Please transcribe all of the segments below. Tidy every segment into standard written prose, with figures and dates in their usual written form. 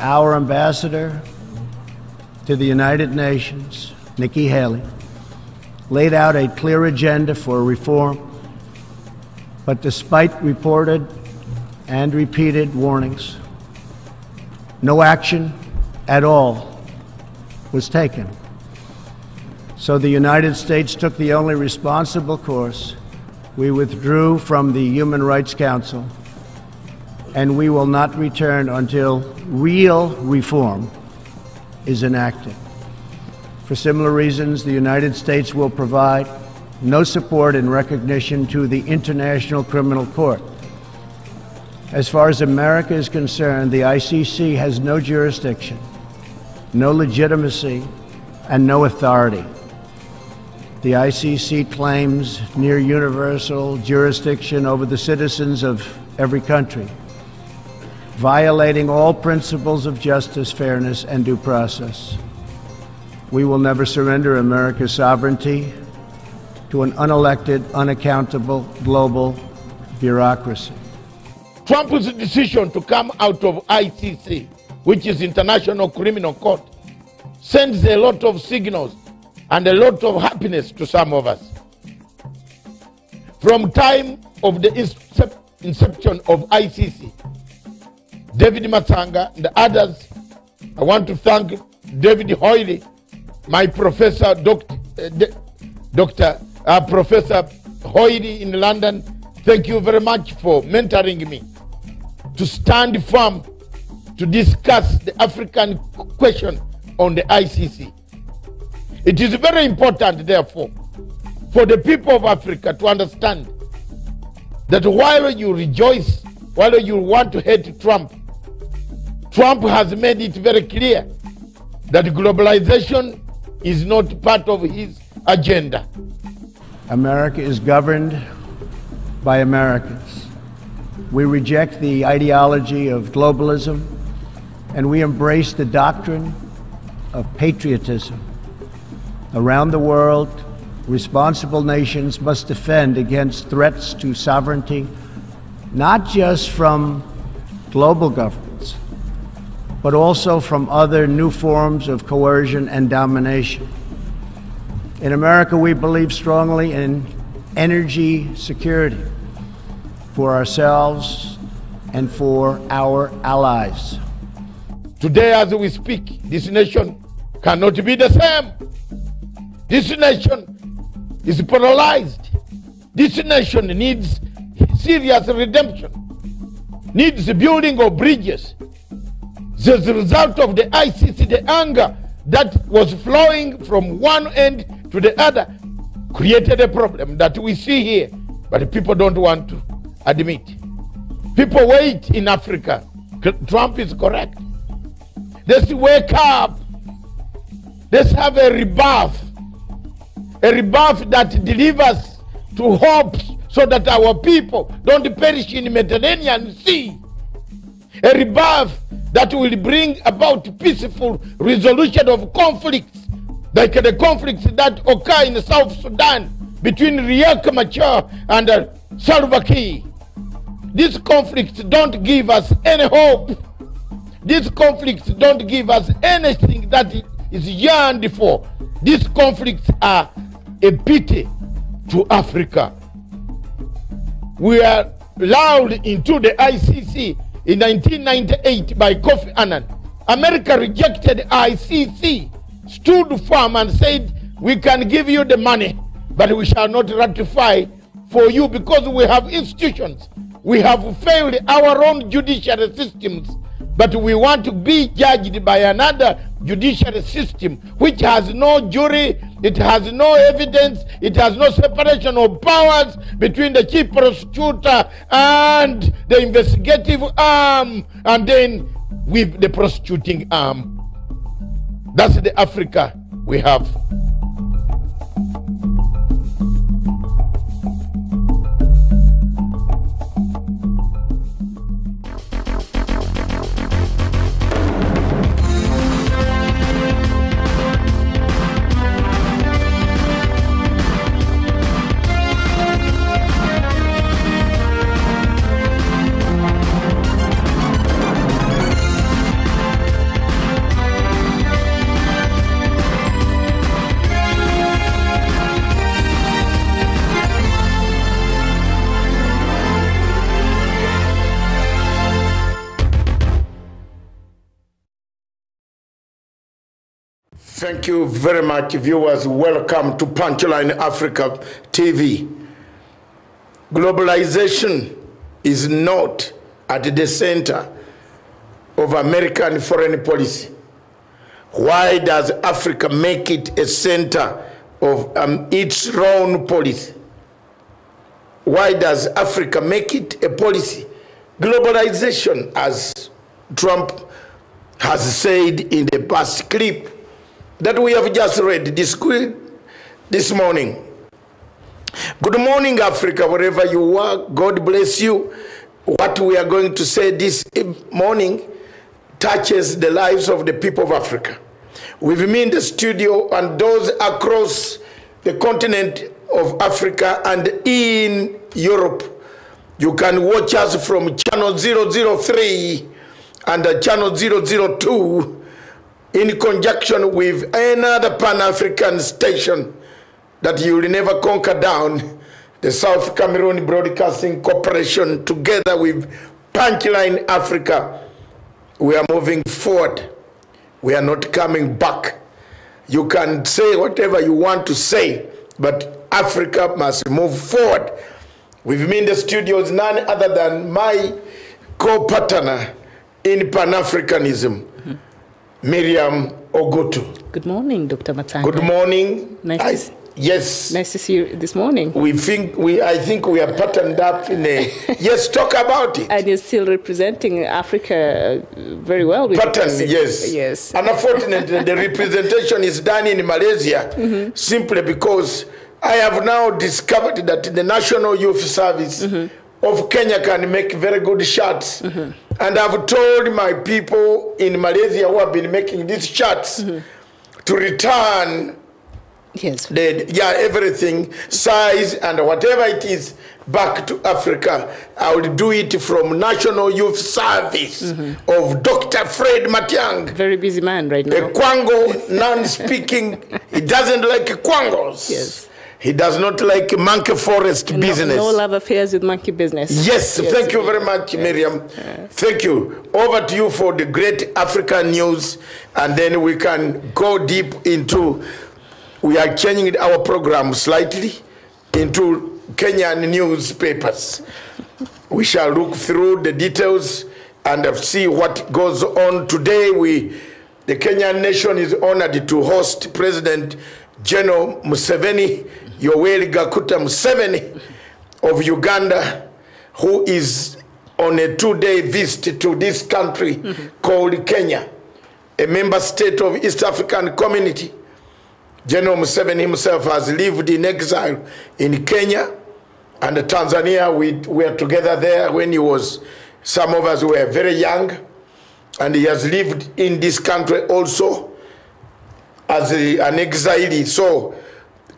Our ambassador to the United Nations, Nikki Haley, laid out a clear agenda for reform, but despite reported and repeated warnings, no action at all was taken. So the United States took the only responsible course. We withdrew from the Human Rights Council, and we will not return until real reform is enacted. For similar reasons, the United States will provide no support in recognition to the International Criminal Court. As far as America is concerned, the ICC has no jurisdiction, no legitimacy, and no authority. The ICC claims near universal jurisdiction over the citizens of every country, violating all principles of justice, fairness, and due process. We will never surrender America's sovereignty to an unelected, unaccountable global bureaucracy. Trump's decision to come out of ICC, which is International Criminal Court, sends a lot of signals and a lot of happiness to some of us. From time of the inception of ICC, David Matanga and others, I want to thank David Hoyle, my professor, Professor Hoyle in London. Thank you very much for mentoring me to stand firm to discuss the African question on the ICC. It is very important, therefore, for the people of Africa to understand that while you rejoice, while you want to hate Trump, Trump has made it very clear that globalization is not part of his agenda. America is governed by Americans. We reject the ideology of globalism, and we embrace the doctrine of patriotism. Around the world, responsible nations must defend against threats to sovereignty, not just from global governments, but also from other new forms of coercion and domination. In America, we believe strongly in energy security for ourselves and for our allies. Today, as we speak, this nation cannot be the same. This nation is paralyzed. This nation needs serious redemption, needs the building of bridges. As a result of the ICC, the anger that was flowing from one end to the other created a problem that we see here, but people don't want to admit. People wait in Africa. Trump is correct. Let's wake up. Let's have a rebirth that delivers to hopes so that our people don't perish in the Mediterranean Sea. A rebirth that will bring about peaceful resolution of conflicts, like the conflicts that occur in South Sudan between Riek Machar and Salva Kiir. These conflicts don't give us any hope. These conflicts don't give us anything that is yearned for. These conflicts are a pity to Africa. We are lulled into the ICC in 1998 by Kofi Annan. America rejected ICC, stood firm and said, we can give you the money, but we shall not ratify for you because we have institutions. We have failed our own judiciary systems, but we want to be judged by another judiciary system which has no jury, it has no evidence, it has no separation of powers between the chief prosecutor and the investigative arm, and then with the prosecuting arm. That's the Africa we have. Thank you very much, viewers. Welcome to Punchline Africa TV. Globalization is not at the center of American foreign policy. Why does Africa make it a center of its own policy? Why does Africa make it a policy? Globalization, as Trump has said in the past clip that we have just read this morning. Good morning, Africa, wherever you are. God bless you. What we are going to say this morning touches the lives of the people of Africa. With me in the studio and those across the continent of Africa and in Europe, you can watch us from channel 003 and channel 002 in conjunction with another Pan-African station that you will never conquer down, the South Cameroon Broadcasting Corporation, together with Punchline Africa. We are moving forward. We are not coming back. You can say whatever you want to say, but Africa must move forward. With me in the studio is none other than my co-partner in Pan-Africanism, Miriam Ogutu. Good morning, Dr. Matanga. Good morning. Yes. Nice to see you this morning. I think we are patterned up in a... Yes, talk about it. And you're still representing Africa very well. Pattern, yes. Yes. And unfortunately, the representation is done in Malaysia simply because I have now discovered that the National Youth Service of Kenya can make very good shirts. And I've told my people in Malaysia who have been making these shirts to return everything, size and whatever it is, back to Africa. I will do it from National Youth Service of Dr. Fred Matiang. Very busy man right now. A Kwango, non-speaking. He doesn't like Kwangos. Yes. He does not like monkey forest business. No love affairs with monkey business. Yes, thank you very much, Miriam. Thank you. Over to you for the great African news, and then we can go deep into, we are changing our program slightly into Kenyan newspapers. We shall look through the details and see what goes on today. The Kenyan nation is honored to host President General Museveni, Yoweri Gakuta Museveni of Uganda, who is on a 2-day visit to this country called Kenya, a member state of East African Community. General Museveni himself has lived in exile in Kenya and Tanzania. We were together there when some of us were very young, and he has lived in this country also as an exilee. So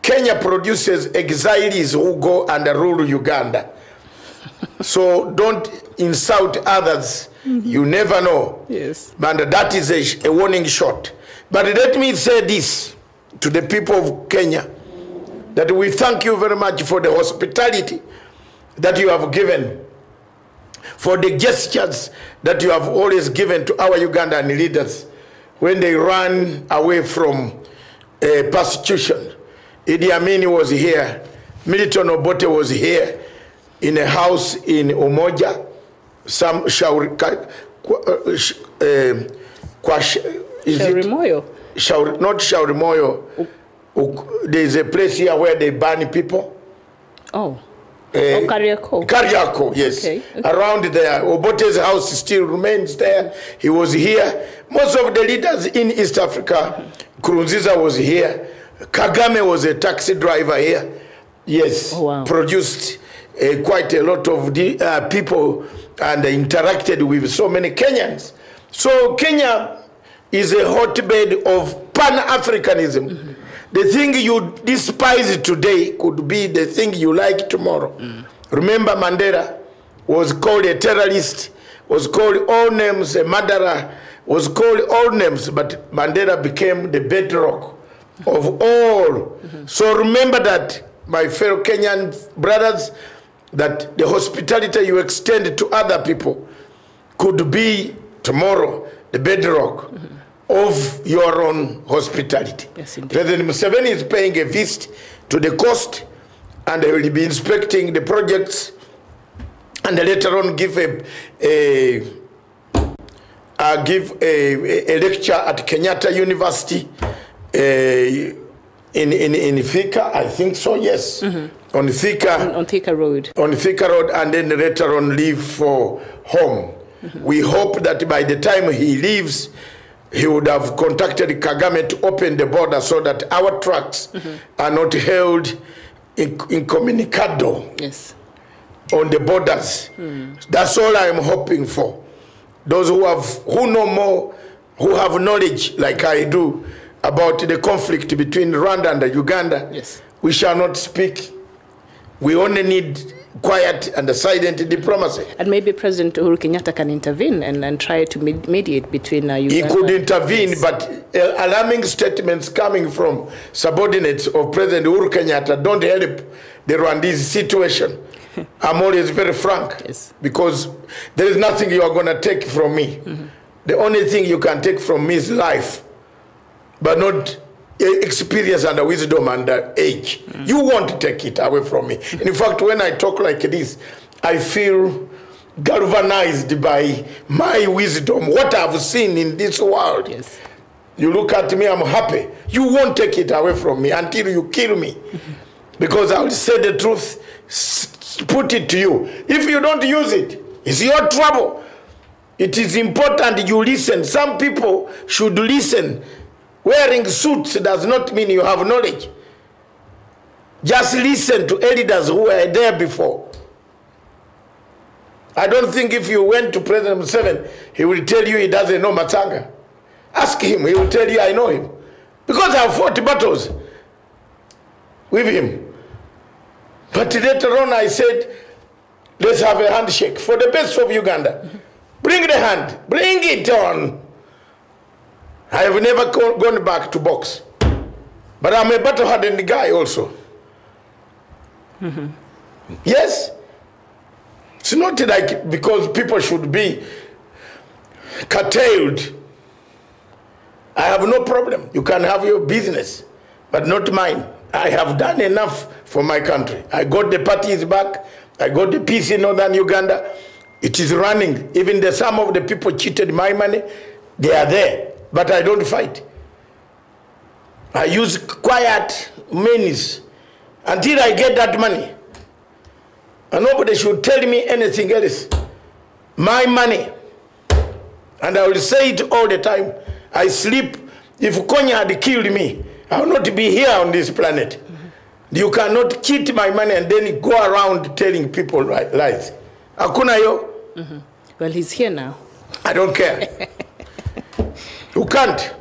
Kenya produces exilees who go and rule Uganda. So don't insult others. You never know. Yes. And that is a warning shot. But let me say this to the people of Kenya, that we thank you very much for the hospitality that you have given, for the gestures that you have always given to our Ugandan leaders when they ran away from persecution. Idi Amin was here. Milton Obote was here in a house in Umoja. Not Shaurimoyo. There's a place here where they burn people. Oh. Kariako. Kariako, yes. Okay. Around there. Obote's house still remains there. He was here. Most of the leaders in East Africa, Nkurunziza was here. Kagame was a taxi driver here. Yes. Oh, wow. Produced quite a lot of people and interacted with so many Kenyans. So Kenya is a hotbed of Pan-Africanism. The thing you despise today could be the thing you like tomorrow. Remember, Mandela was called a terrorist, was called all names, a murderer, was called all names, but Mandela became the bedrock of all. So remember that, my fellow Kenyan brothers, that the hospitality you extend to other people could be tomorrow the bedrock of your own hospitality. Yes, indeed. President Museveni is paying a visit to the coast, and they will be inspecting the projects, and later on give a lecture at Kenyatta University in Thika, I think so, yes. On Thika. On Thika Road. On Thika Road, and then later on leave for home. We hope that by the time he leaves, he would have contacted Kagame to open the border so that our trucks are not held incommunicado on the borders. That's all I'm hoping for. Those who know more, who have knowledge like I do about the conflict between Rwanda and Uganda, we shall not speak. We only need quiet and silent diplomacy. And maybe President Uhuru Kenyatta can intervene and try to mediate between Uganda. He could intervene, but alarming statements coming from subordinates of President Uhuru Kenyatta don't help the Rwandese situation. I'm always very frank, because there is nothing you are going to take from me. The only thing you can take from me is life, but not experience and wisdom and age. You won't take it away from me. In fact, when I talk like this, I feel galvanized by my wisdom, what I've seen in this world. You look at me, I'm happy. You won't take it away from me until you kill me. Because I will say the truth, put it to you. If you don't use it, it's your trouble. It is important you listen. Some people should listen. Wearing suits does not mean you have knowledge. Just listen to elders who were there before. I don't think if you went to President Museveni, he will tell you he doesn't know Matanga. Ask him, he will tell you I know him. Because I fought battles with him. But later on I said, let's have a handshake for the best of Uganda. Bring the hand, bring it on. I have never gone back to box. But I'm a battle-hardened guy also. Yes. It's not like because people should be curtailed. I have no problem. You can have your business, but not mine. I have done enough for my country. I got the parties back. I got the peace in northern Uganda. It is running. Even some of the people cheated my money. They are there. But I don't fight. I use quiet means until I get that money. And nobody should tell me anything else. My money. And I will say it all the time. I sleep. If Konya had killed me, I will not be here on this planet. You cannot cheat my money and then go around telling people lies. Hakuna yo. Well, he's here now. I don't care. You can't.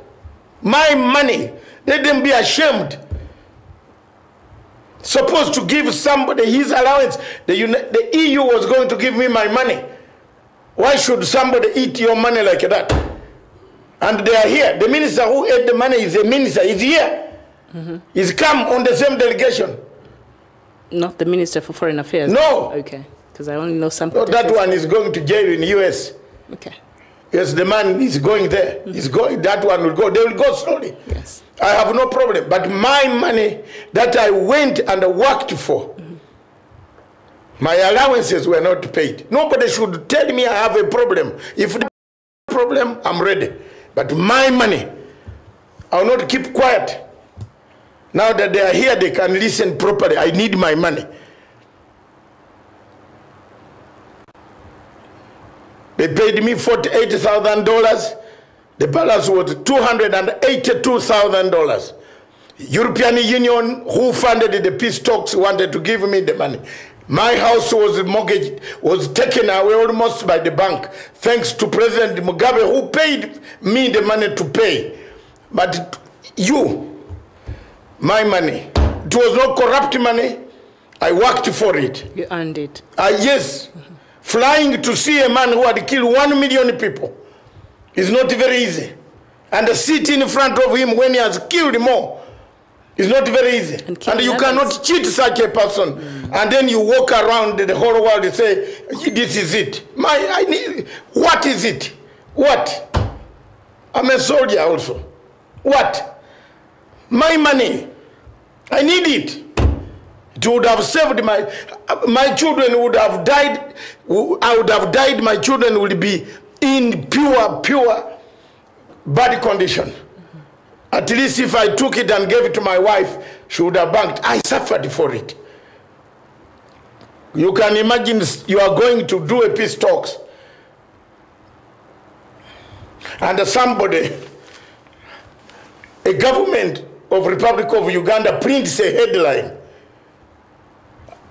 My money, let them be ashamed. Supposed to give somebody his allowance. The EU was going to give me my money. Why should somebody eat your money like that? And they are here. The minister who ate the money is a minister. He's here. He's come on the same delegation. Not the Minister for Foreign Affairs? No. Okay. Because I only know some. No, that one is going to jail in the US. Okay. Yes, the man is going there. He's going. That one will go. They will go slowly. Yes. I have no problem. But my money that I went and worked for, my allowances were not paid. Nobody should tell me I have a problem. If the problem, I'm ready. But my money, I will not keep quiet. Now that they are here, they can listen properly. I need my money. They paid me $48,000. The balance was $282,000. European Union, who funded the peace talks, wanted to give me the money. My house was mortgaged, was taken away almost by the bank, thanks to President Mugabe, who paid me the money to pay. But my money, it was not corrupt money. I worked for it. You earned it. Yes. Flying to see a man who had killed 1 million people is not very easy. And sit in front of him when he has killed more is not very easy. And you cannot cheat such a person. And then you walk around the whole world and say, this is it. What is it? What? I'm a soldier also. What? My money. I need it. It would have saved my children would have died. I would have died. My children would be in pure bad condition. At least if I took it and gave it to my wife, she would have banked. I suffered for it. You can imagine you are going to do a peace talks. And somebody, a government of Republic of Uganda prints a headline.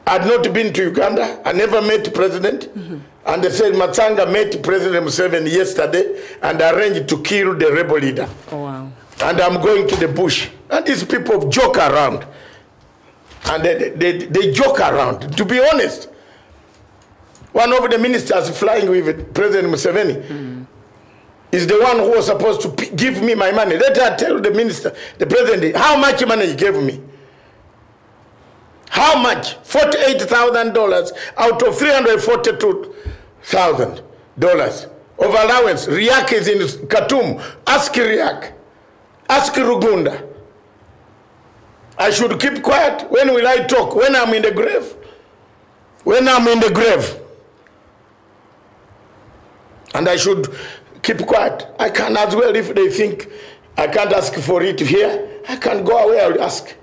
I'd not been to Uganda. I never met the president. And they said Matsanga met President Museveni yesterday and arranged to kill the rebel leader. Oh, wow. And I'm going to the bush. And these people joke around. And they joke around. To be honest, one of the ministers flying with President Museveni is the one who was supposed to give me my money. Let her tell the minister, the president, how much money he gave me. How much? $48,000 out of $342,000 of allowance. Riak is in Khartoum. Ask Riak. Ask Rugunda. I should keep quiet. When will I talk? When I'm in the grave? When I'm in the grave. And I should keep quiet. I can as well, if they think I can't ask for it here, I can go away and ask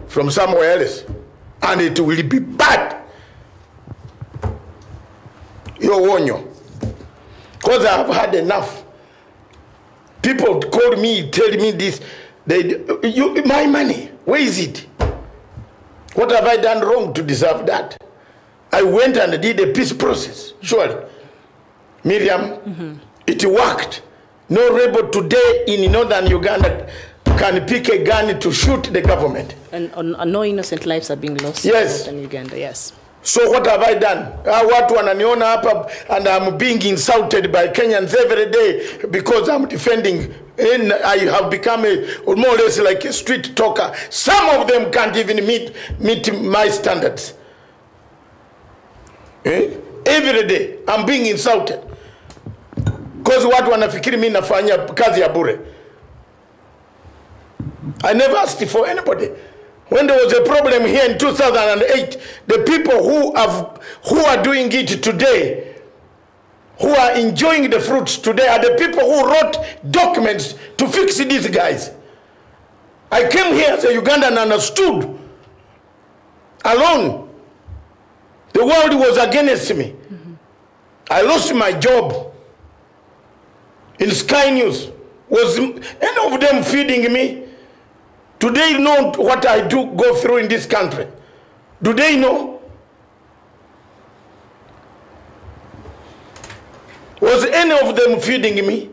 from somewhere else. And it will be bad. Because I've had enough. People call me, tell me this. My money, where is it? What have I done wrong to deserve that? I went and did a peace process, surely. Miriam, it worked. No rebel today in northern Uganda can pick a gun to shoot the government. And no innocent lives are being lost in Uganda, yes. So what have I done? Watu wananiona hapa and I'm being insulted by Kenyans every day because I'm defending, and I have become more or less like a street talker. Some of them can't even meet my standards. Every day I'm being insulted. Because watu wanafikiri mimi nafanya kazi ya bure. I never asked for anybody. When there was a problem here in 2008, the people who are doing it today, who are enjoying the fruits today, are the people who wrote documents to fix these guys. I came here as a Ugandan and stood alone. The world was against me. I lost my job in Sky News. Was any of them feeding me? Do they know what I go through in this country? Do they know? Was any of them feeding me?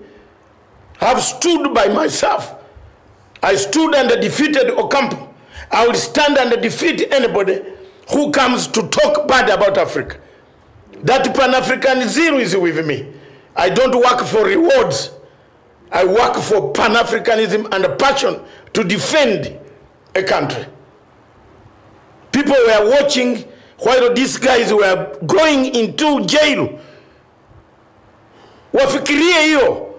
I've stood by myself. I stood and defeated Ocampo. I will stand and defeat anybody who comes to talk bad about Africa. That Pan-Africanism is with me. I don't work for rewards. I work for Pan-Africanism and a passion to defend a country. People were watching while these guys were going into jail. Wafikirie hiyo.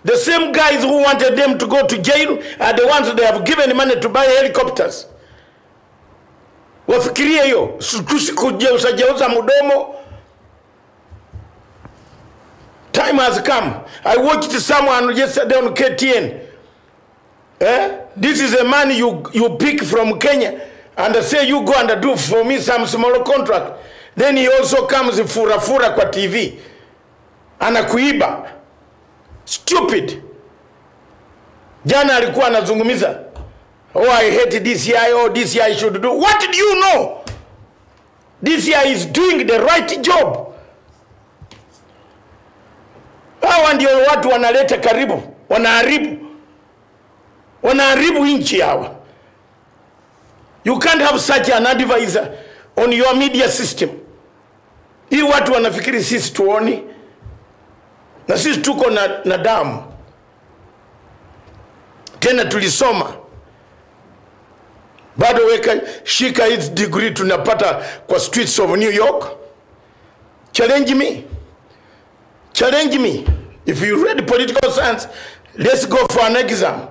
The same guys who wanted them to go to jail are the ones they have given money to buy helicopters. Wafikirie hiyo. Tusikujeuza mudomo. Time has come. I watched someone yesterday on KTN. This is a man you pick from Kenya and say you go and do for me some small contract. Then he also comes fura kwa TV. Anakuiba. Stupid. Jana alikuwa anazungumza. Oh, I hate DCI. Oh, DCI should do. What did you know? DCI is doing the right job. Hawa ndio watu wanaleta karibu. Wanaharibu nchi hawa. You can't have such an advisor on your media system. Hii watu wanafikiri sisi tuoni. Na sisi tuko na damu. Tena tulisoma. Bado shika his degree tunapata kwa streets of New York. Challenge me. Challenge me. If you read political science, let's go for an exam.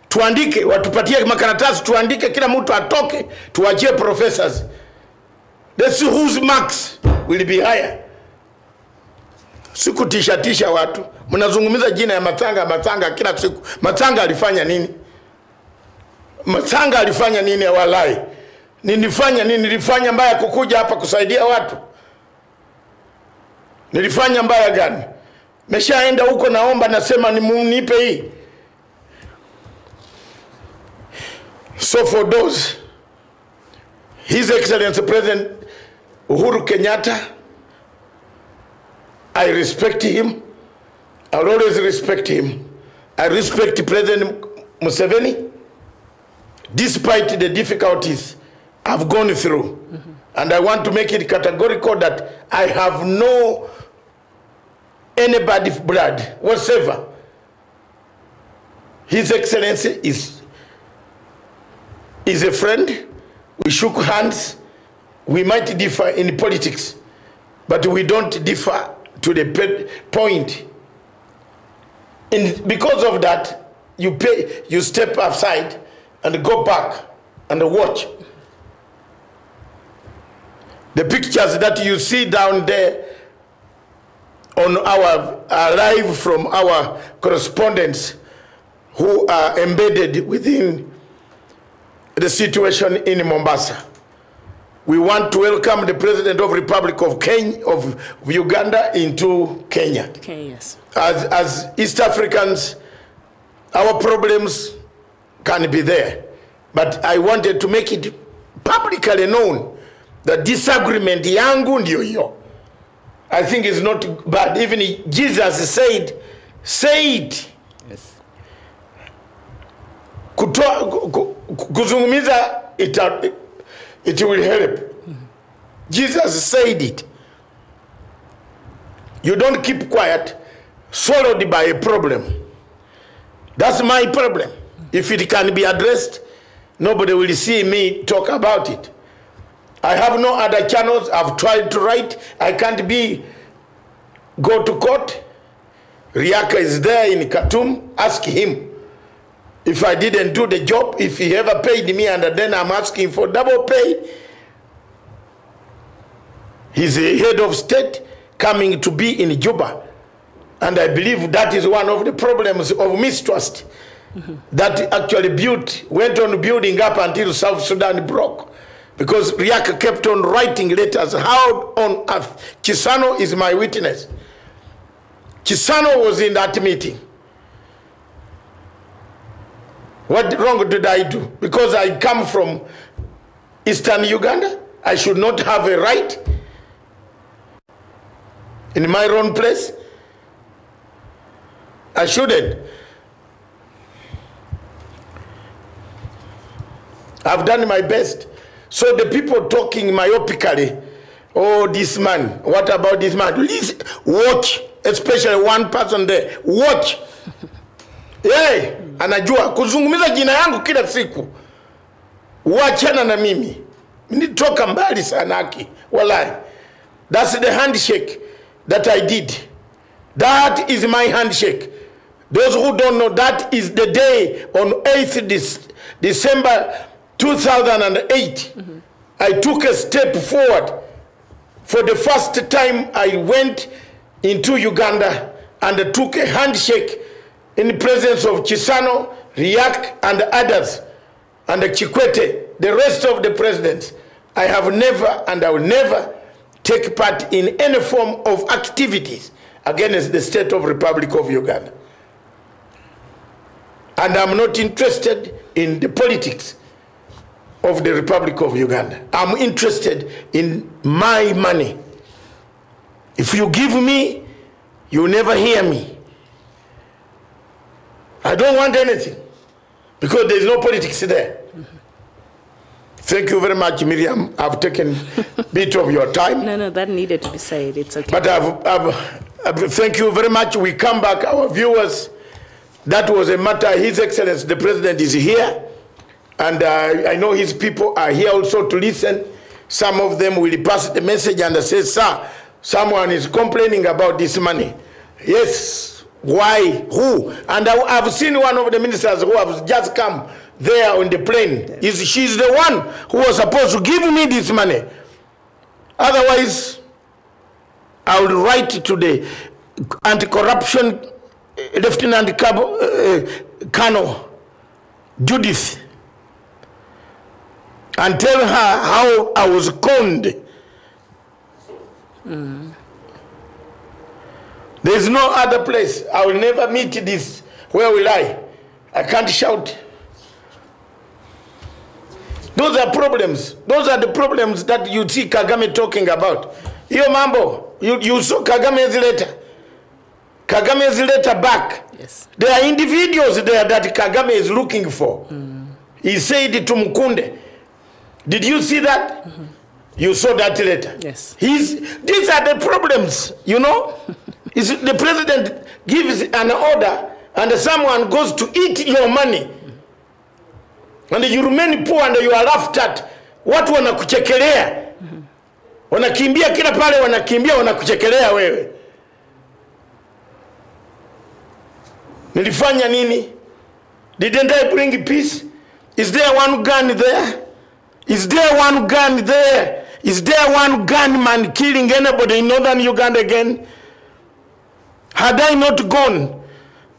Tuandike, watupatie makaratasi, tuandike, kila mtu atoke, tuachie professors. Let's see whose marks will be higher. Siku tisha watu. Mnazungumza jina ya Matanga kila siku. Matanga alifanya nini? Matanga alifanya nini walai? Nilifanya mbaya kukuja hapa kusaidia watu? Nilifanya mbaya gani? Meshaenda huko naomba nasema nipe hii. So for those, His Excellency President Uhuru Kenyatta, I respect him. I'll always respect him. I respect President Museveni, despite the difficulties I've gone through. And I want to make it categorical that I have no anybody's blood whatsoever. His Excellency is a friend. We shook hands. We might differ in politics, but we don't differ to the point. And because of that, you step aside and go back and watch. The pictures that you see down there on our live from our correspondents who are embedded within the situation in Mombasa. We want to welcome the President of the Republic of Uganda into Kenya. Okay, yes. As East Africans, our problems can be there. But I wanted to make it publicly known that disagreement yangu ndio hiyo. I think it's not bad. Even Jesus said, say it. Yes. Kuzungumiza, it will help. Jesus said it. You don't keep quiet, swallowed by a problem. That's my problem. If it can be addressed, nobody will see me talk about it. I have no other channels. I've tried to write. I can't go to court. Riaka is there in Khartoum. Ask him. If I didn't do the job, if he ever paid me, and then I'm asking for double pay. He's a head of state coming to be in Juba. And I believe that is one of the problems of mistrust that actually went on building up until South Sudan broke. Because Riak kept on writing letters. How on earth? Chisano is my witness. Chisano was in that meeting. What wrong did I do? Because I come from Eastern Uganda, I should not have a right in my own place? I shouldn't. I've done my best. So the people talking myopically, oh, this man, what about this man? Please watch, especially one person there. Watch. Yeah, anajua kuzungumza jina yangu kila siku. Wachana na mimi. Nitoka mbali sana haki. Walai. That's the handshake that I did. That is my handshake. Those who don't know, that is the day on 8th December 2008. I took a step forward. For the first time, I went into Uganda and took a handshake in the presence of Chisano, Riak, and others, and Chikwete, the rest of the presidents. I have never, and I will never, take part in any form of activities against the state of Republic of Uganda. And I'm not interested in the politics of the Republic of Uganda. I'm interested in my money. If you give me, you never hear me. I don't want anything because there's no politics there. Thank you very much, Miriam. I've taken a bit of your time. No, that needed to be said. It's okay. But thank you very much. We come back, our viewers. That was a matter. His Excellency, the President, is here. And I know his people are here also to listen. Some of them will pass the message and say, sir, someone is complaining about this money. Yes. Why? Who? And I've seen one of the ministers who has just come there on the plane. She's the one who was supposed to give me this money. Otherwise, I will write to the anti-corruption Lieutenant Colonel Judith and tell her how I was conned. There's no other place. I will never meet this. Where will I? I can't shout. Those are problems. Those are the problems that you see Kagame talking about. Yo mambo, you saw Kagame's letter. Kagame's letter back. Yes. There are individuals there that Kagame is looking for. He said to Mukunde. Did you see that? You saw that letter. Yes. These are the problems, you know. The president gives an order and someone goes to eat your money. And you remain poor and you are laughed at. Watu wanakuchekelea. Wanakimbia kila pale, wanakimbia wanakuchekelea wewe. Nilifanya nini? Didn't I bring peace? Is there one gun there? Is there one gun there? Is there one gunman killing anybody in northern Uganda again? Had I not gone,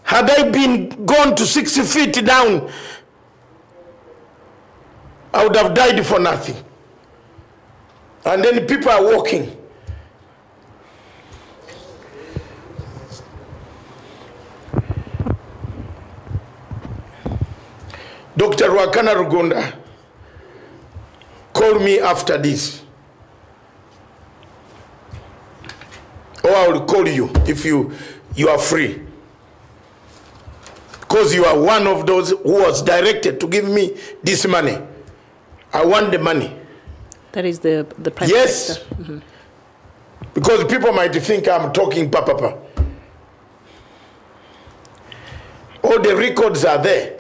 had I been gone to 60 feet down, I would have died for nothing. And then people are walking. Dr. Rwakana Rugonda, call me after this. Or I will call you if you are free. Because you are one of those who was directed to give me this money. I want the money. That is the prime Yes. minister. Because people might think I'm talking papa. All the records are there.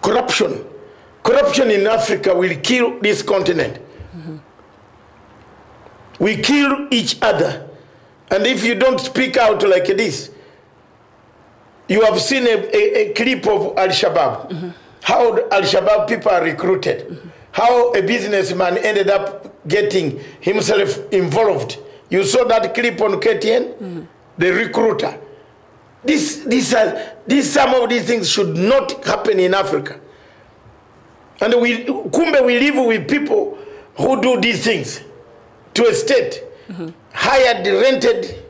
Corruption. Corruption in Africa will kill this continent. We kill each other. And if you don't speak out like this, you have seen a clip of Al-Shabaab. How Al-Shabaab people are recruited. How a businessman ended up getting himself involved. You saw that clip on KTN? The recruiter. Some of these things should not happen in Africa. And we live with people who do these things to a state, hired, rented.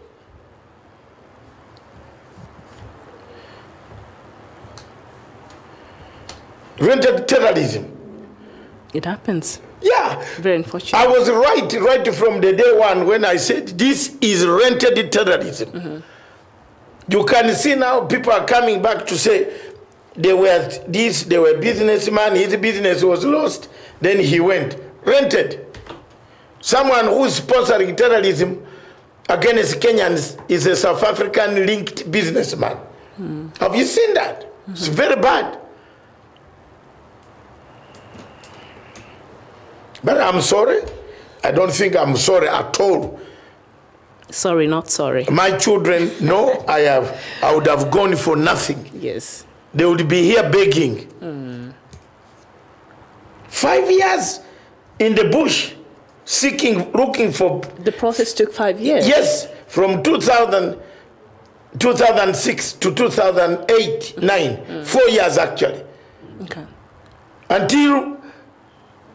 Rented terrorism. It happens. Yeah. Very unfortunate. I was right from the day one when I said this is rented terrorism. You can see now people are coming back to say they were businessmen, his business was lost, then he went. Rented. Someone who is sponsoring terrorism against Kenyans is a South African linked businessman. Have you seen that? It's very bad. But I'm sorry. I don't think I'm sorry at all. Sorry, not sorry. My children, no, I would have gone for nothing. Yes. They would be here begging. 5 years in the bush, looking for... The process took 5 years. Yes, from 2006 to 2008, 9. 4 years actually. Okay. Until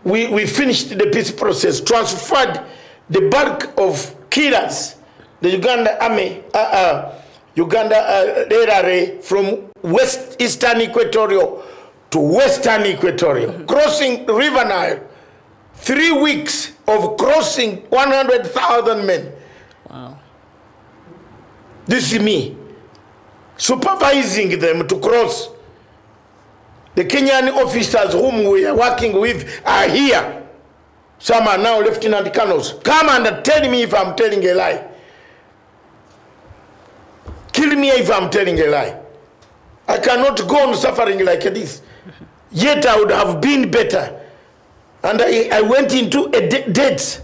we finished the peace process, transferred the bulk of killers, the Uganda army, from eastern Equatorial to western Equatorial, crossing River Nile. 3 weeks of crossing 100,000 men. Wow. This is me supervising them to cross. The Kenyan officers whom we are working with are here. Some are now lieutenant colonels. Come and tell me if I'm telling a lie. Kill me if I'm telling a lie. I cannot go on suffering like this. Yet I would have been better. And I went into a debt,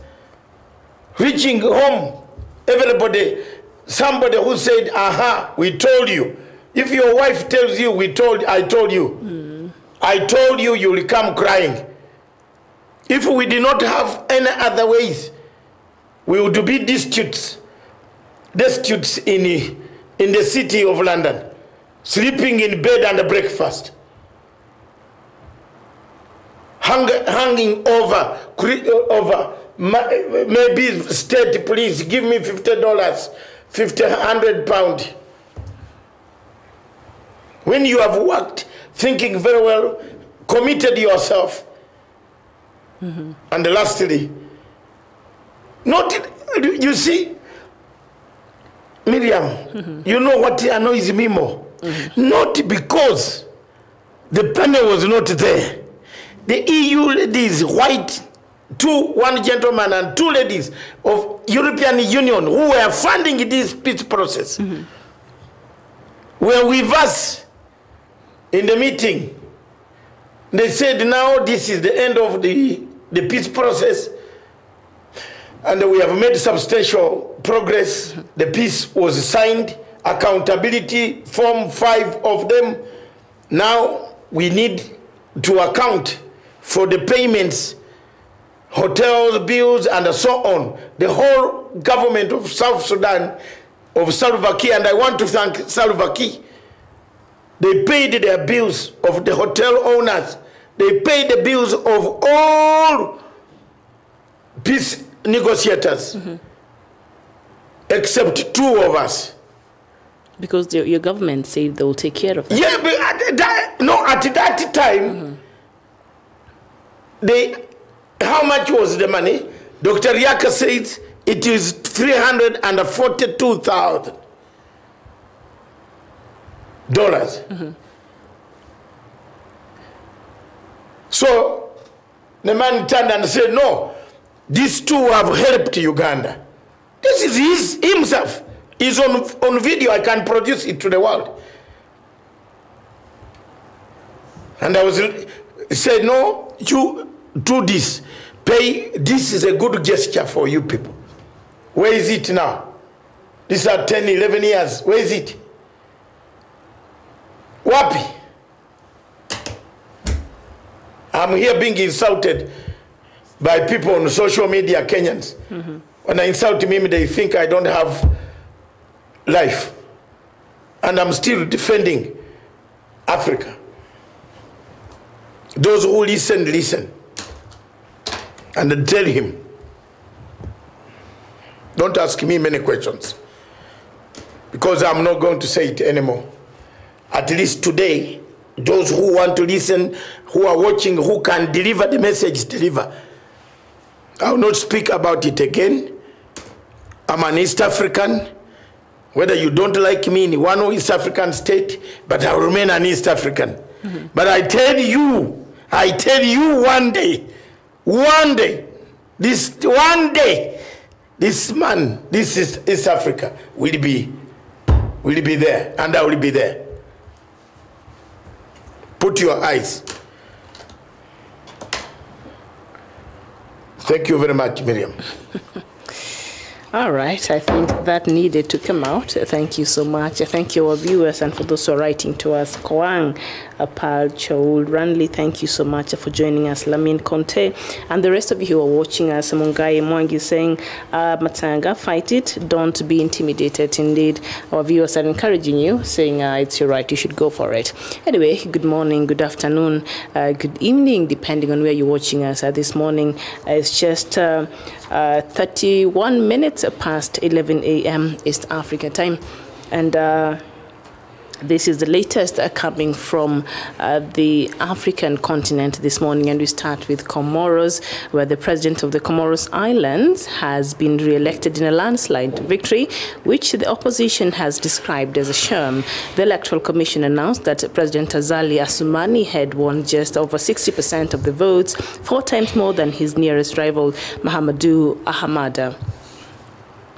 reaching home everybody, somebody who said, aha, we told you. If your wife tells you, I told you. I told you, you will come crying. If we did not have any other ways, we would be destitutes in the city of London, sleeping in bed and breakfast, hanging over maybe state, please give me $50, £100. When you have worked, thinking very well, committed yourself, and lastly, you see, Miriam, you know what annoys me more? Not because the panel was not there. The EU ladies, white, one gentleman and two ladies of European Union who were funding this peace process, were with us in the meeting. They said, now this is the end of the peace process, and we have made substantial progress. The peace was signed, accountability, Form 5 of them. Now we need to account for the payments, hotels, bills, and so on. The whole government of South Sudan, of Salva Kiir, and I want to thank Salva Kiir. They paid their bills of the hotel owners. They paid the bills of all peace negotiators, except two of us. Because your government said they will take care of that. Yeah, but at that time, how much was the money? Dr. Yaka says it is $342,000. So the man turned and said, no, these two have helped Uganda. This is himself. He's on video. I can produce it to the world. And I said, no, you do this. Pay. This is a good gesture for you people. Where is it now? These are 10, 11 years. Where is it? Wapi? I'm here being insulted by people on social media, Kenyans. When I insult me, they think I don't have life. And I'm still defending Africa. Those who listen, listen. And tell him, don't ask me many questions, because I'm not going to say it anymore. At least today, those who want to listen, who are watching, who can deliver the message, deliver. I will not speak about it again. I'm an East African. Whether you don't like me in one East African state, but I will remain an East African. But I tell you one day, this man, this is East Africa, will be there, and I will be there. Put your eyes. Thank you very much, Miriam. All right, I think that needed to come out. Thank you so much. Thank you, our viewers, and for those who are writing to us. Kwang, Apal, Choul, Ranley, thank you so much for joining us. Lamin Conte, and the rest of you who are watching us. Mungai Mwangi saying, Matanga, fight it, don't be intimidated. Indeed, our viewers are encouraging you, saying it's your right, you should go for it. Anyway, good morning, good afternoon, good evening, depending on where you're watching us. This morning, it's just 31 minutes past 11 a.m. East Africa time, and this is the latest coming from the African continent this morning, and we start with Comoros, where the president of the Comoros Islands has been re-elected in a landslide victory, which the opposition has described as a sham. The Electoral Commission announced that President Azali Assoumani had won just over 60% of the votes, 4 times more than his nearest rival, Mahamadou Ahmada.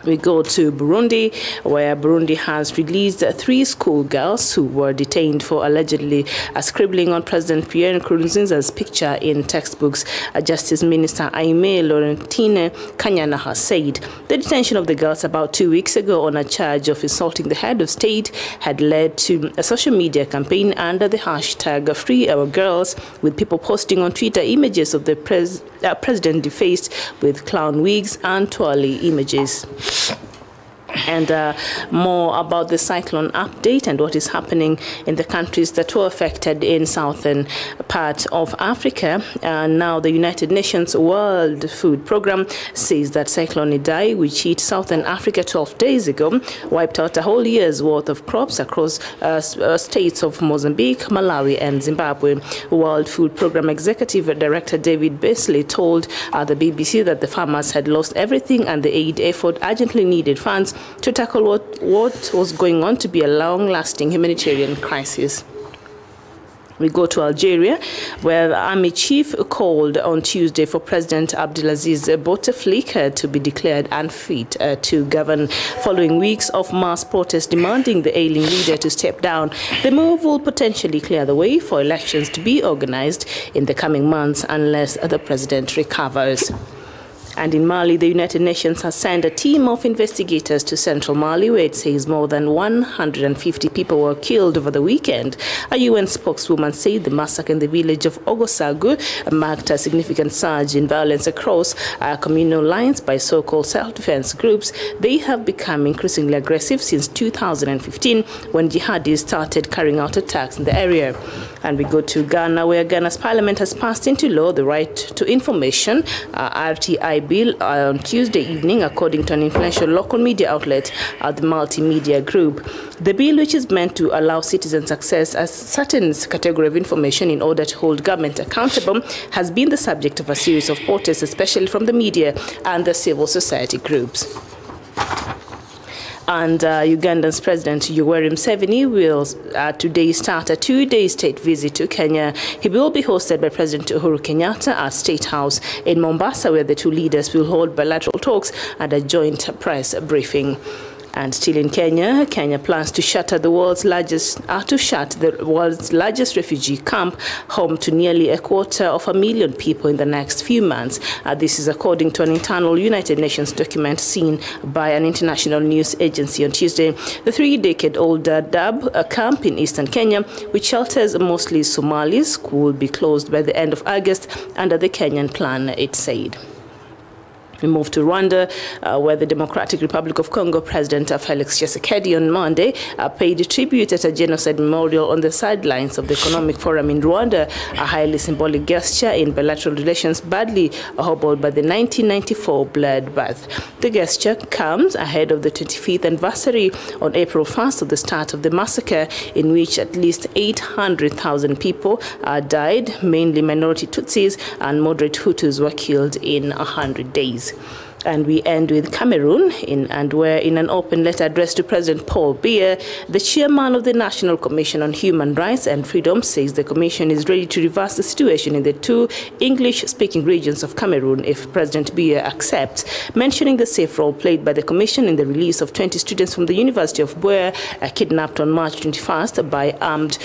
We go to Burundi, where Burundi has released 3 schoolgirls who were detained for allegedly scribbling on President Pierre Nkurunziza's picture in textbooks. Justice Minister Aime Laurentine Kanyana has said the detention of the girls about 2 weeks ago on a charge of insulting the head of state had led to a social media campaign under the hashtag Free Our Girls, with people posting on Twitter images of the president defaced with clown wigs and twirly images. And more about the cyclone update and what is happening in the countries that were affected in southern part of Africa. Now the United Nations World Food Programme says that Cyclone Idai, which hit southern Africa 12 days ago, wiped out a whole year's worth of crops across states of Mozambique, Malawi and Zimbabwe. World Food Programme Executive Director David Beasley told the BBC that the farmers had lost everything and the aid effort urgently needed funds to tackle what was going on to be a long-lasting humanitarian crisis. We go to Algeria, where the army chief called on Tuesday for President Abdelaziz Bouteflika to be declared unfit to govern following weeks of mass protests demanding the ailing leader to step down. The move will potentially clear the way for elections to be organized in the coming months unless the president recovers. And in Mali, the United Nations has sent a team of investigators to central Mali, where it says more than 150 people were killed over the weekend. A UN spokeswoman said the massacre in the village of Ogosagu marked a significant surge in violence across communal lines by so-called self-defense groups. They have become increasingly aggressive since 2015, when jihadis started carrying out attacks in the area. And we go to Ghana, where Ghana's parliament has passed into law the Right to Information, RTI bill on Tuesday evening, according to an influential local media outlet at the Multimedia Group. The bill, which is meant to allow citizens access a certain category of information in order to hold government accountable, has been the subject of a series of protests, especially from the media and the civil society groups. And Uganda's President Yoweri Museveni will today start a 2-day state visit to Kenya. He will be hosted by President Uhuru Kenyatta at State House in Mombasa, where the two leaders will hold bilateral talks and a joint press briefing. And still in Kenya, Kenya plans to shut the world's largest refugee camp, home to nearly 250,000 people in the next few months. This is according to an internal United Nations document seen by an international news agency on Tuesday. The 3-decade-old Dadaab camp in eastern Kenya, which shelters mostly Somalis, will be closed by the end of August under the Kenyan plan, it said. We move to Rwanda, where the Democratic Republic of Congo President Felix Tshisekedi on Monday paid tribute at a genocide memorial on the sidelines of the Economic Forum in Rwanda, a highly symbolic gesture in bilateral relations badly hobbled by the 1994 bloodbath. The gesture comes ahead of the 25th anniversary on April 1st of the start of the massacre, in which at least 800,000 people died, mainly minority Tutsis, and moderate Hutus were killed in 100 days. And we end with Cameroon, where in an open letter addressed to President Paul Biya, the chairman of the National Commission on Human Rights and Freedom says the commission is ready to reverse the situation in the 2 English-speaking regions of Cameroon if President Biya accepts, mentioning the safe role played by the commission in the release of 20 students from the University of Bouer kidnapped on March 21st by armed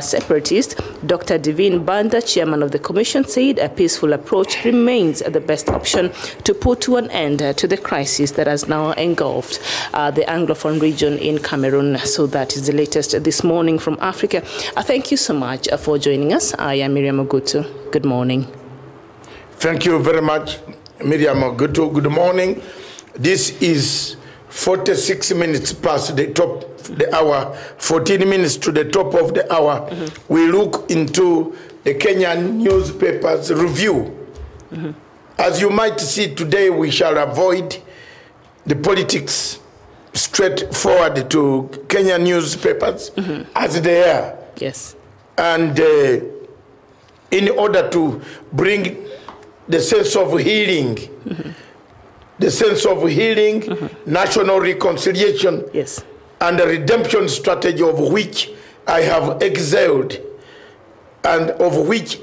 separatists. Dr. Divine Banda, chairman of the commission, said a peaceful approach remains the best option to put to an end to the crisis that has now engulfed the Anglophone region in Cameroon. So that is the latest this morning from Africa. Thank you so much for joining us. I am Miriam Ogutu. Good morning. Thank you very much, Miriam Ogutu. Good morning. This is 46 minutes past the top of the hour, 14 minutes to the top of the hour. We look into the Kenyan newspapers review. As you might see today, we shall avoid the politics straightforward to Kenyan newspapers as they are. Yes. And in order to bring the sense of healing, national reconciliation, yes, and the redemption strategy of which I have excelled and of which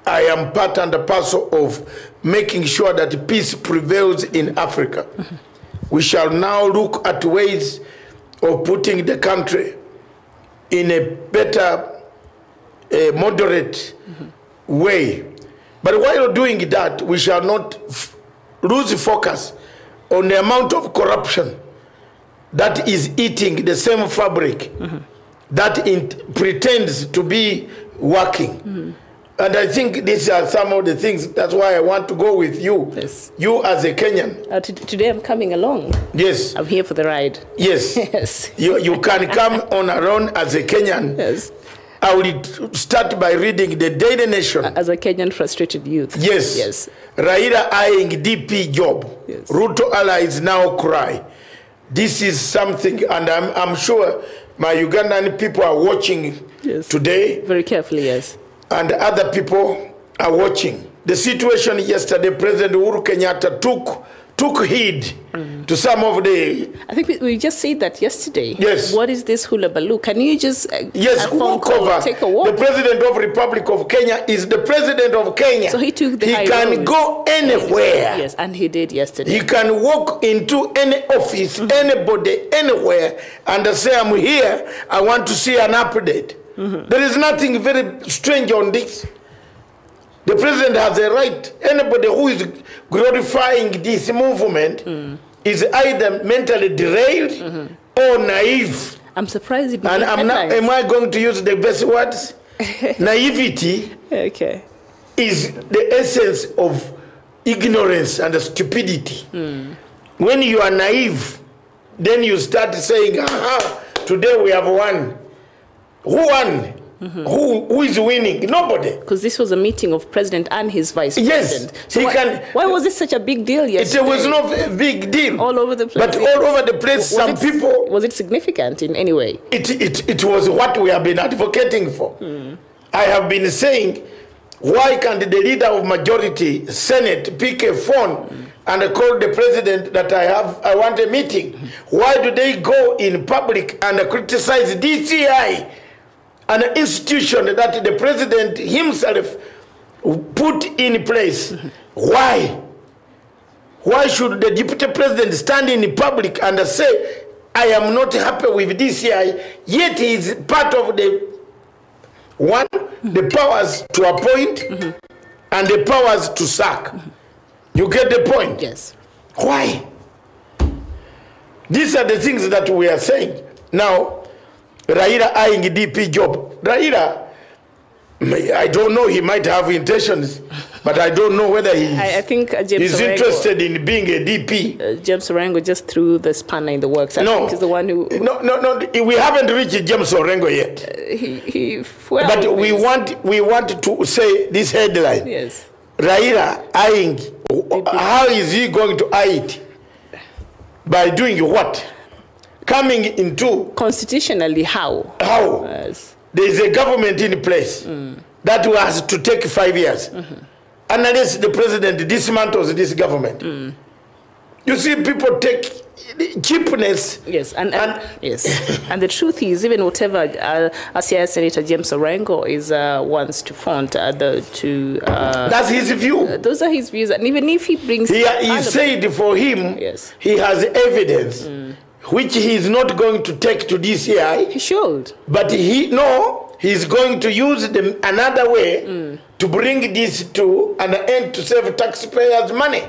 I am part and parcel of making sure that peace prevails in Africa. we shall now look at ways of putting the country in a better, moderate way. But while doing that, we shall not lose focus on the amount of corruption that is eating the same fabric that it pretends to be working. And I think these are some of the things. That's why I want to go with you. Yes. You as a Kenyan. Today I'm coming along. Yes. I'm here for the ride. Yes. Yes. You can come on around as a Kenyan. Yes. I will start by reading the Daily Nation. As a Kenyan frustrated youth. Yes. Yes. Raila eyeing DP job. Yes. Ruto allies now cry. This is something, and I'm sure my Ugandan people are watching today. Very carefully, yes. And other people are watching. The situation yesterday, President Uhuru Kenyatta took heed to some of the... I think we just said that yesterday. Yes. What is this hula baloo? Can you just walk over? Take a walk? The President of Republic of Kenya is the President of Kenya. So he took the high He can road. go anywhere. Yes, and he did yesterday. He can walk into any office, anybody, anywhere, and say, I'm here, I want to see an update. There is nothing very strange on this. The president has a right. Anybody who is glorifying this movement is either mentally derailed or naive. I'm surprised it And am I going to use the best words? Naivety is the essence of ignorance and stupidity. When you are naive, then you start saying, aha, today we have won. Who won? Who is winning? Nobody. Because this was a meeting of president and his vice president. Yes. So why was it such a big deal yesterday? It was not a big deal. All over the place. But all over the place, some people... Was it significant in any way? It was what we have been advocating for. I have been saying, why can't the leader of majority, Senate, pick a phone and call the president that I want a meeting? Why do they go in public and criticize DCI, an institution that the president himself put in place? Why? Why should the deputy president stand in public and say, I am not happy with DCI, yet he is part of the powers to appoint and the powers to sack? You get the point? Yes. Why? These are the things that we are saying. Now, Raila eyeing DP job. Raila, I don't know, he might have intentions, but I don't know whether I think he's interested in being a DP. James Orengo just threw the spanner in the works. I think he's the one who... No, we haven't reached James Orengo yet. But we want to say this headline. Yes. Raila eyeing, how is he going to eye it? By doing what? Coming into... Constitutionally, how? How? Yes. There is a government in place that has to take 5 years. Unless the president dismantles this government. You see, people take cheapness. Yes, and yes. And the truth is, even whatever ACI Senator James Orengo is wants to front, that's his view. Those are his views. And even if he brings... He said for him, he has evidence which he is not going to take to DCI. He should. But he's going to use another way to bring this to an end to save taxpayers' money.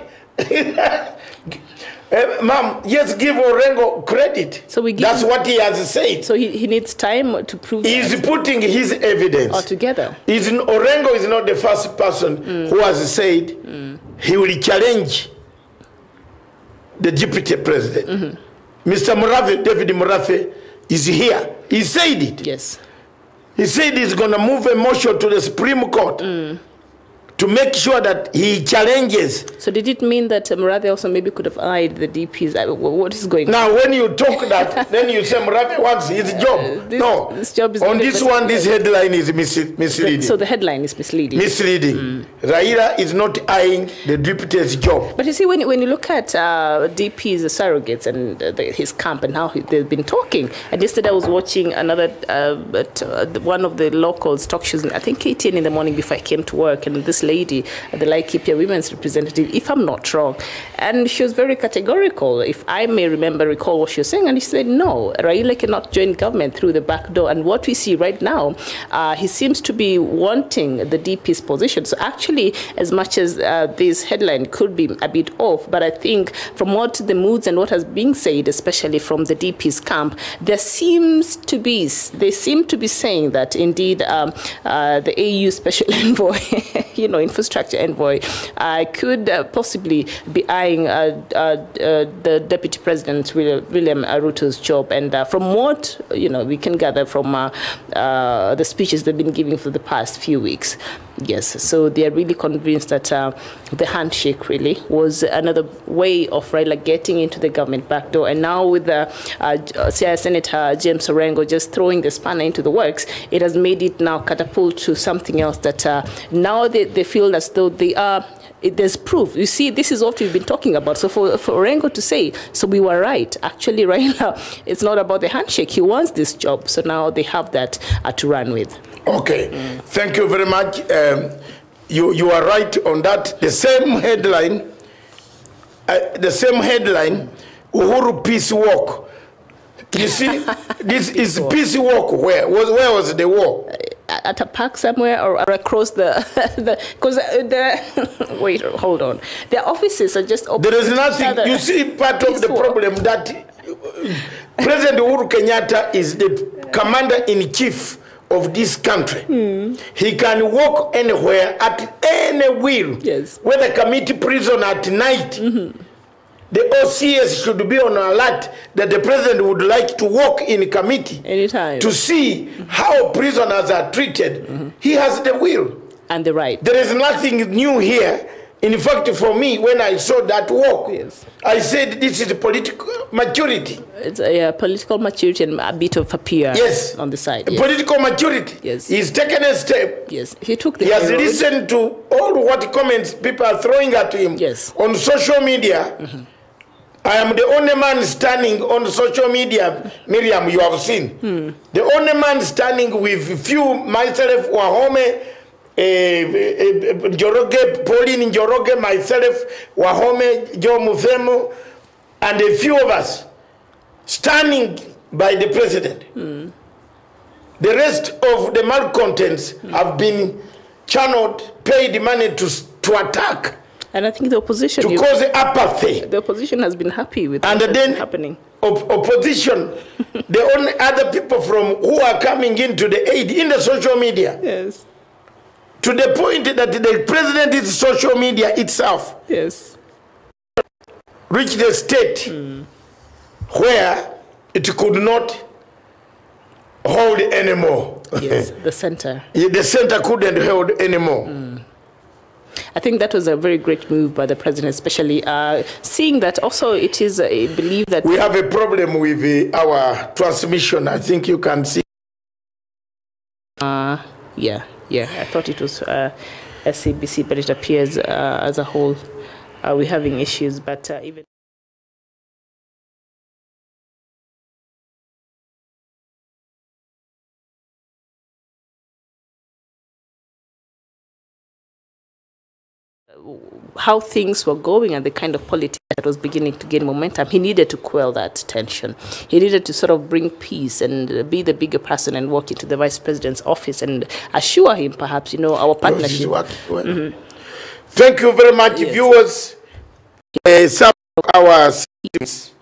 Ma'am, just give Orengo credit. That's what he has said. So he needs time to prove He's putting his evidence. Altogether. Orengo is not the first person who has said he will challenge the deputy president. Mr. Murafe, David Murafe, is here. He said it. Yes. He said he's going to move a motion to the Supreme Court to make sure that he challenges. So did it mean that Murafe also maybe could have eyed the DPs? What is going on? Now, when you talk that, then you say Murafe wants his job. This job is on this one, this headline is misleading. So the headline is misleading. Raila is not eyeing the deputy's job. But you see, when you look at DP's surrogates and his camp and how they've been talking, and yesterday I was watching another, one of the local talk shows, I think KTN in the morning before I came to work, and this lady, the Laikipia women's representative, if I'm not wrong. And she was very categorical, if I may recall what she was saying. And she said, no, Raila cannot join government through the back door. And what we see right now, he seems to be wanting the DP's position. So actually, as much as this headline could be a bit off, but I think from what the moods and what has been said, especially from the DP's camp, they seem to be saying that indeed the AU special envoy, infrastructure envoy, could possibly be eyeing the Deputy President William Ruto's job. And from what we can gather from the speeches they've been giving for the past few weeks, yes, so they are really convinced that the handshake really was another way of Raila getting into the government backdoor. And now with the Senator James Orengo just throwing the spanner into the works, it has made it now catapult to something else that now they feel as though they are. There's proof. You see, this is what we've been talking about. So for Orengo to say, so we were right. Actually, Raila, it's not about the handshake. He wants this job. So now they have that to run with. Okay. Thank you very much. You are right on that. The same headline, Uhuru Peace Walk. You see, this is peace walk. Where was the war? At a park somewhere or across because wait, hold on. Their offices are just open. There is nothing. You see, part of the problem that President Uhuru Kenyatta is the commander-in-chief of this country. He can walk anywhere at any will. Yes. Whether committee prison at night. The OCS should be on alert that the president would like to walk in committee anytime to see how prisoners are treated. He has the will and the right. There is nothing new here. In fact, for me, when I saw that walk, yes, I said this is political maturity. It's a political maturity and a bit of a PR, yes, on the side. Yes. Political maturity. Yes. He's taken a step. Yes. He took the He has listened to all what comments people are throwing at him, yes, on social media. I am the only man standing on social media, Miriam, you have seen. The only man standing with few, myself, Wahome, Njoroge, Pauline Njoroge, myself, Wahome, Joe Muthemo, and a few of us standing by the president. The rest of the malcontents have been channeled, paid money to attack. And I think the opposition, to cause apathy. The opposition has been happy with and what's then happening. Opposition, the only other people from who are coming into the aid in the social media. Yes. To the point that the president is social media itself. Yes. Reached the state where it could not hold anymore. Yes, the center. The center couldn't hold anymore. I think that was a very great move by the president, especially seeing that also it is believed that... We have a problem with our transmission. I think you can see. Yeah. I thought it was SABC, but it appears as a whole we're having issues, but even... how things were going and the kind of politics that was beginning to gain momentum, he needed to quell that tension. He needed to sort of bring peace and be the bigger person and walk into the vice president's office and assure him, perhaps, our partnership. Thank you very much, yes, viewers. Some of our systems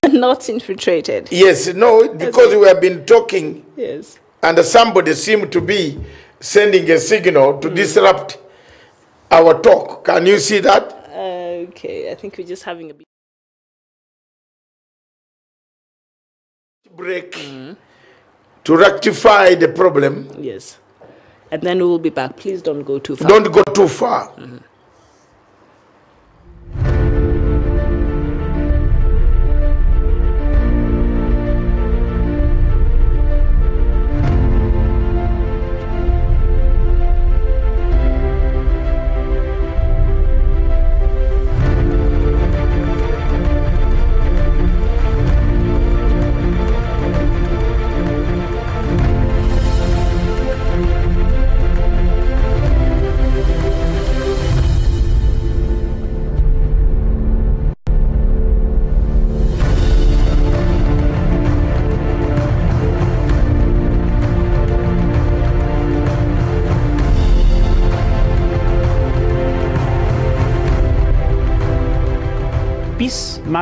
not infiltrated. Yes, no, because we have been talking. Yes. And somebody seemed to be sending a signal to disrupt our talk. Can you see that? Okay, I think we're just having a bit break to rectify the problem. Yes. And then we will be back. Please don't go too far. Don't go too far.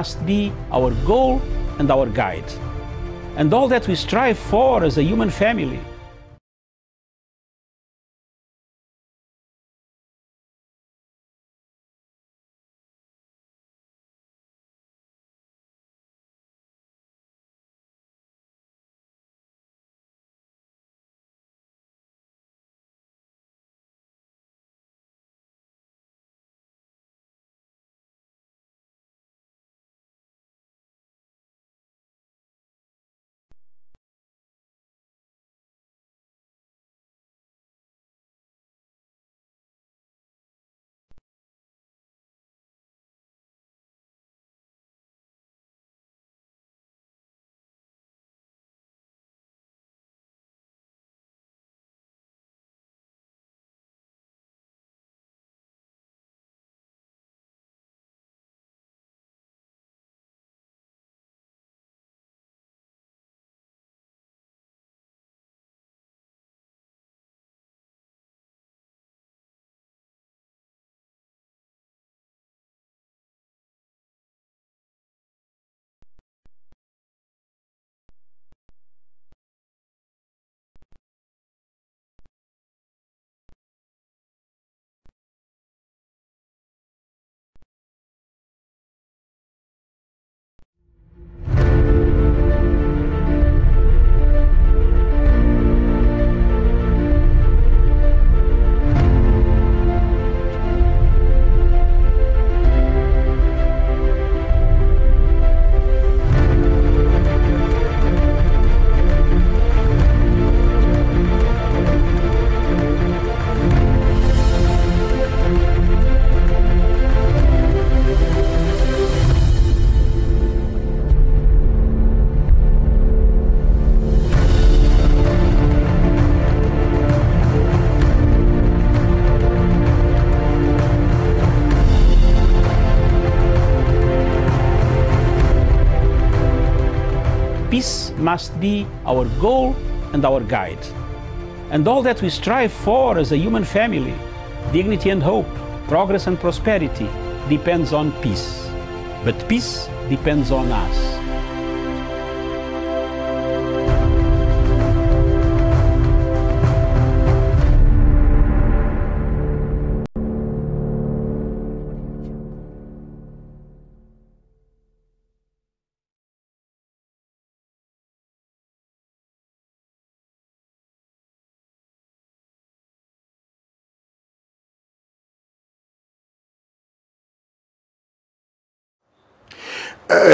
must be our goal and our guide, and all that we strive for as a human family. Peace must be our goal and our guide, and all that we strive for as a human family. Dignity and hope, progress and prosperity depends on peace, but peace depends on us.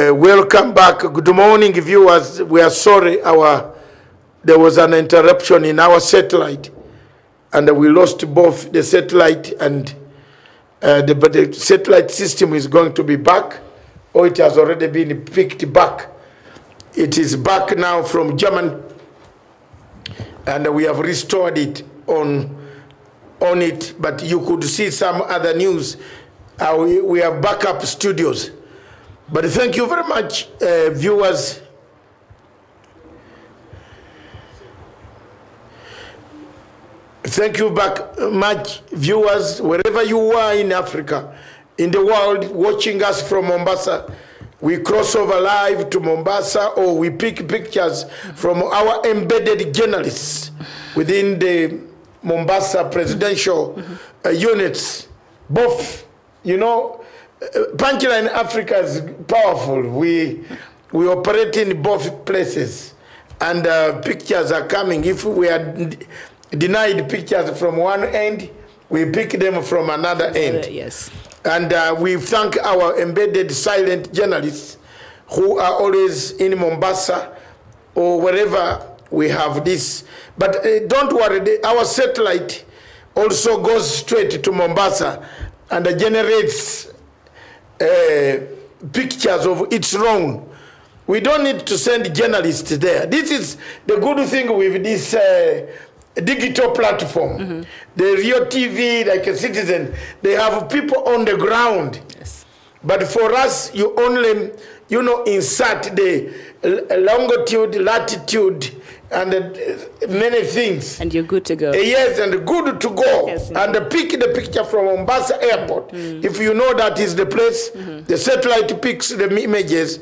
Welcome back. Good morning, viewers. We are sorry there was an interruption in our satellite, and we lost both the satellite and but the satellite system is going to be back, or it has already been picked back. It is back now from Germany, and we have restored it on it. But you could see some other news. We have backup studios. But thank you very much, viewers. Thank you much, viewers, wherever you are in Africa, in the world, watching us from Mombasa. We cross over live to Mombasa, or we pick pictures from our embedded journalists within the Mombasa presidential units. Both, you know, Punchline Africa is powerful. We operate in both places, and pictures are coming. If we are denied pictures from one end, we pick them from another end. Yes. And we thank our embedded silent journalists who are always in Mombasa or wherever we have this. But don't worry, our satellite also goes straight to Mombasa and generates pictures of its own. We don't need to send journalists there. This is the good thing with this digital platform. The Rio TV, like a Citizen, they have people on the ground. Yes. But for us, you only, you know, insert the longitude, latitude, and many things. And you're good to go. Yes, and good to go. Yes, and pick the picture from Mombasa Airport. If you know that is the place, the satellite picks the images.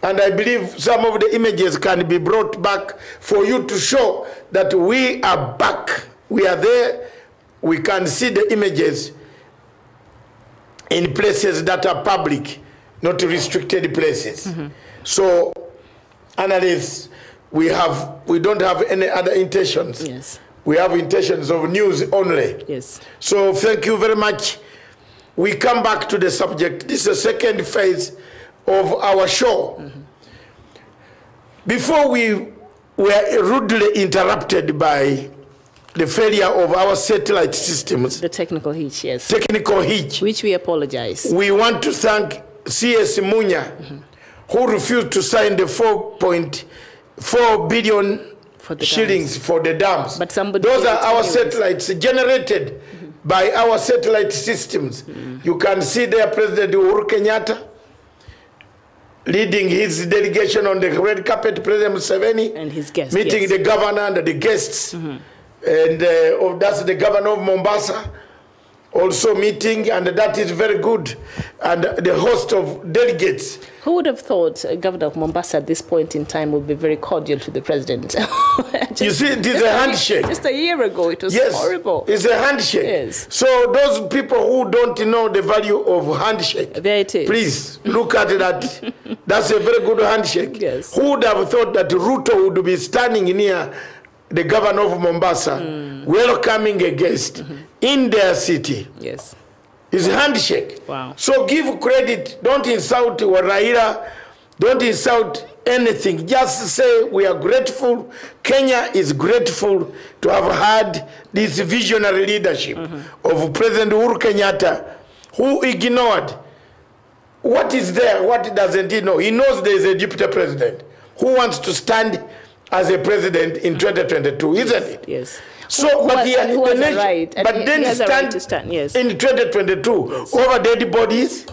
And I believe some of the images can be brought back for you to show that we are back. We are there. We can see the images in places that are public, not restricted places. So, analysts, we don't have any other intentions. Yes. We have intentions of news only. Yes. So thank you very much. We come back to the subject. This is the second phase of our show. Before we were rudely interrupted by the failure of our satellite systems. The technical hitch, yes. Technical hitch. Which we apologize. We want to thank C.S. Munya, who refused to sign the 4.4 billion shillings for the dams. But somebody those are our satellites generated by our satellite systems. You can see there President Uhuru Kenyatta leading his delegation on the red carpet, President Museveni, and his guests, meeting the governor and the guests. And that's the governor of Mombasa also meeting, and that is very good. And the host of delegates. Who would have thought a governor of Mombasa at this point in time would be very cordial to the president? You see, it is a handshake. Just a year ago, it was horrible. It's a handshake. Yes. So those people who don't know the value of handshake, there it is. Please look at that. That's a very good handshake. Yes. Who would have thought that Ruto would be standing near the governor of Mombasa, welcoming a guest in their city? Yes. It's a handshake. Wow. So give credit. Don't insult Raila. Don't insult anything. Just say we are grateful. Kenya is grateful to have had this visionary leadership of President Uhuru Kenyatta, who ignored what is there, what doesn't he know. He knows there is a deputy president who wants to stand as a president in 2022, isn't it? Yes. So, but then stand yes. in 2022 yes. over dead bodies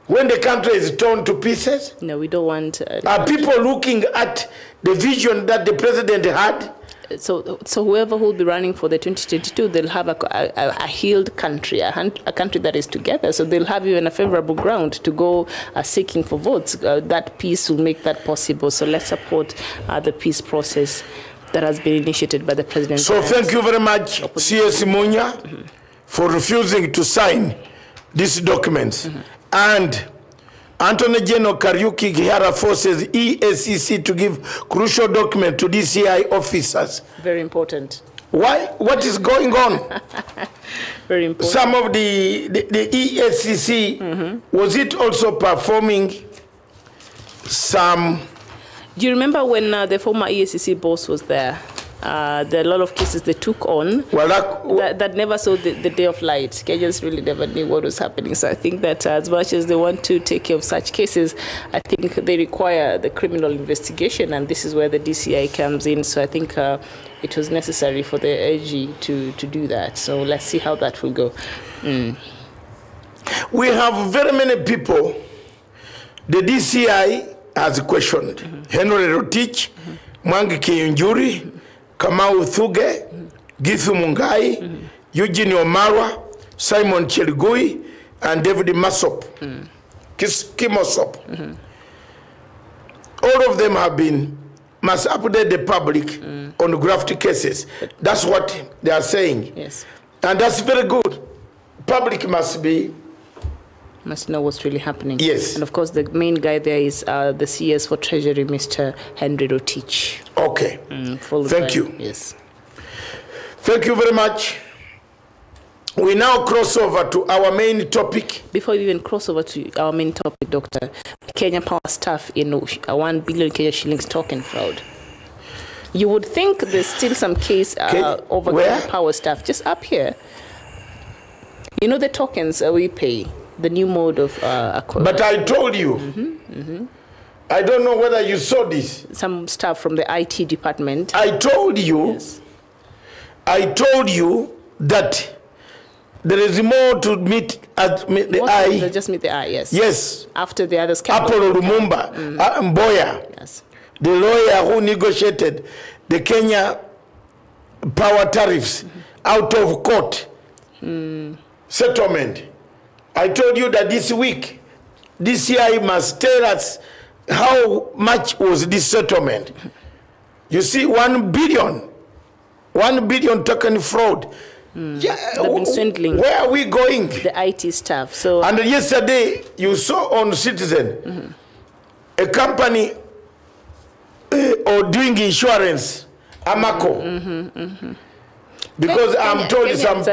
when the country is torn to pieces. No, we don't want. Are people looking at the vision that the president had? So whoever will be running for the 2022, they'll have a healed country, a country that is together. So they'll have even a favorable ground to go seeking for votes. That peace will make that possible. So let's support the peace process that has been initiated by the president. So thank you very much, C.S. Munya, for refusing to sign these documents. And Anthony General Kariuki Kihara forces EACC to give crucial document to DCI officers. Very important. Why? What is going on? Very important. Some of the EACC, was it also performing some... Do you remember when the former EACC boss was there? There are a lot of cases they took on that never saw the day of light. Kenyans really never knew what was happening. So I think that as much as they want to take care of such cases, I think they require the criminal investigation, and this is where the DCI comes in. So I think it was necessary for the AG to do that. So let's see how that will go. We have very many people the DCI has questioned. Henry Rotich, Mwangi Kiyunjuri, Kamau Thuge, Githu Mungai, Eugene Omarwa, Simon Chelgui, and David Masop, Kimosop. All of them must update the public on graft cases. That's what they are saying. Yes. And that's very good. Public must know what's really happening. Yes. And of course, the main guy there is the CS for Treasury, Mr. Henry Rotich. Okay. Thank you. Yes. Thank you very much. We now cross over to our main topic. Before we even cross over to our main topic, Doctor, Kenya Power staff in 1 billion Kenya shillings token fraud. You would think there's still some case over Kenya Power staff just up here. You know the tokens we pay. The new mode of but I told you. I don't know whether you saw this. Some staff from the IT department. I told you. Yes. I told you that there is more to meet at the eye. They just meet the eye, yes. Yes. After the others came. Apollo Lumumba, Mboya, Yes. the lawyer who negotiated the Kenya power tariffs out of court settlement. I told you that this week, DCI must tell us how much was this settlement. You see, 1 billion token fraud. Yeah, They've been swindling. Where are we going? The IT staff. So. And yesterday, you saw on Citizen, a company or doing insurance, Amaco. Because I'm told some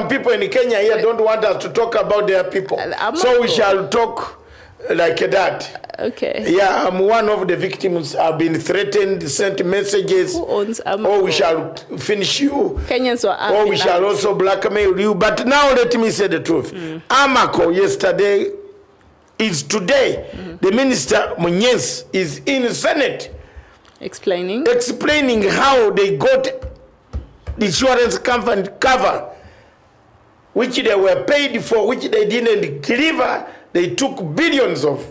people in Kenya here don't want us to talk about their people. So we shall talk like that. Okay. Yeah, I'm one of the victims. I've been threatened, sent messages. Who owns Amaco? Oh, we shall finish you. Kenyans were or we shall also blackmail you. But now let me say the truth. Amaco yesterday is today. The minister Munyes is in the Senate. Explaining how they got the insurance company cover, which they were paid for, which they didn't deliver. They took billions of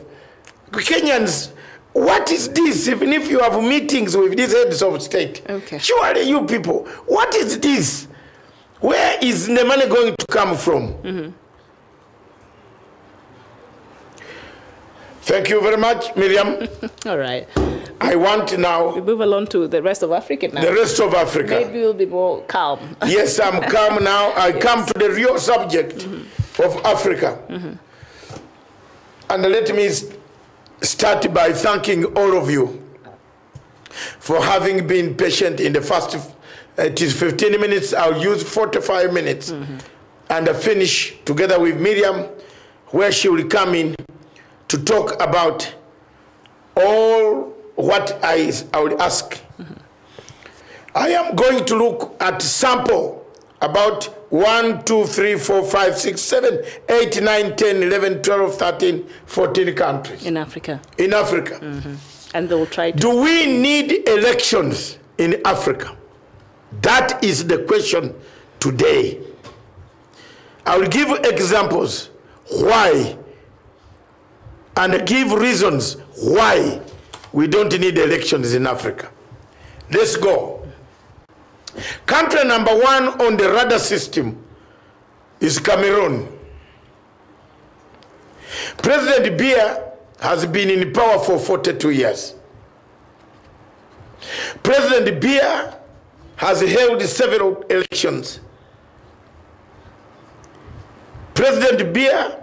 Kenyans. What is this? Even if you have meetings with these heads of state, surely you people, what is this? Where is the money going to come from? Thank you very much, Miriam. All right. I want now... We move along to the rest of Africa now. The rest of Africa. Maybe we'll be more calm. Yes, I'm calm now. I come to the real subject of Africa. And let me start by thanking all of you for having been patient in the first... It is 15 minutes. I'll use 45 minutes. And finish together with Miriam, where she will come in to talk about all what I would ask. I am going to look at sample about 1, 2, 3, 4, 5, 6, 7, 8, 9, 10, 11, 12, 13, 14 countries. In Africa. In Africa. And they will try to... Do we need elections in Africa? That is the question today. I will give examples why and give reasons why we don't need elections in Africa. Let's go. Country number 1 on the radar system is Cameroon. President Biya has been in power for 42 years. President Biya has held several elections. President Biya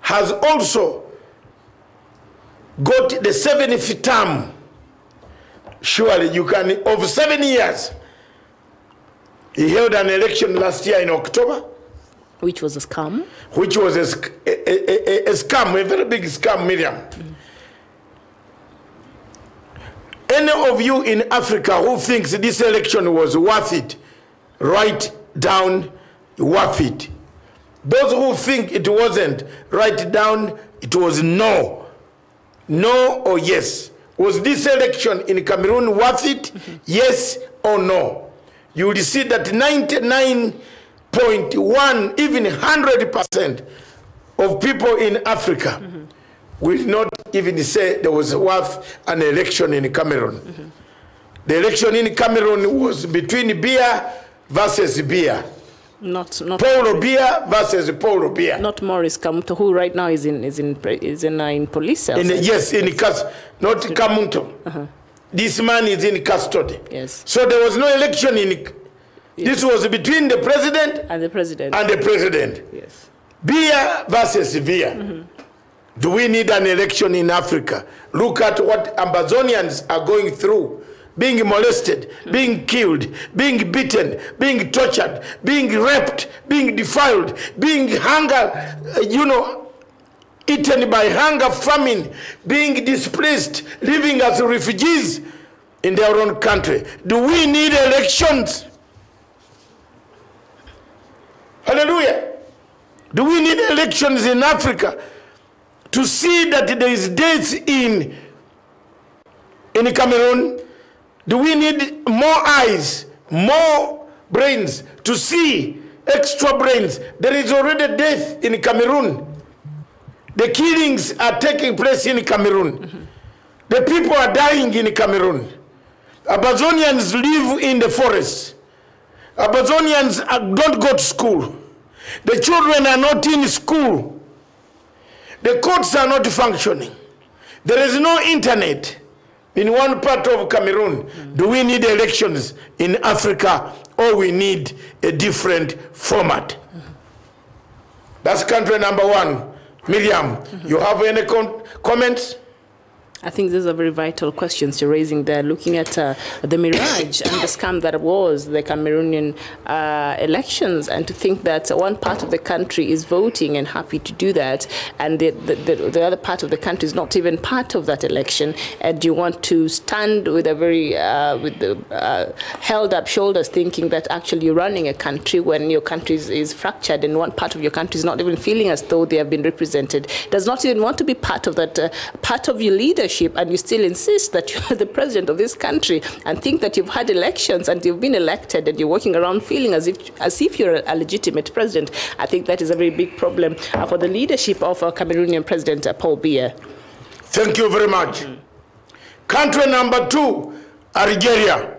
has also got the 7th term. Surely you can, of 7 years. He held an election last year in October. Which was a scam? Which was a scam, a very big scam, Miriam. Any of you in Africa who thinks this election was worth it, write down worth it. Those who think it wasn't, write down it was no. No or yes. Was this election in Cameroon worth it? Yes or no? You will see that 99.1, even 100% of people in Africa will not even say there was worth an election in Cameroon. The election in Cameroon was between Biya versus Biya. Not Paul Biya versus Paul Biya. Not Maurice Kamuto, who right now is in police cells. Yes, not Kamuto. This man is in custody. Yes. So there was no election in. This was between the president and the president. Yes. Biya versus Biya. Do we need an election in Africa? Look at what Amazonians are going through. Being molested, being killed, being beaten, being tortured, being raped, being defiled, being hunger, eaten by hunger, famine, being displaced, living as refugees in their own country. Do we need elections? Hallelujah. Do we need elections in Africa to see that there is death in Cameroon? Do we need more eyes, more brains to see extra brains. There is already death in Cameroon. The killings are taking place in Cameroon. The people are dying in Cameroon. Amazonians live in the forest. Amazonians don't go to school. The children are not in school. The courts are not functioning. There is no internet in one part of Cameroon. Do we need elections in Africa, or we need a different format? That's country number one. Miriam, you have any comments? I think these are very vital questions you're raising there, looking at the mirage and the scam that was the Cameroonian elections, and to think that one part of the country is voting and happy to do that, and the other part of the country is not even part of that election, and you want to stand with a very held up shoulders, thinking that actually you're running a country when your country is fractured and one part of your country is not even feeling as though they have been represented, does not even want to be part of that, part of your leadership. And you still insist that you're the president of this country and think that you've had elections and you've been elected and you're walking around feeling as if you're a legitimate president. I think that is a very big problem for the leadership of our Cameroonian President Paul Biya. Thank you very much. Country number two, Algeria.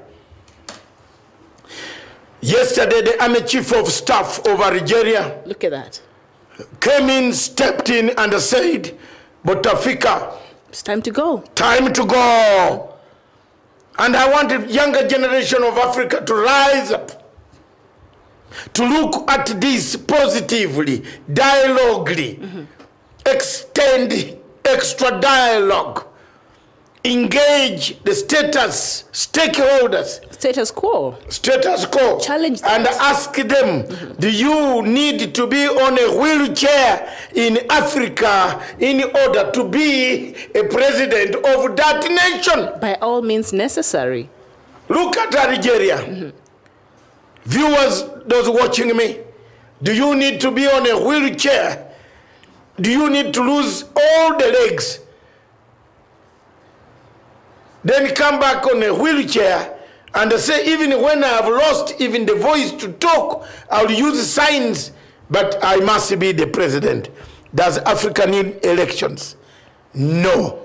Yesterday, the Army Chief of Staff of Algeria, look at that, came in, stepped in and said, Bouteflika, it's time to go. Time to go. And I want the younger generation of Africa to rise up, to look at this positively, dialoguely, extend extra dialogue, engage the stakeholders. Status quo. Challenge that. And ask them, do you need to be on a wheelchair in Africa in order to be a president of that nation? By all means necessary. Look at Algeria. Viewers, those watching me, do you need to be on a wheelchair? Do you need to lose all the legs? Then come back on a wheelchair and say, even when I have lost even the voice to talk, I'll use signs, but I must be the president. Does Africa need elections? No.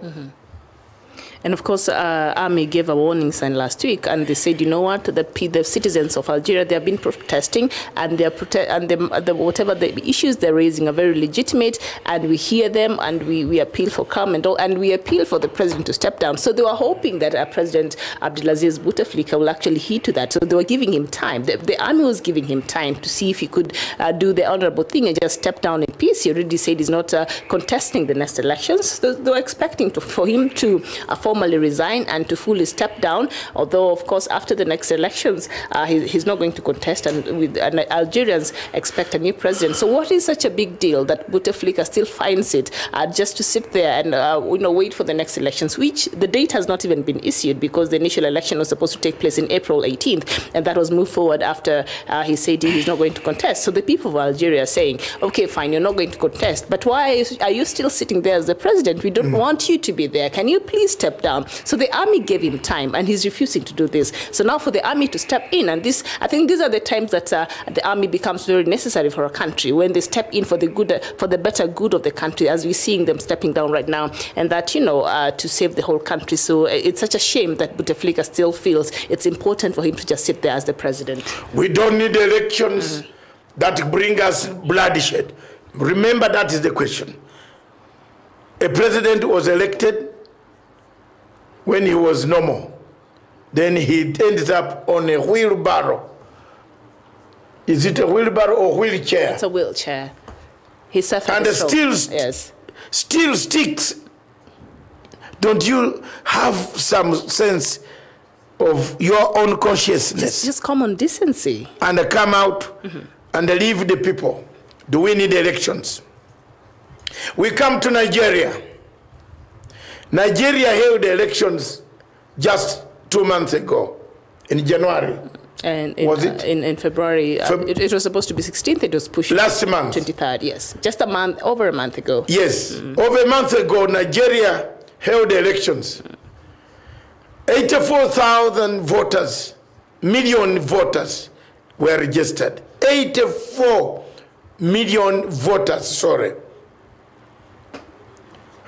And of course, Army gave a warning sign last week, and they said, you know what, the citizens of Algeria, they have been protesting, and whatever the issues they're raising are very legitimate, and we hear them, and we appeal for calm and all, and we appeal for the president to step down. So they were hoping that President Abdelaziz Bouteflika will actually heed to that. So they were giving him time. The army was giving him time to see if he could do the honorable thing and just step down in peace. He already said he's not contesting the next elections. So they were expecting for him to formally resign and to fully step down, although of course after the next elections he's not going to contest, and Algerians expect a new president. So what is such a big deal that Bouteflika still finds it just to sit there and wait for the next elections, which the date has not even been issued, because the initial election was supposed to take place in April 18th, and that was moved forward after he said he's not going to contest. So the people of Algeria are saying, okay, fine, you're not going to contest, but why are you still sitting there as the president? We don't want you to be there. Can you please step down? So the army gave him time, and he's refusing to do this. So now for the army to step in, and I think these are the times that the army becomes very necessary for a country, when they step in for the better good of the country, as we're seeing them stepping down right now, and that, to save the whole country. So it's such a shame that Bouteflika still feels it's important for him to just sit there as the president. We don't need elections that bring us bloodshed. Remember, that is the question. A president was elected when he was normal. Then he ends up on a wheelbarrow. Is it a wheelbarrow or wheelchair? It's a wheelchair. He suffered and still sticks. Don't you have some sense of your own consciousness? Just common decency. And come out and leave the people. Do we need elections? We come to Nigeria. Nigeria held elections just 2 months ago, in January. And was it? In February, it was supposed to be 16th, it was pushed last month. 23rd, yes. Just over a month ago. Yes, over a month ago, Nigeria held elections. 84,000 voters, million voters were registered. 84 million voters,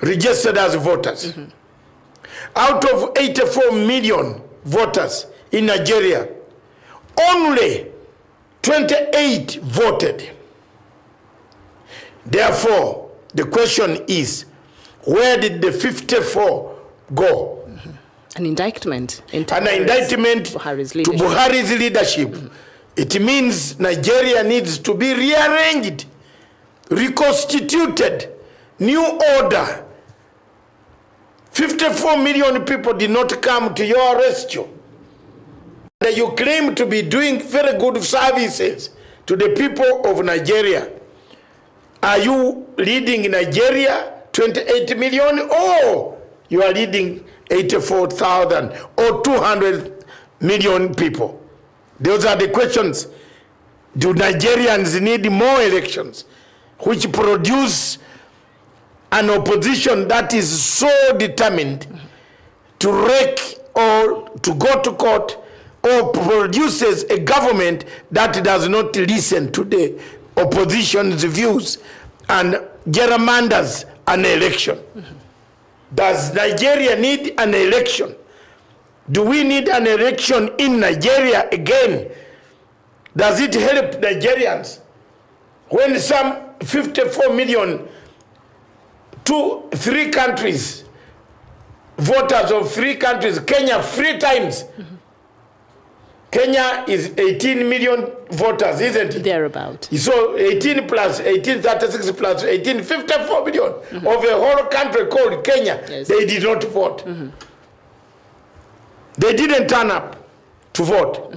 registered as voters. Out of 84 million voters in Nigeria, only 28 voted. Therefore, the question is, where did the 54 go? An indictment into Buhari's leadership. It means Nigeria needs to be rearranged, reconstituted, new order. 54 million people did not come to your rescue. You claim to be doing very good services to the people of Nigeria. Are you leading Nigeria 28 million, or you are leading 84,000 or 200 million people? Those are the questions. Do Nigerians need more elections which produce an opposition that is so determined to wreck or to go to court, or produces a government that does not listen to the opposition's views and gerrymanders an election? Does Nigeria need an election? Do we need an election in Nigeria again? Does it help Nigerians when some 54 million to 3 countries, voters of 3 countries, Kenya 3 times? Kenya is 18 million voters, isn't it? Thereabout. So 18 plus 18, 36 plus 18, 54 million of a whole country called Kenya. Yes. They did not vote. They didn't turn up to vote.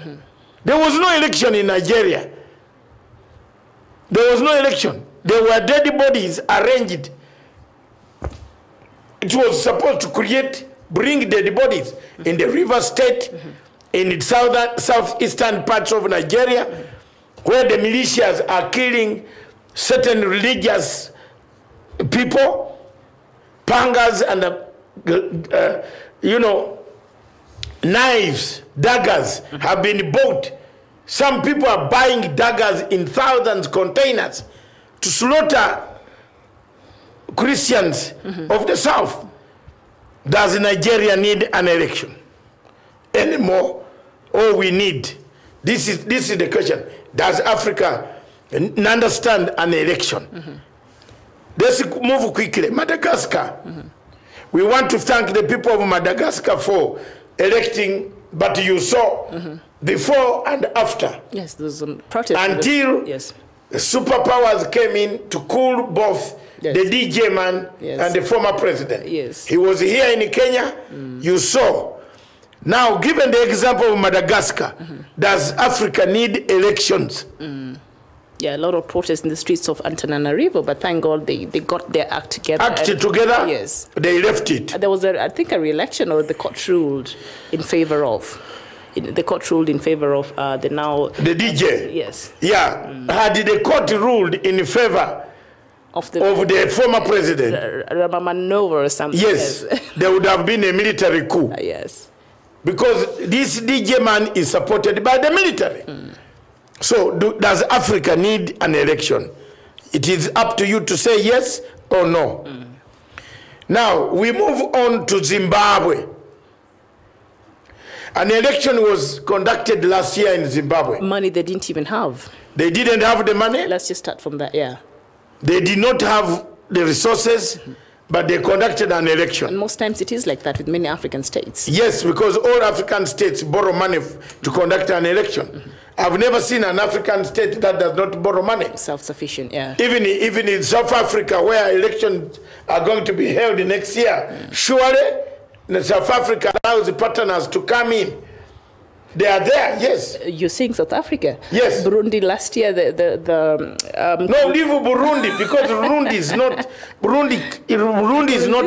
There was no election in Nigeria. There was no election. There were dead bodies arranged. It was supposed to bring dead bodies in the river state, in the southeastern parts of Nigeria, where the militias are killing certain religious people. Pangas and, knives, daggers have been bought. Some people are buying daggers in thousands containers to slaughter Christians of the South. Does Nigeria need an election anymore? All we need, this is the question. Does Africa understand an election? Let's move quickly. Madagascar. We want to thank the people of Madagascar for electing, but you saw before and after. Yes, there's some protest. Until the superpowers came in to cool both the DJ man and the former president. Yes. He was here in Kenya. You saw. Now, given the example of Madagascar, does Africa need elections? Yeah, a lot of protests in the streets of Antananarivo, but thank God they got their act together. Together? Yes. They left it. There was, I think, a re-election, or the court ruled in favor of. The court ruled in favor of the now... The DJ? Yes. Yeah. Had the court ruled in favor of the former president? Ramamanova or something. Yes. There would have been a military coup. Yes. Because this DJ man is supported by the military. So does Africa need an election? It is up to you to say yes or no. Now, we move on to Zimbabwe. An election was conducted last year in Zimbabwe. Money they didn't even have. They didn't have the money? Let's just start from that, yeah. They did not have the resources, but they conducted an election. And most times it is like that with many African states. Yes, because all African states borrow money to conduct an election. I've never seen an African state that does not borrow money. Self-sufficient, yeah. Even in South Africa, where elections are going to be held next year, surely South Africa allows the partners to come in. They are there, yes. You're saying South Africa? Yes. Burundi last year, no, leave Burundi, because Burundi is not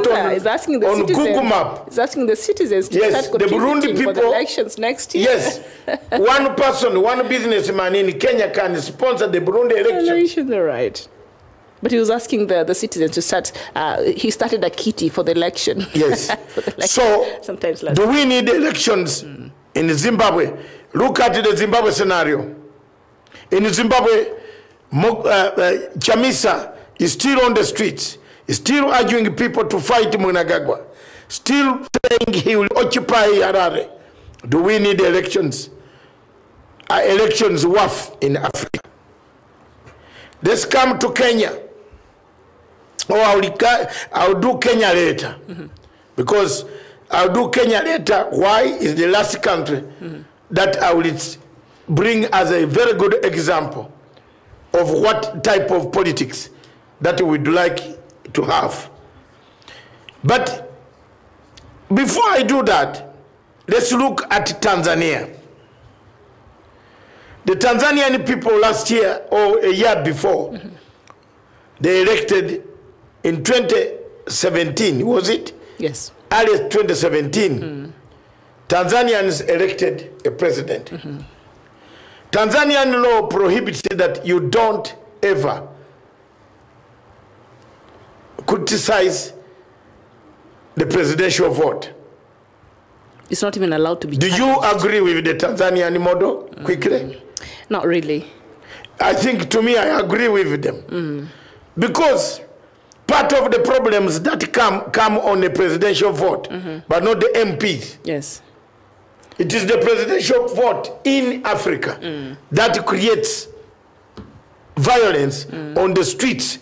on Google Map. It's asking the citizens to start contributing for the elections next year. Yes. One person, one businessman in Kenya can sponsor the Burundi elections. They're right. But he was asking the citizens to start, he started a kitty for the election. Yes. For the election. So, sometimes do we need elections in Zimbabwe? Look at the Zimbabwe scenario. In Zimbabwe, Chamisa is still on the streets, is still urging people to fight Mnangagwa, still saying he will occupy Harare. Do we need elections? Are elections worth in Africa? Let's come to Kenya. I'll do Kenya later. Because I'll do Kenya later. Why? Is the last country that I will bring as a very good example of what type of politics that we would like to have. But before I do that, let's look at Tanzania. The Tanzanian people last year or a year before, they elected in 2017, was it? Yes. Early 2017, Tanzanians elected a president. Tanzanian law prohibits that you don't ever criticize the presidential vote. It's not even allowed to be challenged. Do you agree with the Tanzanian model, quickly? Not really. I think, to me, I agree with them. Because part of the problems that come on the presidential vote, but not the MPs. Yes. It is the presidential vote in Africa that creates violence on the streets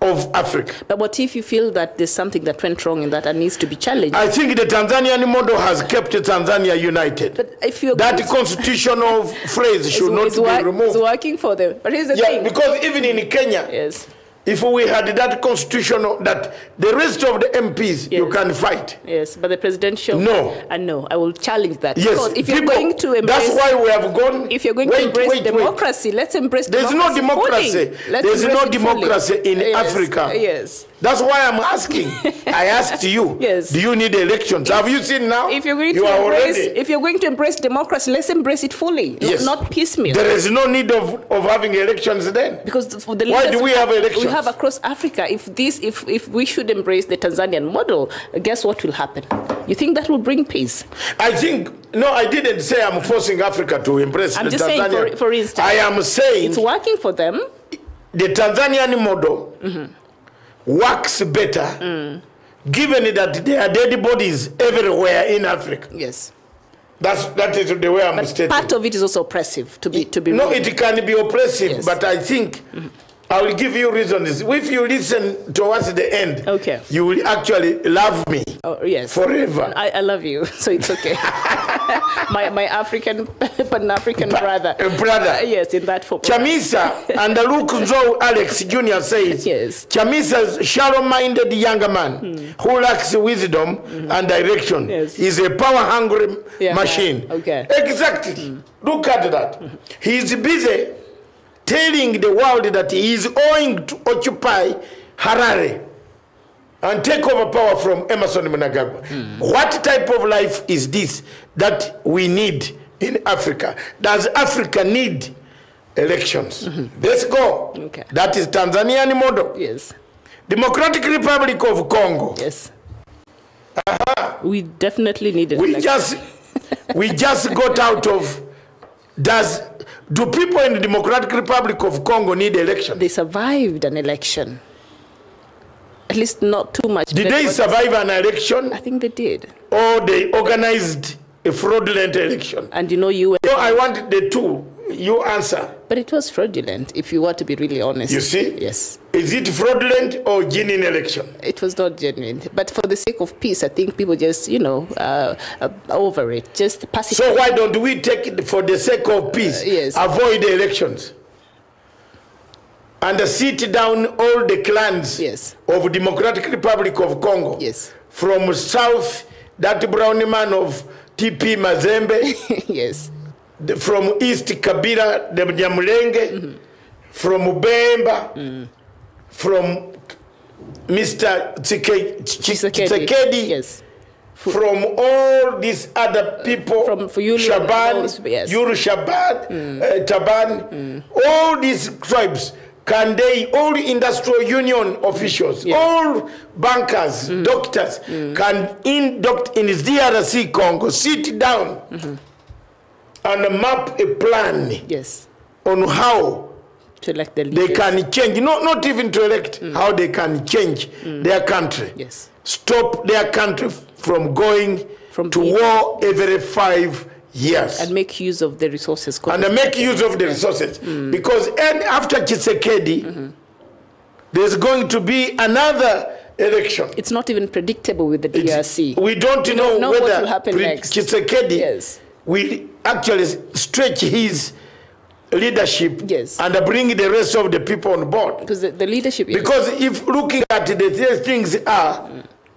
of Africa. But what if you feel that there's something that went wrong in that and needs to be challenged? I think the Tanzanian model has kept Tanzania united. But if you're that constitutional phrase should not be removed. It's working for them. But here's the thing. Because even in Kenya, yes, if we had that constitutional, that the rest of the MPs, you can fight. Yes, but the presidential... No. No, I will challenge that. Yes. Because if you're going to embrace... That's why we have gone... If you're going to embrace democracy, let's embrace democracy. There's no democracy. There's no democracy in Africa. Yes. That's why I'm asking. I asked you. Yes. Do you need elections? Have you seen now? If you're going to embrace democracy, let's embrace it fully, yes, not piecemeal. There is no need of having elections then. Because for the why do we have elections? We have across Africa. If we should embrace the Tanzanian model, guess what will happen? You think that will bring peace? I think no. I didn't say I'm forcing Africa to embrace the Tanzanian. I'm just saying, for instance, I am saying it's working for them. The Tanzanian model works better, given that there are dead bodies everywhere in Africa. Yes. That is the way I'm stating. Part of it is also oppressive to be. No, it can be oppressive, yes, but I think I will give you reasons. If you listen towards the end, okay, you will actually love me. Oh, yes. Forever. I love you, so it's okay. my African, Pan-African brother. Brother. Yes, in that form. Chamisa, and Luke Nzo Alex Jr. says, yes, Chamisa's shallow-minded younger man who lacks wisdom and direction is a power-hungry machine. Okay. Exactly. Look at that. He's busy telling the world that he is owing to occupy Harare and take over power from Emerson Mnangagwa. What type of life is this that we need in Africa? Does Africa need elections? Let's go. Okay. That is Tanzanian model. Yes. Democratic Republic of Congo. Yes. We definitely need elections. We just got out of... Do people in the Democratic Republic of Congo need elections? They survived an election. At least not too much. Did they survive an election? I think they did. Or they organized a fraudulent election? And you know you... No, I want the two. You answer. But it was fraudulent, if you want to be really honest. You see? Yes. Is it fraudulent or genuine election? It was not genuine. But for the sake of peace, I think people just, over it. Just pass it. So why don't we take it for the sake of peace? Yes. Avoid the elections. And sit down all the clans of Democratic Republic of Congo. Yes. From south, that brown man of TP Mazembe. Yes. From east, Kabila, the Nyamulenge. From Ubemba. From Mr. Tshisekedi. Yes. From all these other people, from Shaban, Yuru Shaban, Taban, all these tribes, can they, all industrial union officials, all bankers, doctors, can in DRC Congo sit down and map a plan on how to elect the they can change, not even to elect, how they can change their country. Yes. Stop their country from going to war every 5 years. And make use of the resources. And make use of the resources. Because after Tshisekedi, there's going to be another election. It's not even predictable with the DRC. We don't know whether what will happen next. Tshisekedi will actually stretch his leadership and bring the rest of the people on board. Because the leadership... Because if looking at the things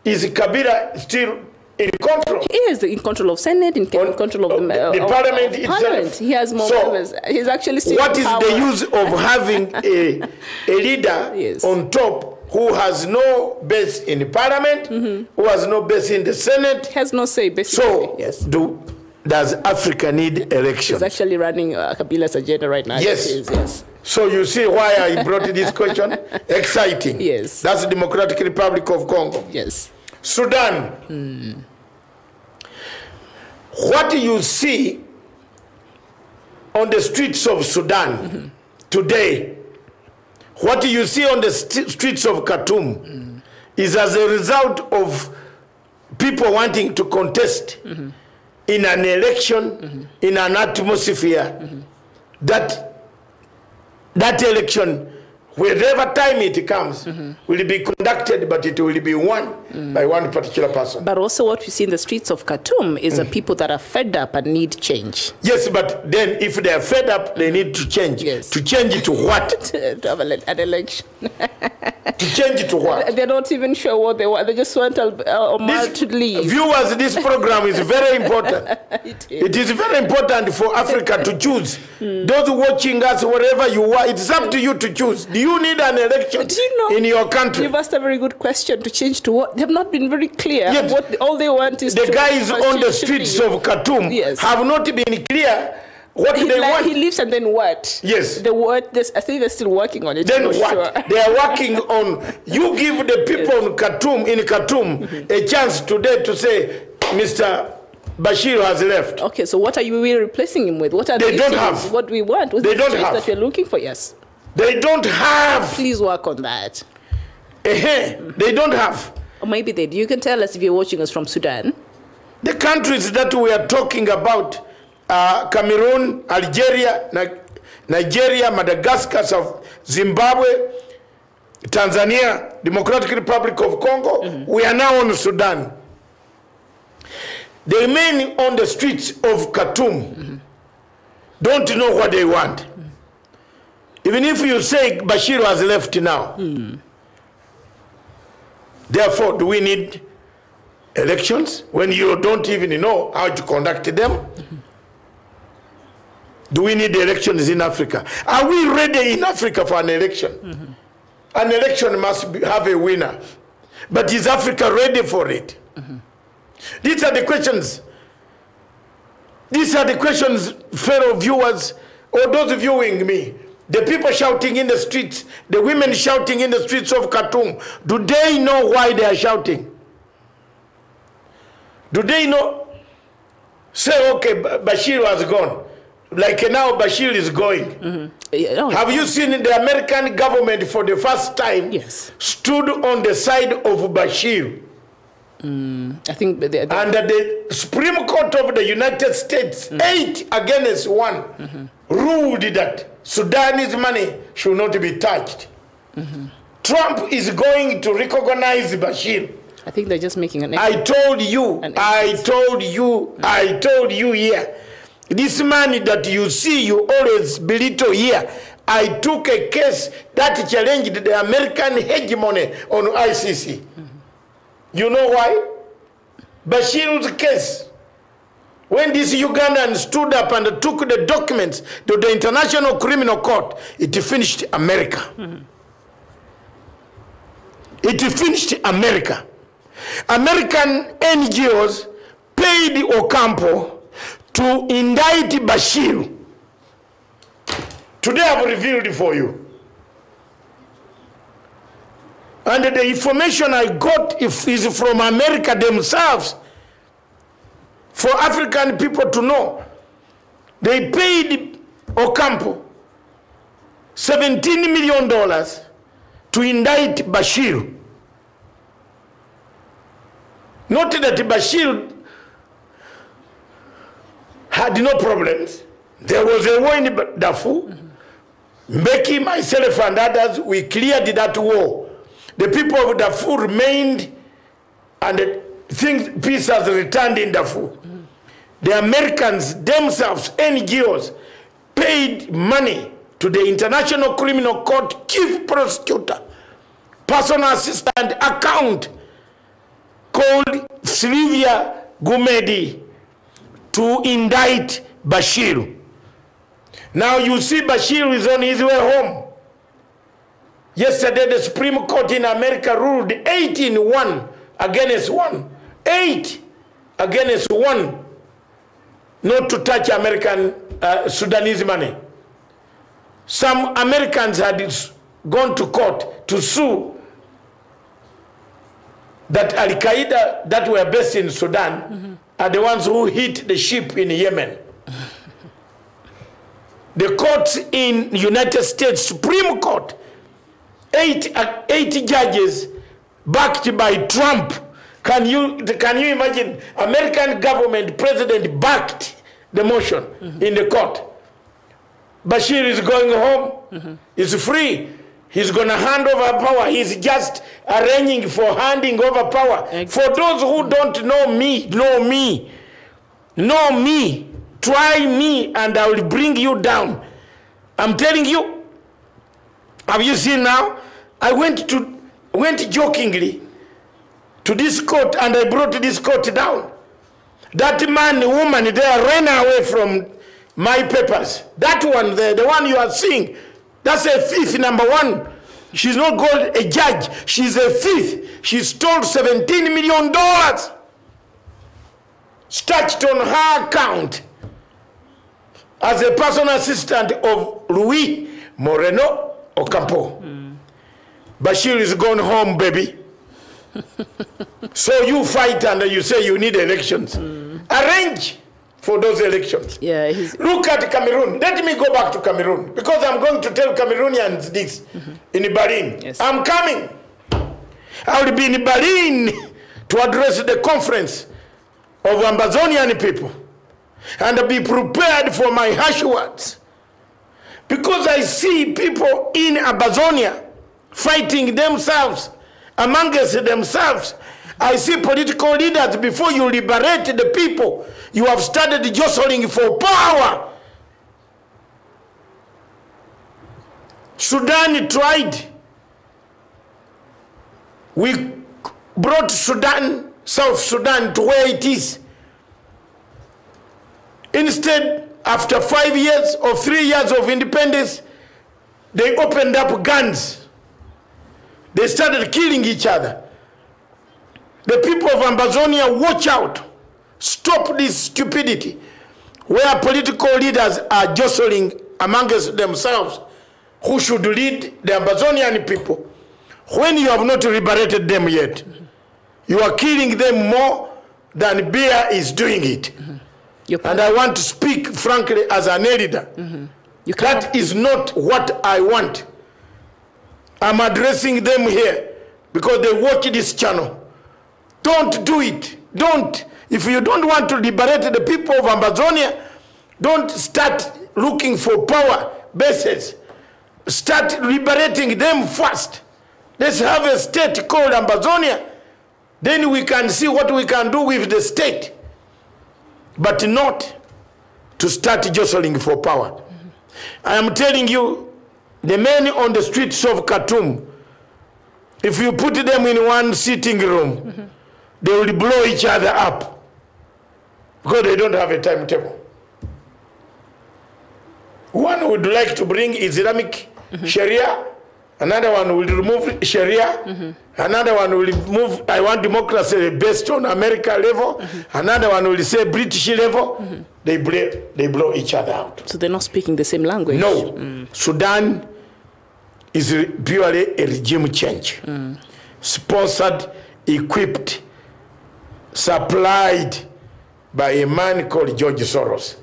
is Kabila still in control? He is in control of Senate, in control of the parliament itself. He has more members. He's actually still what is the use of having a leader on top who has no base in the parliament, who has no base in the Senate? Has no say, basically. So, does Africa need elections? He's actually running Kabila's agenda right now. Yes. So you see why I brought this question? Exciting. Yes. That's the Democratic Republic of Congo. Yes. Sudan. What you see on the streets of Sudan today, what you see on the streets of Khartoum is as a result of people wanting to contest in an election, in an atmosphere, that election, wherever time it comes, will be conducted, but it will be won by one particular person. But also what we see in the streets of Khartoum is the people that are fed up and need change. Yes, but then if they are fed up, they need to change. Yes. To change it to what? to have an election. To change it to what? They're not even sure what they want. They just want Omar to leave. Viewers, this program is very important. It is very important for Africa to choose. Those watching us, wherever you are, it's up to you to choose. Do you need an election in your country? You've asked a very good question. To change to what? They have not been very clear. Yes. What all they want is the guys on the streets of Khartoum have not been clear what they want. He leaves and then what? Yes. I think they're still working on it. Then what? Sure. They are working on. You give the people in Khartoum a chance today to say, Mr. Bashir has left. Okay, so what are we replacing him with? What are they don't have? What we want? What's they don't have that we're looking for? Yes. They don't have. Please work on that. They don't have. Or maybe they do. You can tell us if you're watching us from Sudan. The countries that we are talking about, Cameroon, Algeria, Nigeria, Madagascar, Zimbabwe, Tanzania, Democratic Republic of Congo, we are now on Sudan. They remain on the streets of Khartoum, don't know what they want. Even if you say Bashir has left now. Therefore, do we need elections when you don't even know how to conduct them? Do we need elections in Africa? Are we ready in Africa for an election? An election must have a winner. But is Africa ready for it? These are the questions. These are the questions, fellow viewers, or those viewing me. The people shouting in the streets, the women shouting in the streets of Khartoum, do they know why they are shouting? Do they know? Say, okay, Bashir has gone. Like now Bashir is going. Have you seen the American government for the first time stood on the side of Bashir? I think and the Supreme Court of the United States, 8 against 1, ruled that Sudanese money should not be touched. Trump is going to recognize Bashir. I think they're just making an I told you here. This man that you see, you always belittle here. I took a case that challenged the American hegemony on ICC. You know why? Bashir's case. When this Ugandan stood up and took the documents to the International Criminal Court, it finished America. It finished America. American NGOs paid Ocampo to indict Bashir. Today I've revealed for you. And the information I got is from America themselves. For African people to know. They paid Ocampo $17 million to indict Bashir. Not that Bashir had no problems. There was a war in Darfur. Mbeki, myself, and others, we cleared that war. The people of Darfur remained, and peace has returned in Darfur. The Americans themselves, NGOs, paid money to the International Criminal Court chief prosecutor, personal assistant account called Sylvia Gumedi to indict Bashir. Now you see Bashir is on his way home. Yesterday the Supreme Court in America ruled 18-1 against 1. 8 against 1 not to touch American Sudanese money. Some Americans had gone to court to sue that Al-Qaeda that were based in Sudan are the ones who hit the ship in Yemen. The courts in United States Supreme Court, 8 judges backed by Trump. Can you imagine? American government president backed the motion in the court. Bashir is going home. He's free. He's going to hand over power. He's just arranging for handing over power. For those who don't know me, know me, try me, and I will bring you down. I'm telling you. Have you seen now? I went jokingly to this court, and I brought this court down. That man, woman there ran away from my papers. That one there, the one you are seeing, that's a thief, number one. She's not called a judge. She's a thief. She stole $17 million. Stashed on her account as a personal assistant of Luis Moreno Ocampo. Bashir is gone home, baby. So you fight and you say you need elections. Arrange for those elections. Yeah, look at Cameroon. Let me go back to Cameroon, because I'm going to tell Cameroonians this in Berlin. Yes. I'm coming. I will be in Berlin to address the conference of Ambazonian people and be prepared for my harsh words, because I see people in Amazonia fighting themselves amongst themselves. I see political leaders, before you liberate the people, you have started jostling for power. Sudan tried. We brought Sudan, South Sudan, to where it is. Instead, after 5 years or 3 years of independence, they opened up guns. They started killing each other. The people of Amazonia, watch out. Stop this stupidity where political leaders are jostling amongst themselves who should lead the Amazonian people when you have not liberated them yet. You are killing them more than beer is doing it. And I want to speak frankly as an elder. That is not what I want. I'm addressing them here because they watch this channel. Don't do it. Don't. If you don't want to liberate the people of Amazonia, don't start looking for power bases. Start liberating them first. Let's have a state called Amazonia. Then we can see what we can do with the state. But not to start jostling for power. I am telling you, the men on the streets of Khartoum, if you put them in one sitting room, they will blow each other up because they don't have a timetable. One would like to bring Islamic Sharia, another one will remove Sharia, another one will move, I want democracy based on America level, another one will say British level. They blow each other out. So they're not speaking the same language? No. Sudan is purely a regime change. Sponsored, equipped, supplied by a man called George Soros.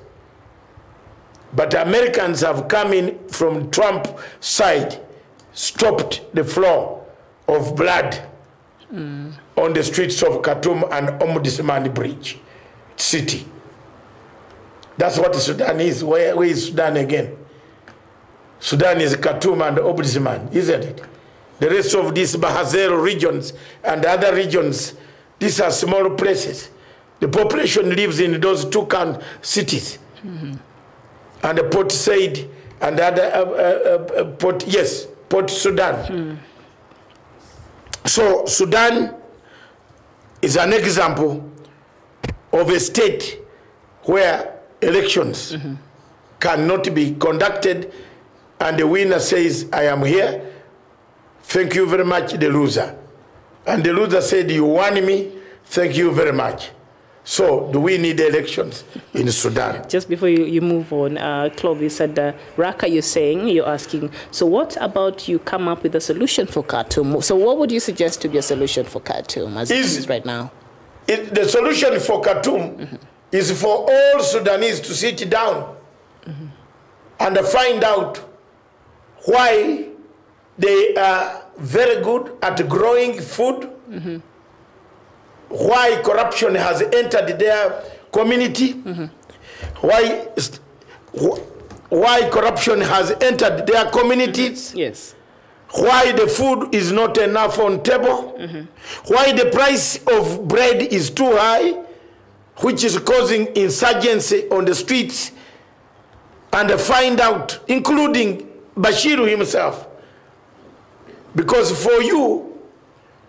But Americans have come in from Trump side, stopped the flow of blood on the streets of Khartoum and Omdurman Bridge city. That's what Sudan is. Where is Sudan again? Sudan is Khartoum and Omdurman, isn't it? The rest of these Bahazel regions and other regions, these are small places. The population lives in those two cities. And the Port Said and other Port Sudan. So Sudan is an example of a state where elections cannot be conducted and the winner says, I am here. Thank you very much, the loser. And the loser said, you won me. Thank you very much. So, do we need elections in Sudan? Just before you move on, Clovis said, Raka, you're asking, so what about you come up with a solution for Khartoum? So what would you suggest to be a solution for Khartoum as it is right now? The solution for Khartoum is for all Sudanese to sit down and find out why they are very good at growing food, why corruption has entered their community, why corruption has entered their communities, yes, why the food is not enough on table, why the price of bread is too high, which is causing insurgency on the streets, and find out, including Bashir himself, because for you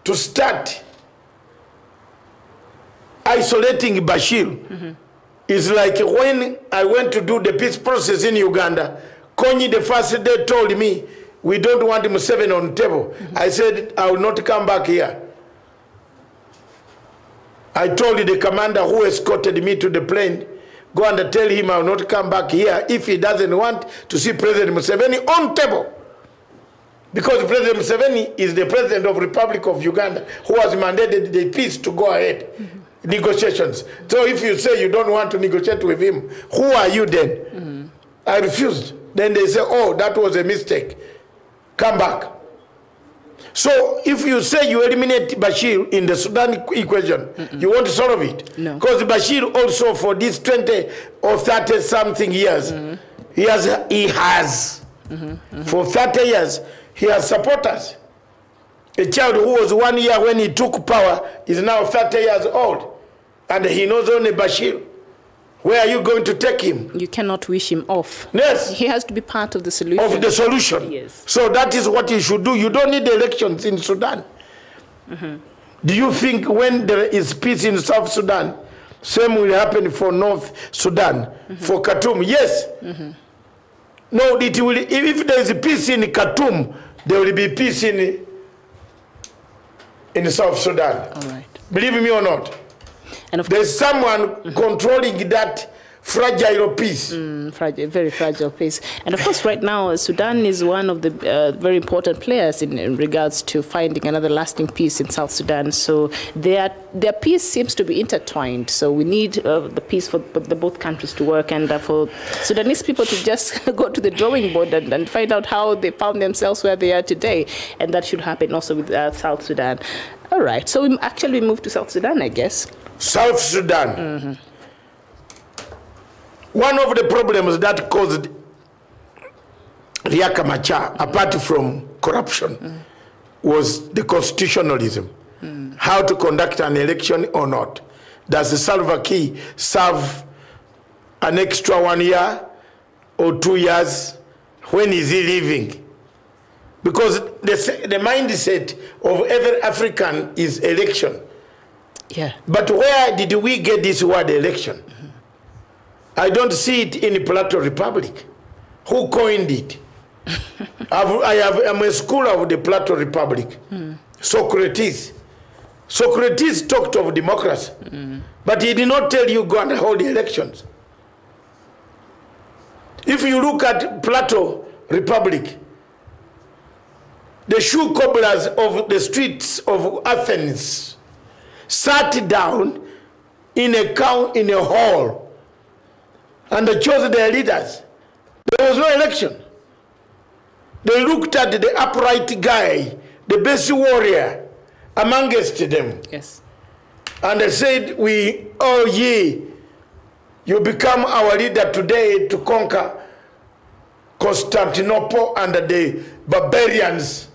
to start isolating Bashir is like when I went to do the peace process in Uganda. Konyi the first day told me, we don't want Museveni on the table. I said, I will not come back here. I told the commander who escorted me to the plane, go and tell him I will not come back here if he doesn't want to see President Museveni on table. Because President Museveni is the president of the Republic of Uganda who has mandated the peace to go ahead. Negotiations. So if you say you don't want to negotiate with him, who are you then? I refused. Then they say, oh, that was a mistake. Come back. So if you say you eliminate Bashir in the Sudan equation, you want to solve it. No. Because Bashir also for these 20 or 30 something years, he has for 30 years, he has supporters. A child who was 1 year when he took power is now 30 years old. And he knows only Bashir. Where are you going to take him? You cannot wish him off. Yes. He has to be part of the solution. Of the solution. Yes. So that is what you should do. You don't need elections in Sudan. Do you think when there is peace in South Sudan, same will happen for North Sudan, for Khartoum? Yes. No, it will. If there is peace in Khartoum, there will be peace in South Sudan. All right. Believe me or not. And of There's someone controlling that fragile peace. Very fragile peace. And of course, right now, Sudan is one of the very important players in regards to finding another lasting peace in South Sudan. So their peace seems to be intertwined. So we need the peace for the both countries to work, and for Sudanese people to just go to the drawing board and find out how they found themselves where they are today. And that should happen also with South Sudan. All right. So we actually moved to South Sudan, I guess. South Sudan. One of the problems that caused Riek Machar, apart from corruption, was the constitutionalism. How to conduct an election or not. Does the Salva Kiir serve an extra 1 year or 2 years? When is he leaving? Because the mindset of every African is election. Yeah. But where did we get this word election? I don't see it in Plateau Republic. Who coined it? I'm a scholar of the Plateau Republic. Socrates. Socrates talked of democracy. But he did not tell you go and hold elections. If you look at Plateau Republic, the shoe cobblers of the streets of Athens sat down in a hall and chose their leaders There was no election. They looked at the upright guy, the best warrior amongst them. Yes. And they said, oh ye, you become our leader today to conquer Constantinople and the barbarians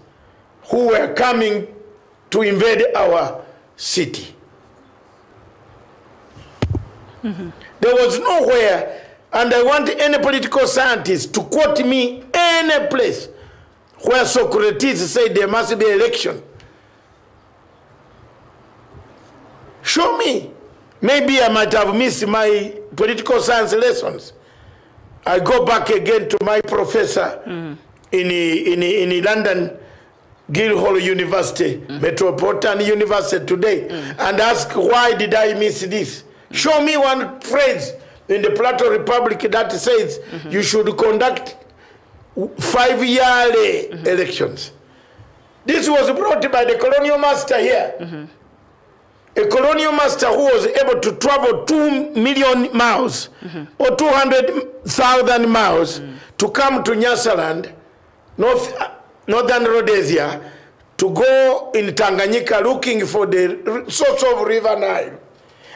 who were coming to invade our city. There was nowhere, and I want any political scientist to quote me any place where Socrates said there must be election. Show me. Maybe I might have missed my political science lessons. I go back again to my professor in London, Guildhall University, Metropolitan University today, and ask, why did I miss this? Show me one phrase in the Plato Republic that says you should conduct 5-yearly elections. This was brought by the colonial master here. A colonial master who was able to travel 2 million miles or 200,000 miles to come to Nyasaland, northern Rhodesia, to go in Tanganyika looking for the source of River Nile,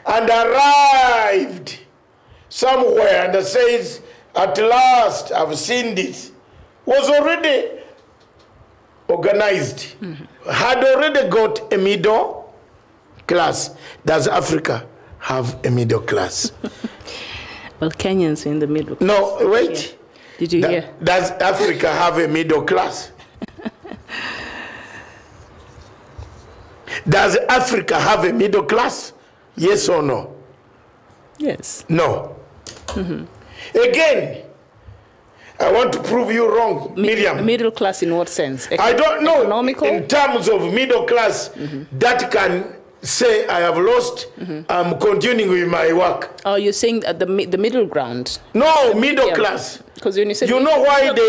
and arrived somewhere and says, at last I've seen this, was already organized, had already got a middle class. Does Africa have a middle class? Well, Kenyans are in the middle class. No, wait. Did you hear? Does Africa have a middle class? Does Africa have a middle class? Yes or no? Yes. No. Again, I want to prove you wrong, Miriam. Middle class in what sense? I don't know. Economical? In terms of middle class, that can say I have lost, I'm continuing with my work. Oh, you're saying the middle ground? No, middle class. Because when you said, you know why the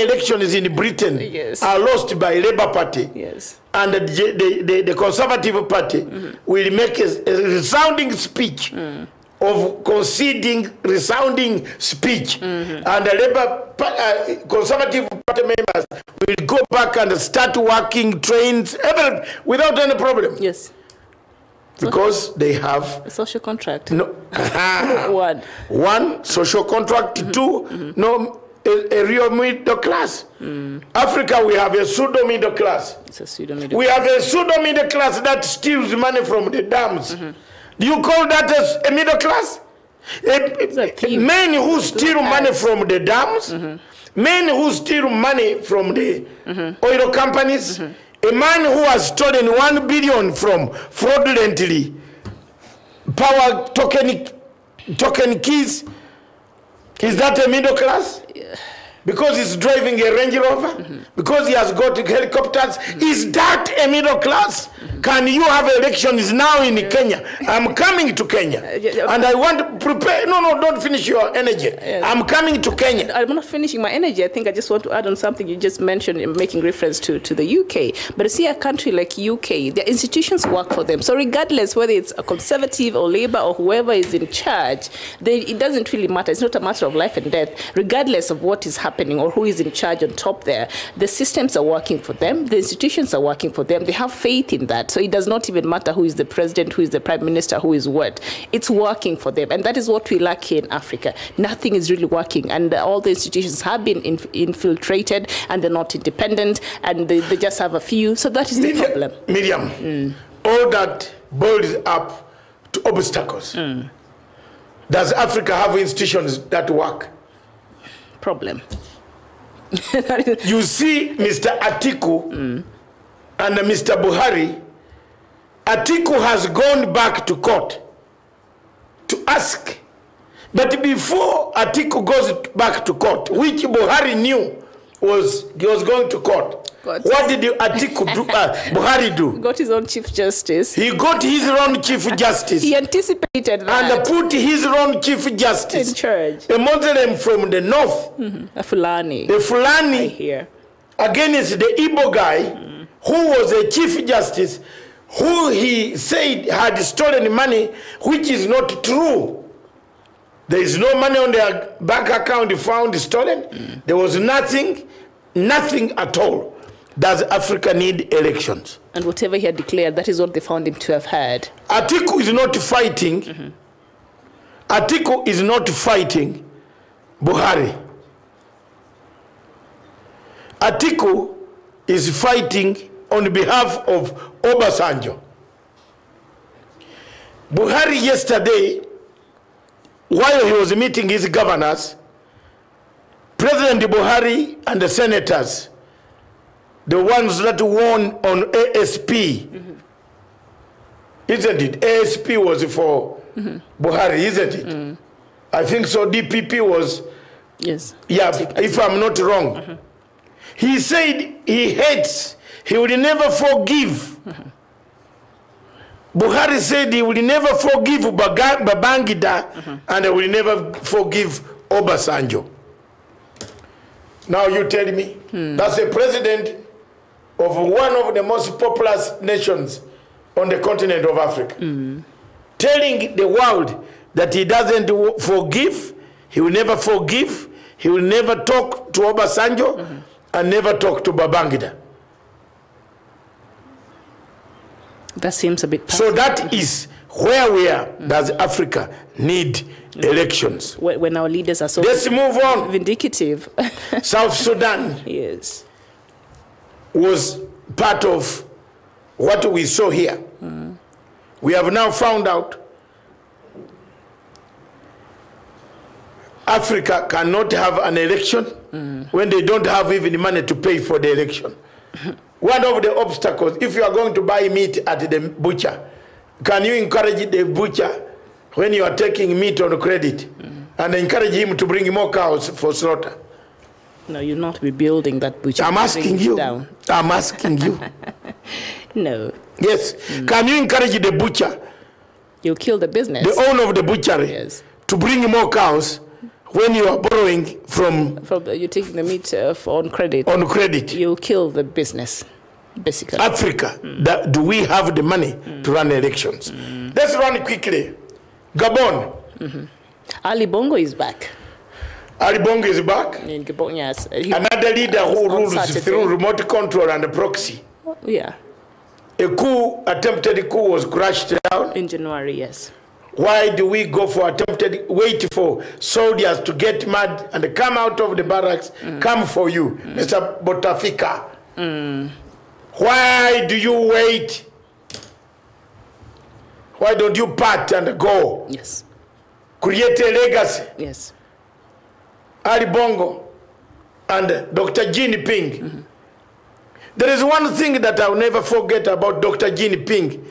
elections in Britain are lost by Labour Party? Yes. And the Conservative Party will make a resounding speech of conceding resounding speech, and the Labour Conservative Party members will go back and start working trains without any problem. Yes. Because they have a social contract. No. One, social contract. Two, no, a real middle class. Africa, we have a pseudo middle class. It's a pseudo middle. We have a pseudo middle class that steals money from the dams. Do you call that a middle class? Men who steal money from the dams, men who steal money from the oil companies, a man who has stolen 1 billion from fraudulently power token keys, is that a middle class? Because he's driving a Range Rover? Because he has got helicopters? Is that a middle class? Can you have elections now in Kenya? I'm coming to Kenya. And I want to prepare. No, don't finish your energy. I'm coming to Kenya. I'm not finishing my energy. I think I just want to add on something you just mentioned, making reference to the UK. But see, a country like UK, the institutions work for them. So regardless whether it's a Conservative or Labour or whoever is in charge, it doesn't really matter. It's not a matter of life and death. Regardless of what is happening or who is in charge on top there, the systems are working for them. The institutions are working for them. They have faith in that. So it does not even matter who is the president, who is the prime minister, who is what. It's working for them. And that is what we lack here in Africa. Nothing is really working. And all the institutions have been infiltrated, and they're not independent, and they just have a few. So that is the problem. Miriam, all that boils up to obstacles. Does Africa have institutions that work? Problem. You see Mr. Atiku and Mr. Buhari. Atiku has gone back to court to ask. But before Atiku goes back to court, which Buhari knew he was going to court, what did Atiku do? Buhari do? Got his own Chief Justice. He got his own Chief Justice. He anticipated that. And put his own Chief Justice in charge. A Muslim from the north. A Fulani. The Fulani here. Against the Igbo guy who was a Chief Justice, who he said had stolen money, which is not true. There is no money on their bank account found stolen. There was nothing at all. Does Africa need elections? And whatever he had declared, that is what they found him to have had. Atiku is not fighting. Atiku is not fighting Buhari. Atiku is fighting on behalf of Obasanjo. Buhari yesterday, while he was meeting his governors, President Buhari and the senators, the ones that won on ASP, isn't it? ASP was for Buhari, isn't it? I think so. DPP was, yes. Yeah, if I'm not wrong. He said he hates, he will never forgive. Buhari said he will never forgive Babangida and he will never forgive Obasanjo. Now you tell me, that's a president of one of the most populous nations on the continent of Africa, telling the world that he doesn't forgive, he will never forgive, he will never talk to Obasanjo, and never talk to Babangida. That seems a bit passive. So that is where we are. Does Africa need elections? When our leaders are so Let's move on. vindicative. South Sudan Yes. was part of what we saw here. We have now found out Africa cannot have an election when they don't have even money to pay for the election. One of the obstacles, if you are going to buy meat at the butcher, can you encourage the butcher when you are taking meat on credit and encourage him to bring more cows for slaughter? No, you'll not be building that butcher. I'm asking you. Down. I'm asking you. No. Yes. Can you encourage the butcher, You'll kill the business. the owner of the butchery, Yes. to bring more cows when you are borrowing from You're taking the meat on credit. on credit? You'll kill the business, basically. Africa, do we have the money to run elections? Let's run quickly. Gabon. Ali Bongo is back. Ali Bongo is back. In Gabon, yes. Another leader who on rules Saturday. through remote control and proxy. Yeah. A coup, attempted coup, was crashed down. In January, yes. Why do we go for attempted, wait for soldiers to get mad and come out of the barracks, come for you, Mr. Bouteflika? Why do you wait? Why don't you part and go? Yes. Create a legacy. Yes. Ali Bongo and Dr. Jinping. There is one thing that I'll never forget about Dr. Jinping.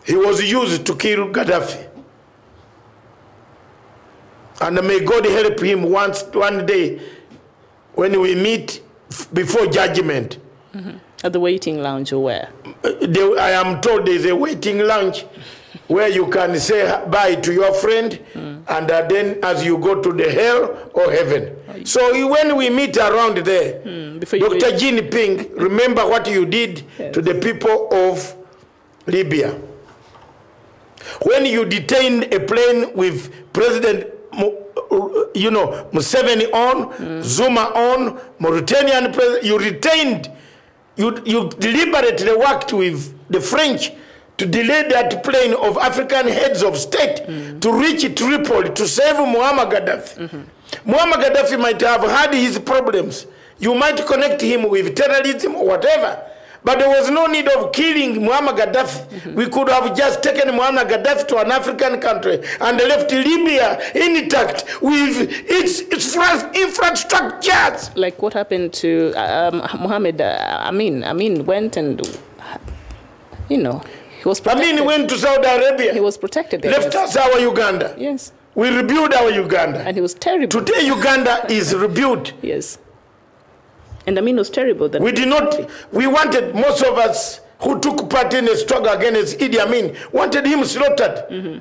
He was used to kill Gaddafi. And may God help him one day when we meet before judgment. At the waiting lounge or where? I am told there's a waiting lounge where you can say bye to your friend and then as you go to the hell or heaven. So when we meet around there, Dr. Jinping, remember what you did to the people of Libya. When you detained a plane with President Museveni on, Zuma on, Mauritanian president, you deliberately worked with the French to delay that plane of African heads of state to reach Tripoli to save Muammar Gaddafi. Muammar Gaddafi might have had his problems. You might connect him with terrorism or whatever, but there was no need of killing Muammar Gaddafi. We could have just taken Muammar Gaddafi to an African country and left Libya intact with its infrastructures. Like what happened to Mohammed Amin. Amin went and, he was protected. Amin went to Saudi Arabia. He was protected there. Left us our Uganda. Yes. We rebuilt our Uganda. And he was terrible. Today Uganda is rebuilt. Yes. And Amin was terrible. We did not, we wanted, most of us who took part in a struggle against Idi Amin, wanted him slaughtered.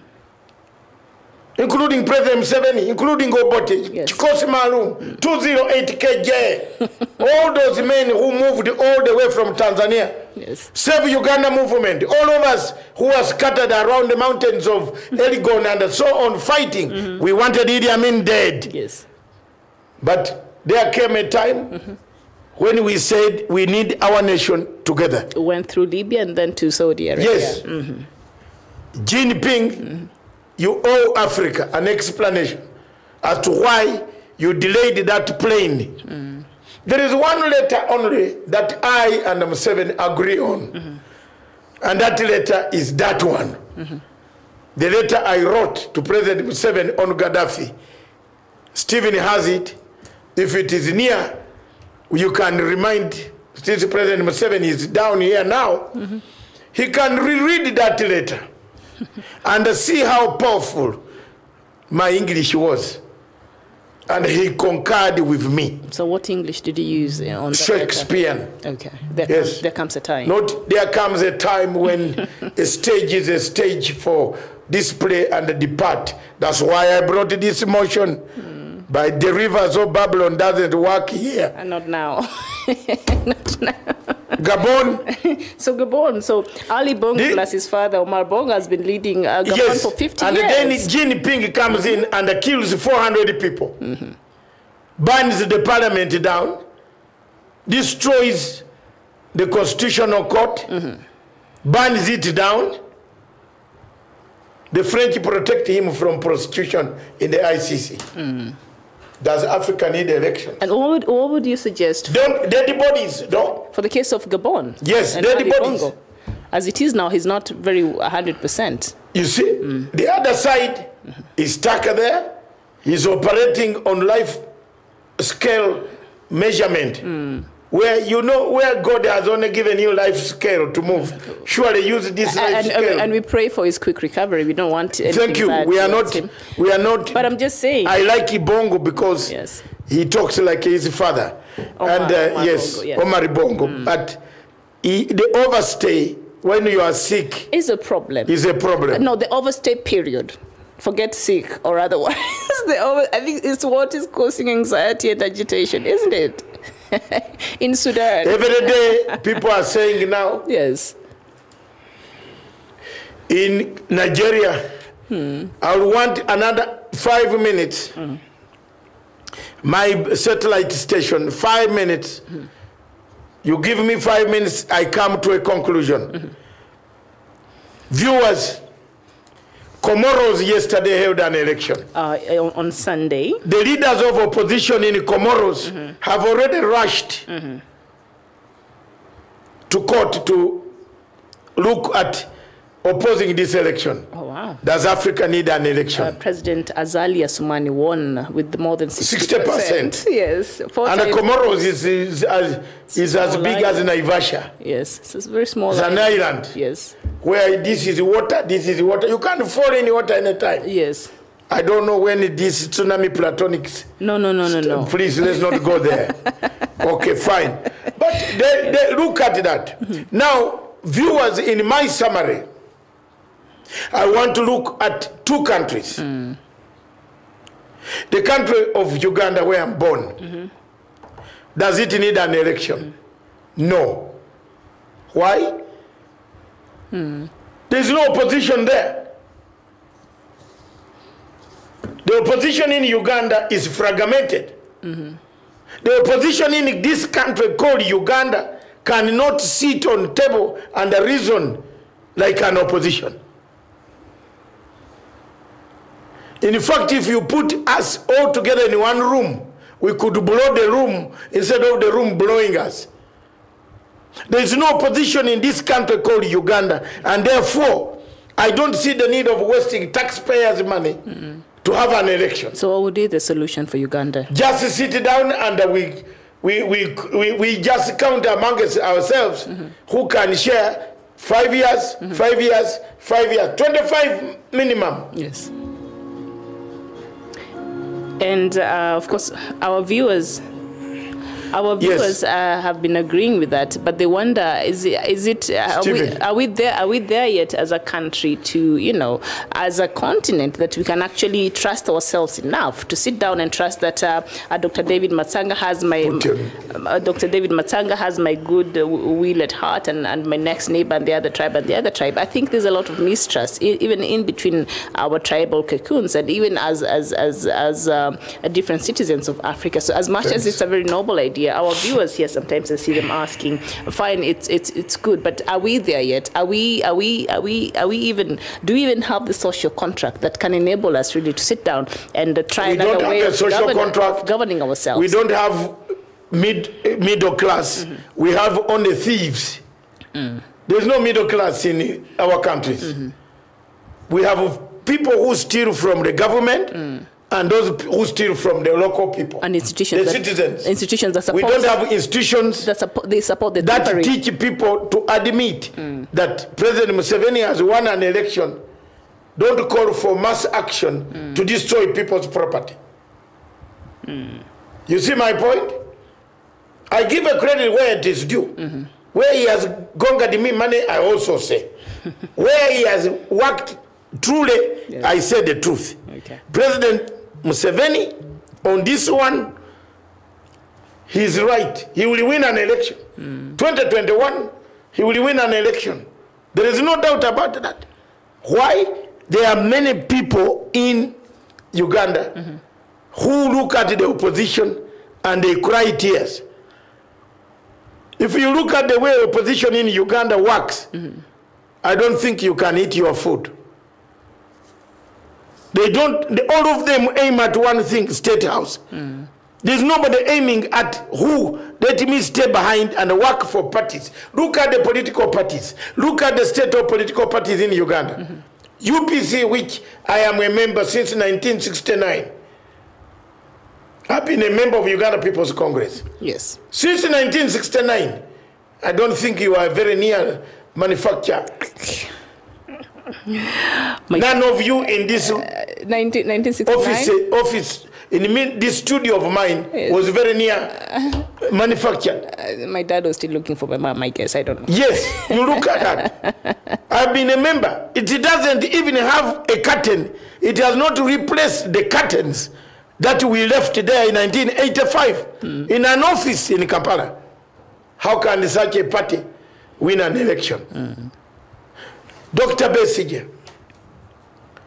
including President Museveni, including Obote, Yes. Chikosi Malum, 208 KJ, all those men who moved all the way from Tanzania. Yes. Save Uganda movement, all of us who were scattered around the mountains of Elgon and so on fighting. We wanted Idi Amin dead. Yes. But there came a time when we said we need our nation together. We went through Libya and then to Saudi Arabia. Yes. Jinping, you owe Africa an explanation as to why you delayed that plane. There is one letter only that I and Museveni agree on. And that letter is that one. The letter I wrote to President Museveni on Gaddafi. Stephen has it. If it is near, you can remind, since President Museveni is down here now, he can reread that letter and see how powerful my English was. And he concurred with me. So what English did you use on that Shakespearean. letter? Okay. Yes. There comes a time. Not there comes a time when a stage is a stage for display and depart. That's why I brought this motion. By the rivers of Babylon doesn't work here. And not now. Not now. Gabon. So Gabon. So Ali Bongo plus his father Omar Bongo has been leading Gabon Yes. for 50 And years. then Jinping comes in and kills 400 people. Burns the parliament down. Destroys the constitutional court. Burns it down. The French protect him from prostitution in the ICC. Does Africa need election? And what would you suggest Dead bodies, don't. for the case of Gabon? Yes, and dead Ali bodies. Bongo? As it is now, he's not very 100%. You see, the other side is stuck there. He's operating on life scale measurement. Where you know where God has only given you life scale to move. Surely use this life scale. And we pray for his quick recovery. We don't want anything Thank you. bad We are towards not. him. We are not. But I'm just saying. I like Ibongo because Yes. he talks like his father. Omar yes, Bongo, yes. Omar Ibongo. But the overstay when you are sick is a problem. is a problem. No, the overstay period. Forget sick or otherwise. I think it's what is causing anxiety and agitation, isn't it? In Sudan. Every day, people are saying now, Yes. in Nigeria, I'll want another 5 minutes. My satellite station, 5 minutes. You give me 5 minutes, I come to a conclusion. Viewers, Comoros yesterday held an election. On Sunday. The leaders of opposition in Comoros have already rushed to court to look at opposing this election. Oh, wow. Does Africa need an election? President Azali Assoumani won with more than 60%. Yes. And the Comoros is as big as Naivasha. Yes. It's a very small It's an island. Yes. Where this is water, this is water. You can't fall in water anytime. Yes. I don't know when this tsunami platonics. No. Please, let's not go there. Okay, fine. But they look at that. Now, viewers, in my summary, I want to look at two countries. The country of Uganda, where I'm born. Does it need an election? No. Why? There's no opposition there. The opposition in Uganda is fragmented. The opposition in this country called Uganda cannot sit on table and reason like an opposition. In fact, if you put us all together in one room, we could blow the room instead of the room blowing us. There is no opposition in this country called Uganda, and therefore, I don't see the need of wasting taxpayers' money to have an election. So what would be the solution for Uganda? Just sit down and we just count amongst ourselves who can share 5 years, 5 years, 5 years, 25 minimum. Yes. And of course, our viewers Our viewers have been agreeing with that, but they wonder: are we there yet as a country to, you know, as a continent, that we can actually trust ourselves enough to sit down and trust that Dr. David Matsanga has my good will at heart, and my next neighbor and the other tribe and the other tribe. I think there's a lot of mistrust, even in between our tribal cocoons, and even as different citizens of Africa. So as much as it's a very noble idea, our viewers here sometimes I see them asking, fine, it's good, but are we there yet? Do we even have the social contract that can enable us really to sit down and try another way of governing ourselves? We don't have middle class. We have only thieves. There's no middle class in our countries. We have people who steal from the government and those who steal from the local people. And institutions, the citizens. Institutions that support. We don't have institutions that support the that teach people to admit that President Museveni has won an election. Don't call for mass action to destroy people's property. You see my point? I give a credit where it is due. Where he has gongered me money, I also say. Where he has worked truly, I say the truth. Okay. President Museveni, on this one, he's right. He will win an election. 2021, he will win an election. There is no doubt about that. Why? There are many people in Uganda who look at the opposition and they cry tears. If you look at the way opposition in Uganda works, I don't think you can eat your food. They don't, all of them aim at one thing, State House. There's nobody aiming at who, let me stay behind and work for parties. Look at the political parties. Look at the state of political parties in Uganda. UPC, which I am a member since 1969. I've been a member of Uganda People's Congress. Yes. Since 1969, I don't think you are very near manufacture. None of you in this 1969 office in this studio of mine was very near manufactured. My dad was still looking for my mom, I guess. I don't know. Yes, you look at that. I've been a member. It doesn't even have a curtain. It has not replaced the curtains that we left there in 1985 in an office in Kampala. How can such a party win an election? Dr. Besigye,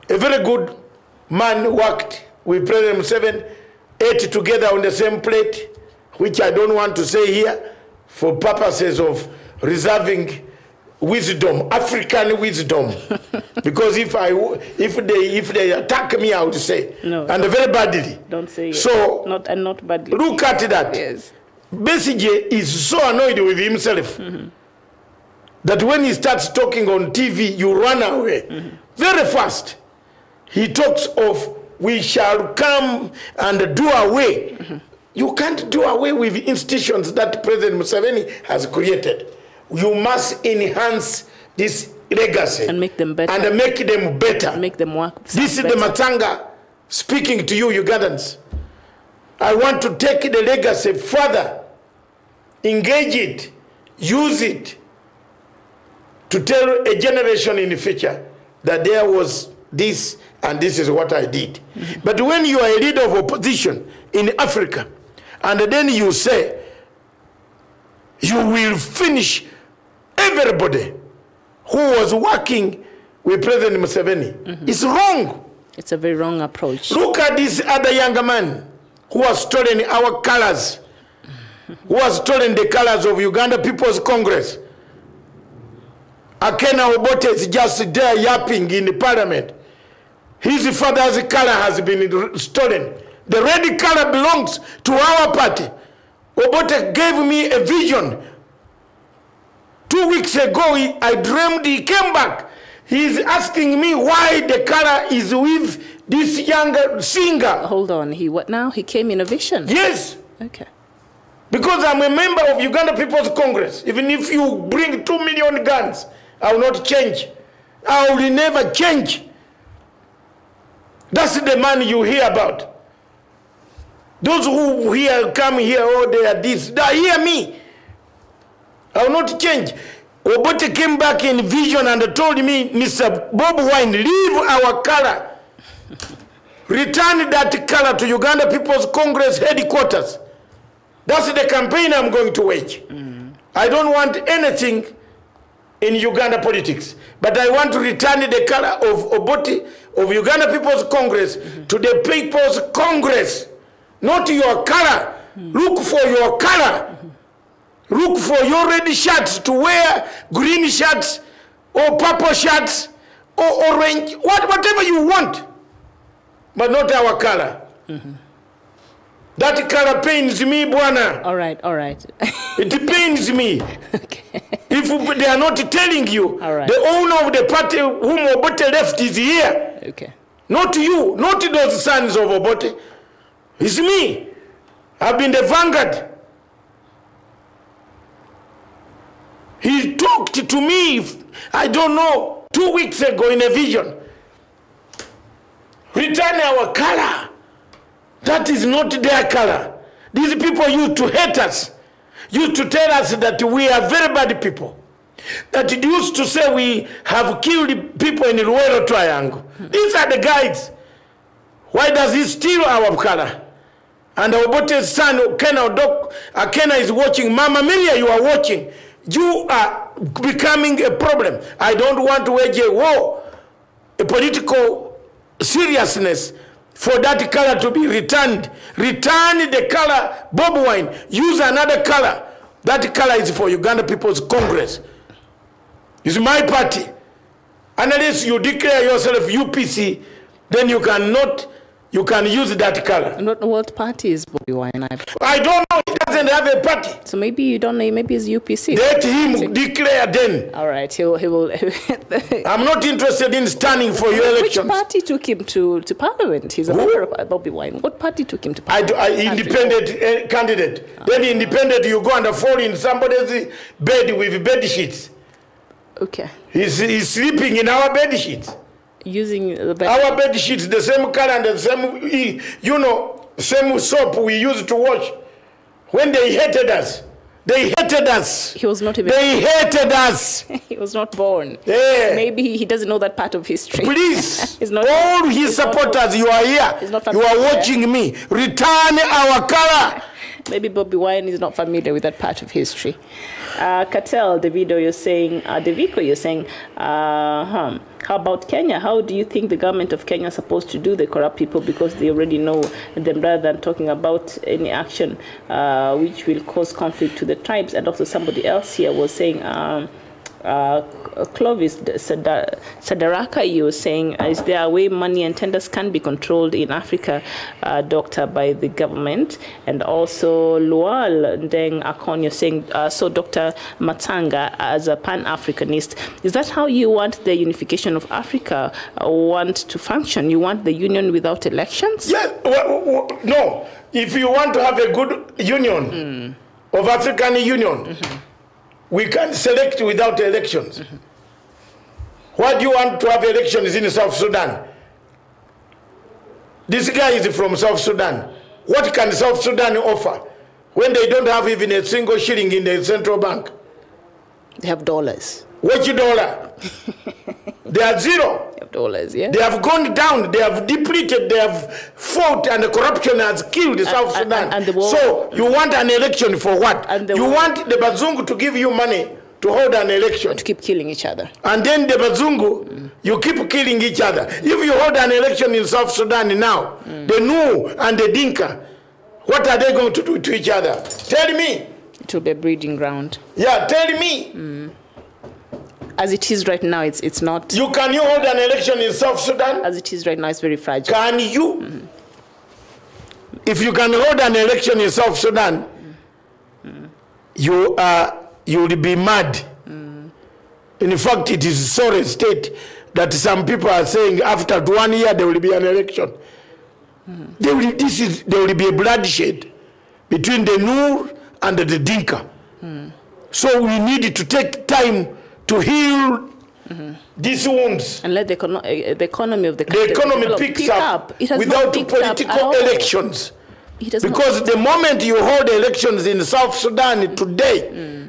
a very good man, worked with President Museveni, ate together on the same plate, which I don't want to say here for purposes of reserving wisdom, African wisdom. Because if they attack me, I would say, no, and very badly. Don't say it. So not badly. Look at that. Yes. Besigye is so annoyed with himself that when he starts talking on TV, you run away very fast. He talks of we shall come and do away. You can't do away with institutions that President Museveni has created. You must enhance this legacy and make them better. And make them better. And make them work. This is the Matsanga speaking to you, Ugandans. I want to take the legacy further, engage it, use it to tell a generation in the future that there was this and this is what I did. But when you are a leader of opposition in Africa and then you say you will finish everybody who was working with President Museveni, it's wrong. It's a very wrong approach. Look at this other younger man who has stolen our colors, who has stolen the colors of Uganda People's Congress. Akena Obote is just there yapping in the parliament. His father's color has been stolen. The red color belongs to our party. Obote gave me a vision. 2 weeks ago, I dreamed he came back. He's asking me why the color is with this younger singer. Hold on, what now? He came in a vision? Yes. Okay. Because I'm a member of Uganda People's Congress. Even if you bring 2 million guns, I will not change. I will never change. That's the man you hear about. Those who here come here, oh, they are this. They hear me. I will not change. Obote came back in vision and told me, Mr. Bob Wine, leave our color. Return that color to Uganda People's Congress headquarters. That's the campaign I'm going to wage. I don't want anything in Uganda politics, but I want to return the color of Obote, of Uganda People's Congress, to the People's Congress, not your color. Look for your color. Look for your red shirts to wear, green shirts, or purple shirts, or orange, whatever you want, but not our color. That color pains me, Bwana. All right, all right. It pains me. Okay. If they are not telling you, all right, the owner of the party whom Obote left is here. Okay. Not you, not those sons of Obote. It's me. I've been the vanguard. He talked to me, I don't know, 2 weeks ago in a vision. Return our color. That is not their color. These people used to hate us. Used to tell us that we are very bad people. That it used to say we have killed people in the Ruero Triangle. These are the guides. Why does he steal our color? And Obote's son, Akena is watching. Mama Miria, you are watching. You are becoming a problem. I don't want to wage a war, a political seriousness for that color to be returned. Return the color, Bob Wine. Use another color. That color is for Uganda People's Congress. It's my party. Unless you declare yourself UPC, then you cannot. You can use that color. Not what party is Bobby Wine? I don't know. He doesn't have a party. So maybe you don't know. Maybe it's UPC. Let him declare then. All right. He will. I'm not interested in standing for your elections. Which party took him to Parliament? He's a member of Bobby Wine. What party took him to Parliament? Independent candidate. Then independent, you go and fall in somebody's bed with bed sheets. Okay. He's sleeping in our bed sheets. Using the bed. Our bed sheets, the same color and the same, same soap we used to wash. When they hated us, they hated us. He was not even. They hated us. He was not born. Yeah. Maybe he doesn't know that part of history. Please, He's not, all his supporters, you are here. You are watching me. Return our color. Maybe Bobby Wine is not familiar with that part of history. Cattell, Davido, you're saying, Devico, you're saying, how about Kenya? How do you think the government of Kenya is supposed to do the corrupt people because they already know them rather than talking about any action which will cause conflict to the tribes? And also somebody else here was saying, Clovis Sadaraka, you were saying, is there a way money and tenders can be controlled in Africa, Doctor, by the government? And also Lual Ndeng Akon, you're saying, so Dr. Matanga, as a Pan-Africanist, is that how you want the unification of Africa want to function? You want the union without elections? Yes, no. If you want to have a good union of African Union, we can select without elections. Why do you want to have elections in South Sudan? This guy is from South Sudan. What can South Sudan offer when they don't have even a single shilling in the central bank? They have dollars. Which dollar? They are zero. They have dollars, yeah. They have gone down. They have depleted. They have fought, and the corruption has killed South Sudan. And the war. So you want an election for what? You war. Want the Bazungu to give you money to hold an election. To keep killing each other. And then the Bazungu, you keep killing each other. If you hold an election in South Sudan now, the Nu and the Dinka, what are they going to do to each other? Tell me. It will be a breeding ground. Yeah, tell me. As it is right now, it's not. You hold an election in South Sudan? As it is right now, it's very fragile. Can you? If you can hold an election in South Sudan, you will be mad. In fact, it is sorry state that some people are saying after 1 year there will be an election. There will be a bloodshed between the Nur and the Dinka. So we need to take time to heal these wounds. And let the economy of the country picks up It has without not picked political up elections. He does because not. the moment you hold elections in South Sudan today,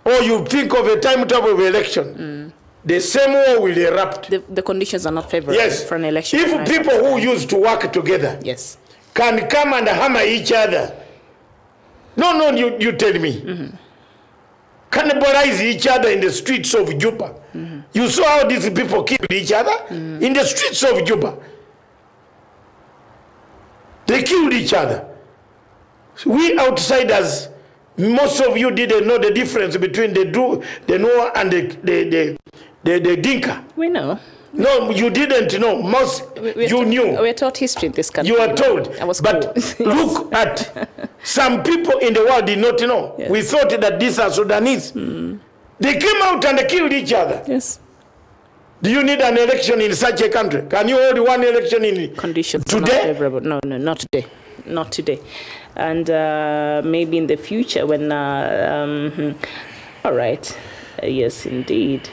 or you think of a timetable of election, the same war will erupt. The conditions are not favorable for an election. If people who used to work together can come and hammer each other, no, you tell me, cannibalize each other in the streets of Juba. You saw how these people killed each other in the streets of Juba. They killed each other. We outsiders, most of you didn't know the difference between the Noah and the Dinka. We know. No, you didn't know. Most you knew. We're taught history in this country. You are told. I was but cool. Look at some people in the world did not know. Yes. We thought that these are Sudanese. They came out and they killed each other. Yes. Do you need an election in such a country? Can you hold one election in conditions today? Not favorable. No, not today. Not today. And maybe in the future when all right. Yes, indeed.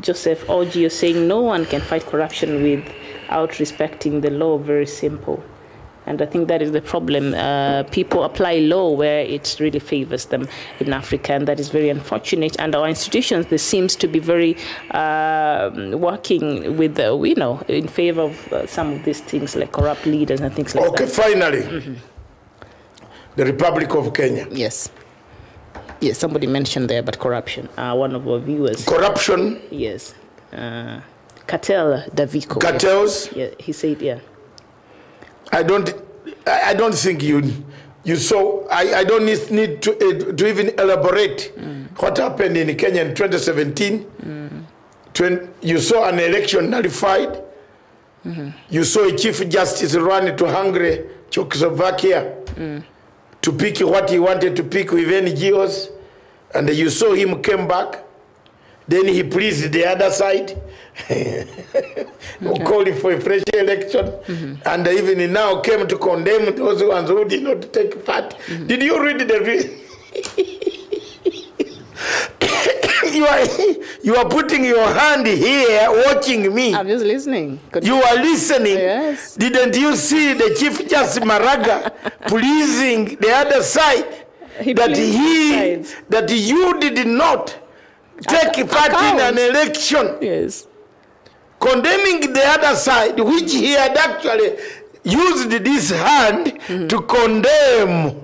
Joseph Oji, you're saying no one can fight corruption without respecting the law. Very simple. And I think that is the problem. People apply law where it really favors them in Africa, and that is very unfortunate. And our institutions, they seems to be very working with, in favor of some of these things like corrupt leaders and things like that. Okay, finally, the Republic of Kenya. Yes. Yes, somebody mentioned there about corruption. One of our viewers. Corruption? Yes. Cartel Daviko. Cartels? Yes. Yeah, he said, yeah. I don't think you saw. I don't need to even elaborate what happened in Kenya in 2017. You saw an election nullified. You saw a chief justice run to Hungary, Czechoslovakia, to pick what he wanted to pick with NGOs, and you saw him came back. Then he pleased the other side, calling for a fresh election, and even now came to condemn those ones who did not take part. Did you read the? You are putting your hand here, watching me. I'm just listening. You are listening. Yes. Didn't you see the Chief Justice Maraga pleasing the other side? That you did not take part in an election. Yes. Condemning the other side, which he had actually used this hand to condemn,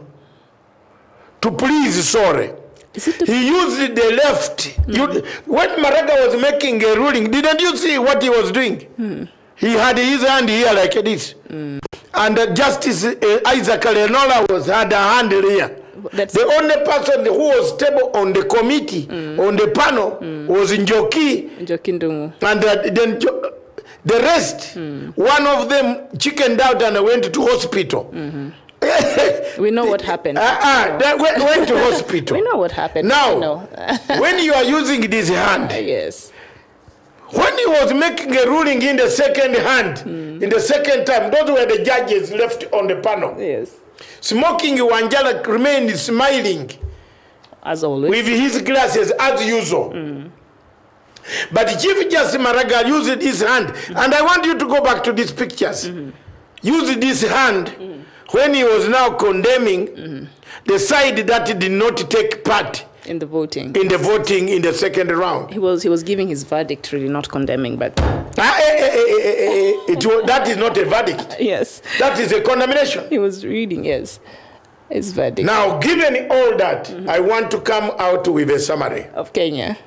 to please sorry. He used the left. When Maraga was making a ruling, didn't you see what he was doing? He had his hand here like this. And Justice Isaac Lenola had a hand here. The only person who was stable on the committee, on the panel, was Njoki. And then the rest, one of them chickened out and went to hospital. We know what happened. They went to hospital. We know what happened. Now, when you are using this hand, yes. When he was making a ruling in the second hand, in the second time, those were the judges left on the panel. Yes. Smoking Wanjala remained smiling. As always. With his glasses, as usual. But Chief Justice Maraga used his hand. And I want you to go back to these pictures. Used this hand when he was now condemning the side that did not take part in the voting. In the second round. He was giving his verdict, really, not condemning, but that is not a verdict. Yes. That is a condemnation. He was reading, yes, his verdict. Now, given all that, I want to come out with a summary of Kenya.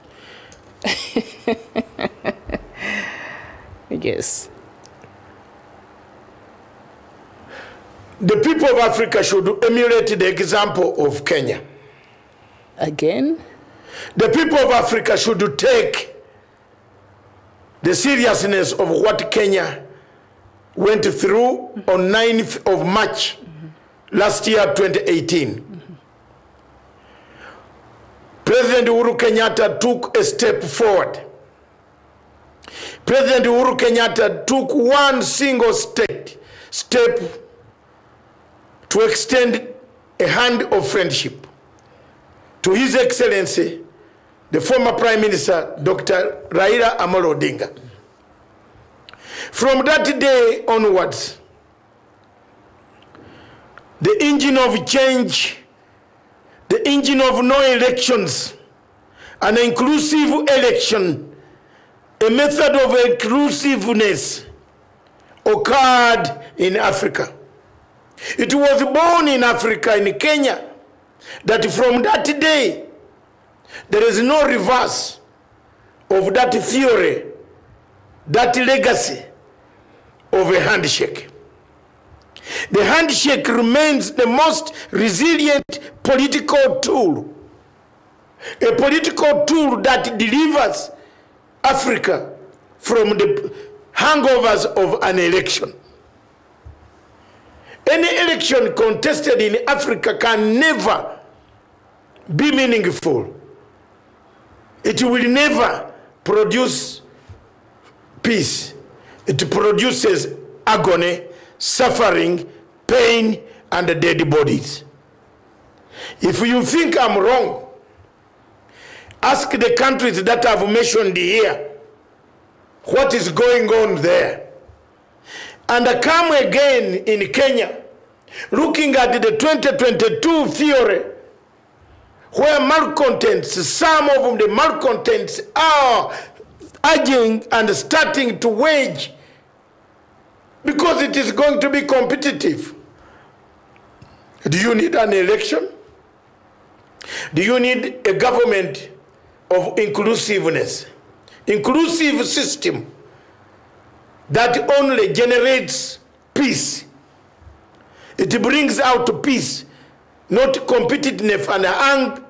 Yes. The people of Africa should emulate the example of Kenya. Again? The people of Africa should take the seriousness of what Kenya went through on 9th of March last year, 2018. President Uhuru Kenyatta took a step forward. President Uhuru Kenyatta took one single step to extend a hand of friendship to His Excellency, the former Prime Minister, Dr. Raila Amolo Odinga. From that day onwards, the engine of change, the engine of no elections, an inclusive election, a method of inclusiveness occurred in Africa. It was born in Africa, in Kenya, that from that day, there is no reverse of that theory, that legacy of a handshake. The handshake remains the most resilient political tool, a political tool that delivers Africa from the hangovers of an election. Any election contested in Africa can never be meaningful. It will never produce peace. It produces agony, suffering, pain, and dead bodies. If you think I'm wrong, ask the countries that I've mentioned here what is going on there. And come again in Kenya, looking at the 2022 theory, where malcontents, some of the malcontents are urging and starting to wage, because it is going to be competitive. Do you need an election? Do you need a government of inclusiveness? Inclusive system that only generates peace. It brings out peace, not competitiveness and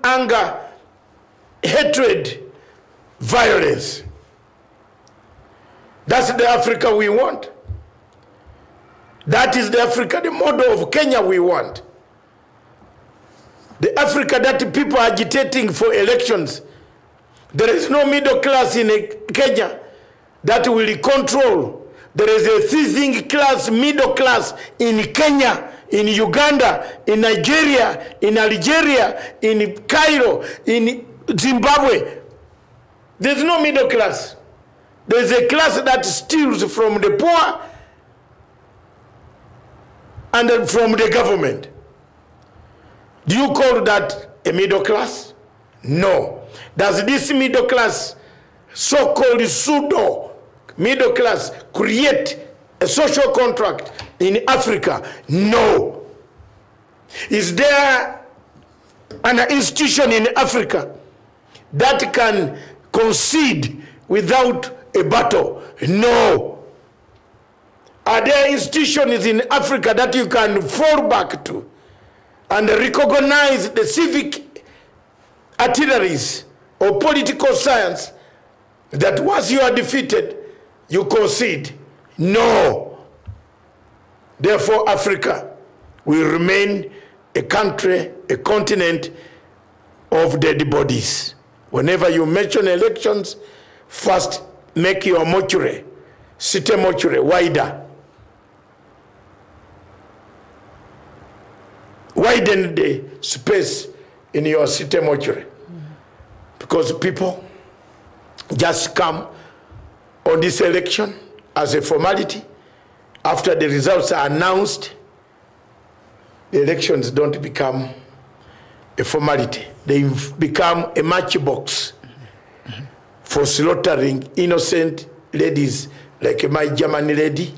anger, hatred, violence. That's the Africa we want. That is the Africa, the model of Kenya we want. The Africa that people are agitating for elections. There is no middle class in Kenya that will control. There is a thieving class, middle class in Kenya, in Uganda, in Nigeria, in Algeria, in Cairo, in Zimbabwe. There's no middle class. There's a class that steals from the poor and from the government. Do you call that a middle class? No. Does this middle class, so-called pseudo middle class, create a social contract in Africa? No. Is there an institution in Africa that can concede without a battle? No. Are there institutions in Africa that you can fall back to and recognize the civic artilleries or political science that once you are defeated, you concede? No. Therefore, Africa will remain a country, a continent of dead bodies. Whenever you mention elections, first make your mortuary, city mortuary, wider. Widen the space in your city mortuary. Because people just come on this election as a formality. After the results are announced, the elections don't become a formality. They become a matchbox for slaughtering innocent ladies like my German lady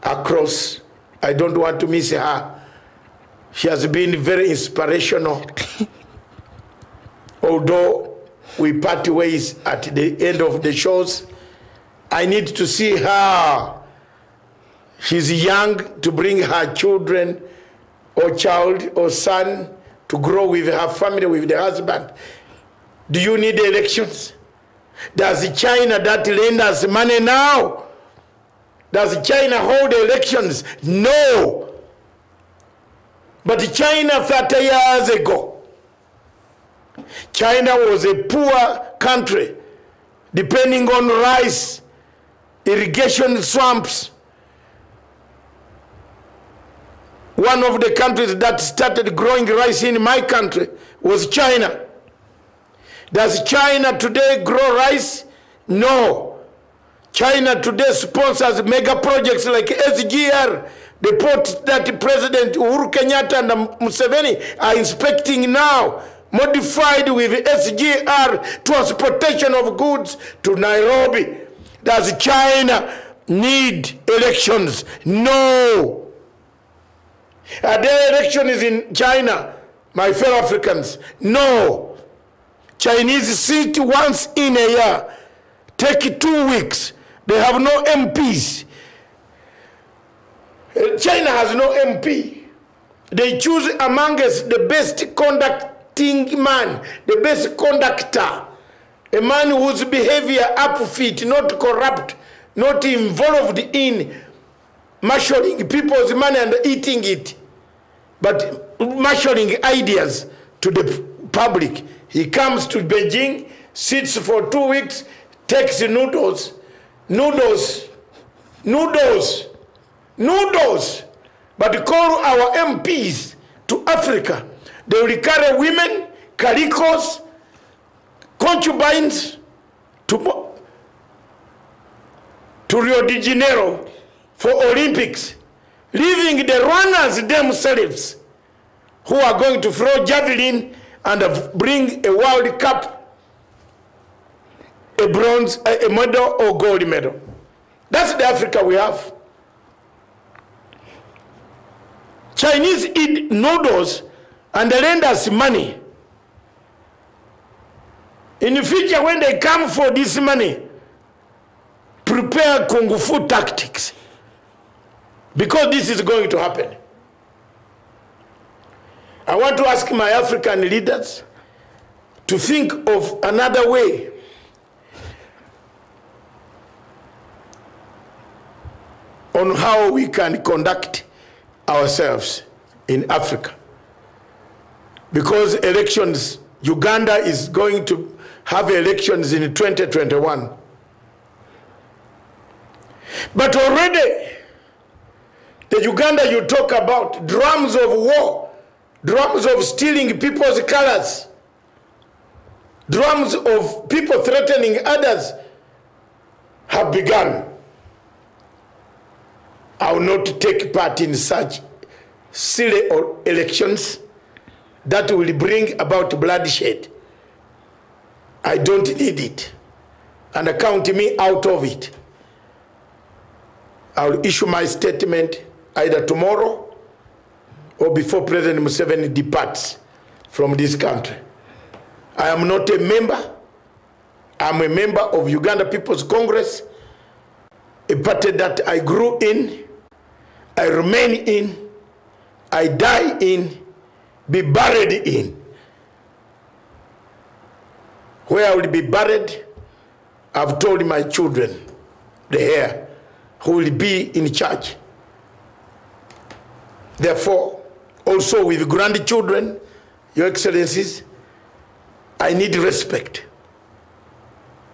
across. I don't want to miss her. She has been very inspirational. Although we part ways at the end of the shows, I need to see her. She's young to bring her children or child or son to grow with her family, with the husband. Do you need elections? Does China that lend us money now? Does China hold elections? No. But China 30 years ago, China was a poor country, depending on rice, irrigation swamps. One of the countries that started growing rice in my country was China. Does China today grow rice? No. China today sponsors mega projects like SGR, The port that President Uhuru Kenyatta and Museveni are inspecting now, modified with SGR, transportation of goods to Nairobi. Does China need elections? No. Are there elections in China, my fellow Africans? No. Chinese sit once in a year, take 2 weeks. They have no MPs. China has no MP. They choose amongst the best conducting man, the best conductor, a man whose behavior upfit, not corrupt, not involved in marshalling people's money and eating it, but marshalling ideas to the public. He comes to Beijing, sits for 2 weeks, takes noodles, but call our MPs to Africa. They will carry women, calicos, concubines to Rio de Janeiro for Olympics, leaving the runners themselves who are going to throw javelin and bring a World Cup, a bronze, a medal or gold medal. That's the Africa we have. Chinese eat noodles and they lend us money. In the future, when they come for this money, prepare Kung Fu tactics. Because this is going to happen. I want to ask my African leaders to think of another way on how we can conduct ourselves in Africa. Because elections, Uganda is going to have elections in 2021. But already, the Uganda you talk about, drums of war, drums of stealing people's colors, drums of people threatening others have begun. I will not take part in such silly elections that will bring about bloodshed. I don't need it. And count me out of it. I will issue my statement either tomorrow or before President Museveni departs from this country. I am not a member. I'm a member of Uganda People's Congress, a party that I grew in, I remain in, I die in, be buried in. Where I will be buried, I've told my children, the heir, who will be in charge. Therefore, also with grandchildren, Your Excellencies, I need respect.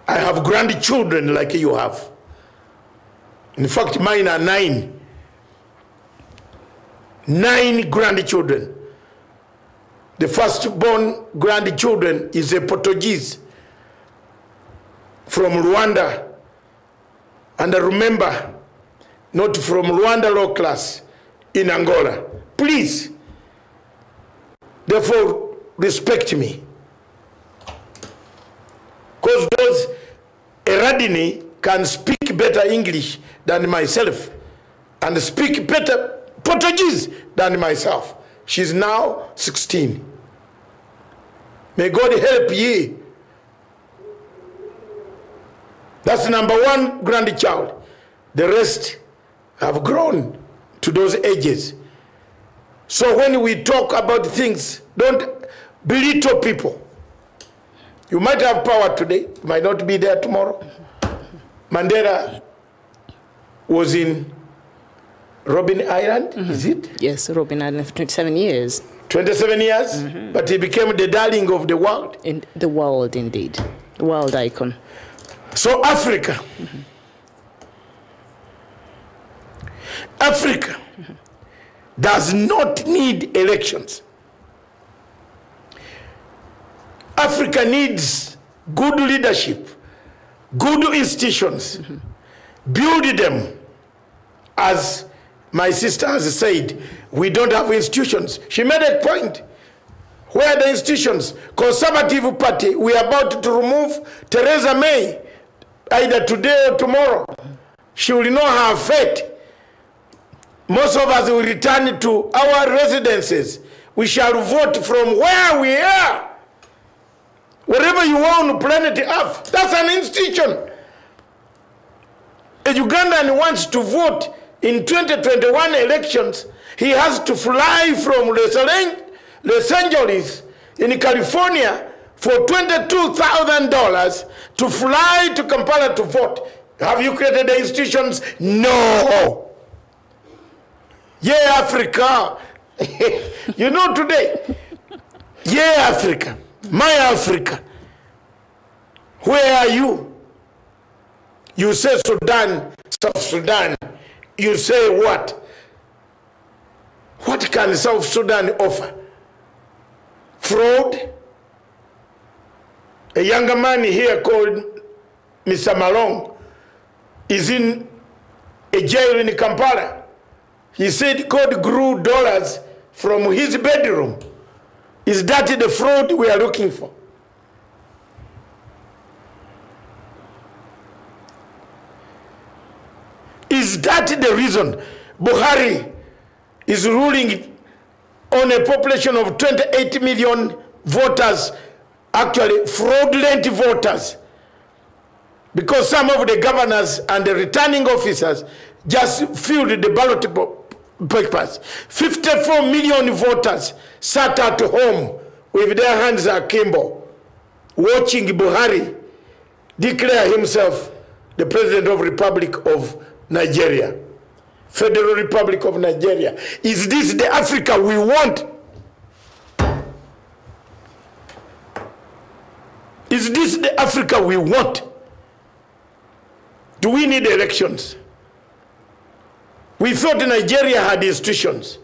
I have grandchildren like you have. In fact, mine are 9. 9 grandchildren. The firstborn grandchildren is a Portuguese from Rwanda. And I remember, not from Rwanda low class, in Angola. Please, therefore, respect me. Because those Eradini can speak better English than myself and speak better Portuguese than myself. She's now 16. May God help ye. That's number 1 grandchild. The rest have grown to those ages. So when we talk about things, don't belittle people. You might have power today, you might not be there tomorrow. Mandela was in Robben Island, is it? Yes, Robben Island for 27 years. 27 years? But he became the darling of the world. In the world, indeed. The world icon. So Africa. Africa does not need elections. Africa needs good leadership, good institutions. Build them as my sister has said, we don't have institutions. She made a point. Where are the institutions? Conservative Party, we are about to remove Theresa May, either today or tomorrow. She will know her fate. Most of us will return to our residences. We shall vote from where we are. Wherever you are on planet Earth, that's an institution. A Ugandan wants to vote in 2021 elections. He has to fly from Los Angeles in California for $22,000 to fly to Kampala to vote. Have you created the institutions? No. Yeah, Africa. You know today, yeah, Africa, my Africa. Where are you? You say Sudan, South Sudan. You say what? What can South Sudan offer? Fraud? A younger man here called Mr. Malong is in a jail in Kampala. He said God grew dollars from his bedroom. Is that the fraud we are looking for? Is that the reason Buhari is ruling on a population of 28 million voters, actually fraudulent voters? Because some of the governors and the returning officers just filled the ballot papers. 54 million voters sat at home with their hands akimbo, watching Buhari declare himself the President of the Republic of Nigeria, Federal Republic of Nigeria. Is this the Africa we want? Is this the Africa we want? Do we need elections? We thought Nigeria had institutions.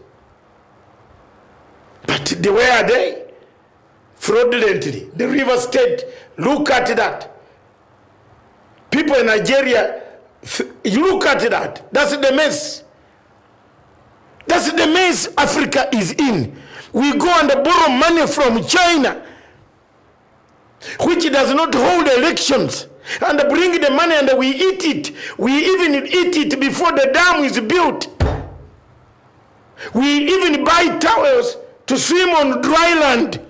But where are they? Fraudulently. The River State, look at that. People in Nigeria, you look at that. That's the mess. That's the mess Africa is in. We go and borrow money from China, which does not hold elections, and bring the money and we eat it. We even eat it before the dam is built. We even buy towels to swim on dry land.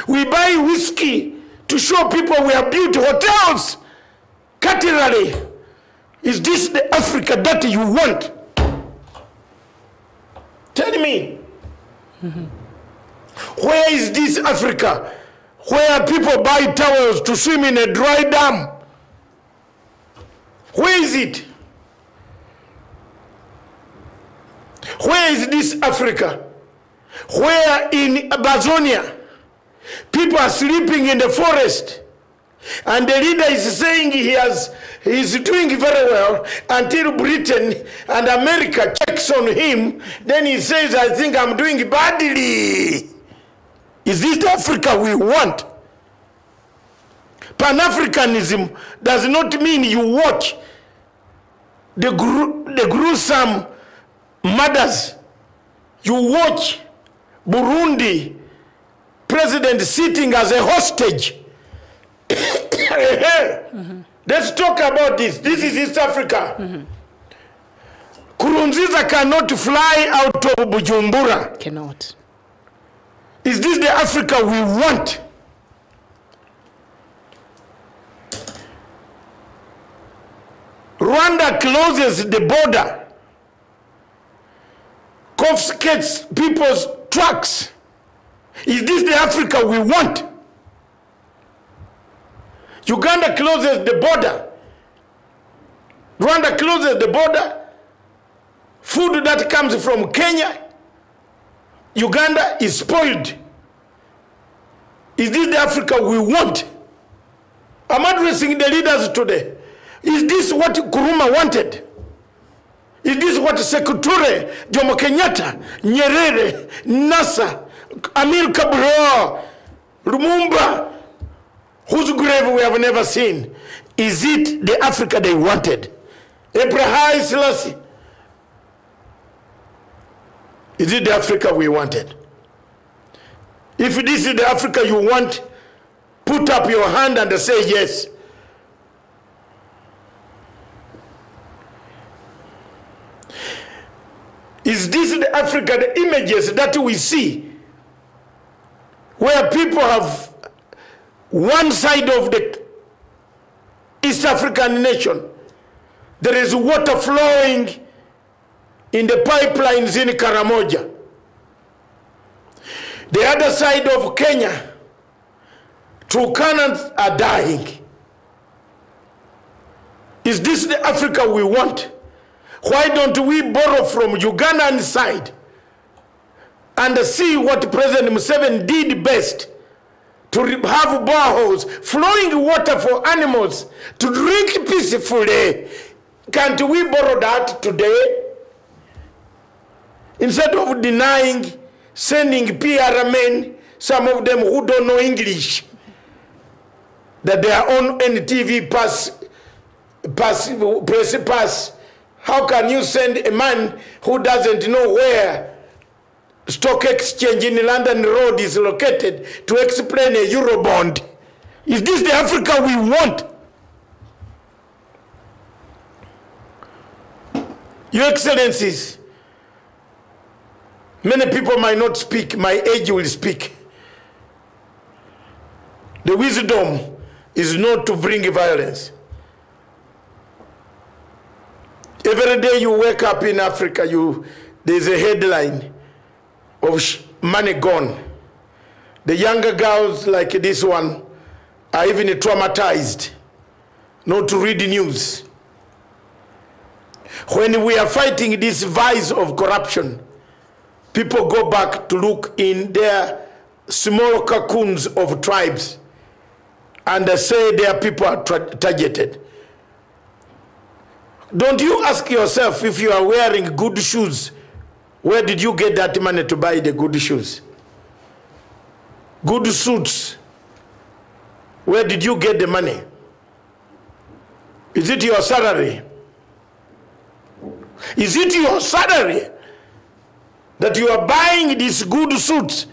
We buy whiskey to show people we have built hotels. Categorically. Is this the Africa that you want? Tell me. Where is this Africa where people buy towels to swim in a dry dam? Where is it? Where is this Africa where in Amazonia people are sleeping in the forest? And the leader is saying he's doing very well until Britain and America checks on him. Then he says, I think I'm doing badly. Is this the Africa we want? Pan-Africanism does not mean you watch the gruesome murders. You watch Burundi president sitting as a hostage. Let's talk about this. This is East Africa. Nkurunziza cannot fly out of Bujumbura. Cannot. Is this the Africa we want? Rwanda closes the border, confiscates people's trucks. Is this the Africa we want? Uganda closes the border. Rwanda closes the border. Food that comes from Kenya, Uganda is spoiled. Is this the Africa we want? I'm addressing the leaders today. Is this what Kuruma wanted? Is this what Secretary Jomo Kenyatta, Nyerere, NASA, Amir Kabura, Lumumba, whose grave we have never seen? Is it the Africa they wanted? Abraham Selassie, Is it the Africa we wanted? If this is the Africa you want, put up your hand and say yes. Is this the Africa, the images that we see, where people have one side of the East African nation, there is water flowing in the pipelines in Karamoja. The other side of Kenya, Turkanas are dying. Is this the Africa we want? Why don't we borrow from Ugandan side and see what President Museveni did best, to have boreholes, flowing water for animals to drink peacefully? Can't we borrow that today? Instead of denying, sending PR men, some of them who don't know English, that they are on NTV press pass. How can you send a man who doesn't know where stock exchange in London Road is located to explain a Eurobond? Is this the Africa we want? Your Excellencies, many people might not speak, my age will speak. The wisdom is not to bring violence. Every day you wake up in Africa, there's a headline of money gone. The younger girls like this one are even traumatized not to read the news. When we are fighting this vice of corruption, people go back to look in their small cocoons of tribes and say their people are targeted. Don't you ask yourself, if you are wearing good shoes, where did you get that money to buy the good shoes? Good suits, where did you get the money? Is it your salary? Is it your salary that you are buying these good suits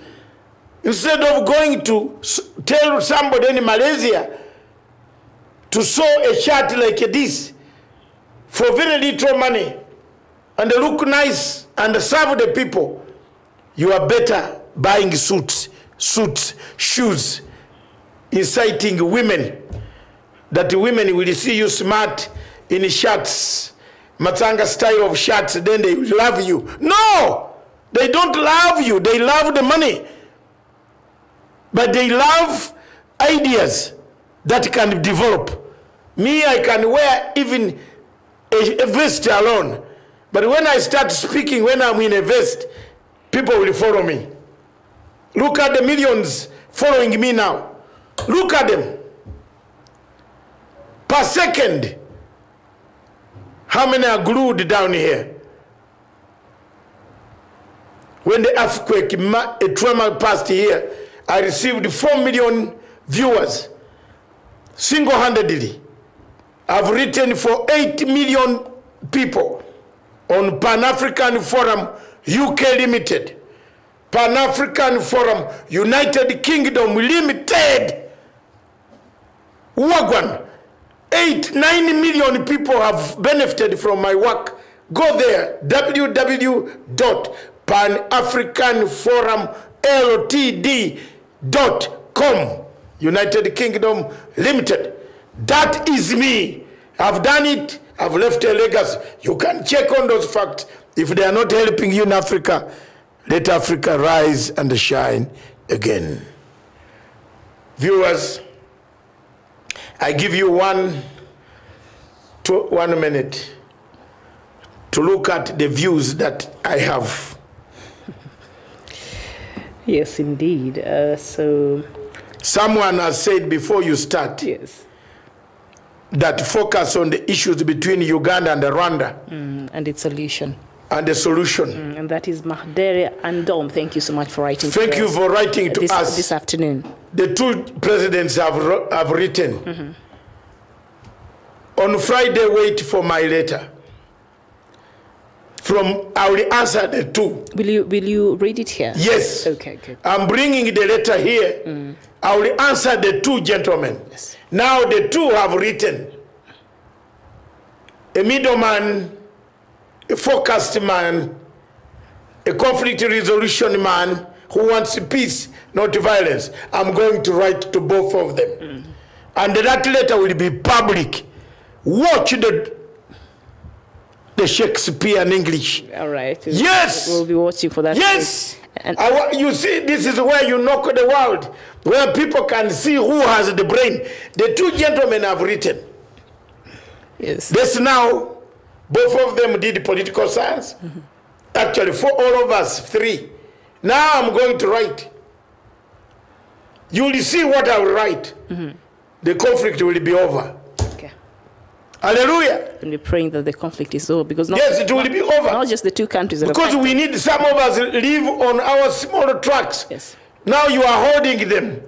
instead of going to tell somebody in Malaysia to sew a shirt like this for very little money and they look nice and serve the people? You are better buying suits, shoes, inciting women, that women will see you smart in shirts, Matanga style of shirts, then they love you. No, they don't love you. They love the money. But they love ideas that can develop. Me, I can wear even a vest alone. But when I start speaking, when I'm in a vest, people will follow me. Look at the millions following me now. Look at them. Per second, how many are glued down here? When the earthquake, a tremor passed here, I received 4 million viewers, single-handedly. I've written for 8 million people on Pan-African Forum UK Limited, Pan-African Forum United Kingdom Limited. Wagwan. 8-9 million people have benefited from my work. Go there, www.panafricanforumltd.com, United Kingdom Limited. That is me. I've done it. I've left a legacy. You can check on those facts. If they are not helping you in Africa, let Africa rise and shine again. Viewers, I give you 1 minute to look at the views that I have. Yes, indeed. Someone has said before you start, yes, that focus on the issues between Uganda and Rwanda. And its solution. And the solution. And that is Mahdere and Dom. Thank you so much for writing Thank you for writing to us this afternoon. The two presidents have written. On Friday, wait for my letter. I will answer the two. Will you read it here? Yes. Okay, good. I'm bringing the letter here. I will answer the two gentlemen. Yes. Now the two have written. A middleman, a focused man, a conflict resolution man who wants peace, not violence. I'm going to write to both of them. And that letter will be public. Watch the Shakespeare in English. All right. Yes. We'll be watching for that. Yes. And You see, this is where you knock the world, where people can see who has the brain. The two gentlemen have written. yes. This now, both of them did political science. Actually, for all of us, 3. Now I'm going to write. You will see what I will write. The conflict will be over. Okay. Hallelujah. And we're praying that the conflict is over, because Yes, it will be over. not just the two countries. Because we need, some of us live on our small trucks. Yes. Now you are holding them.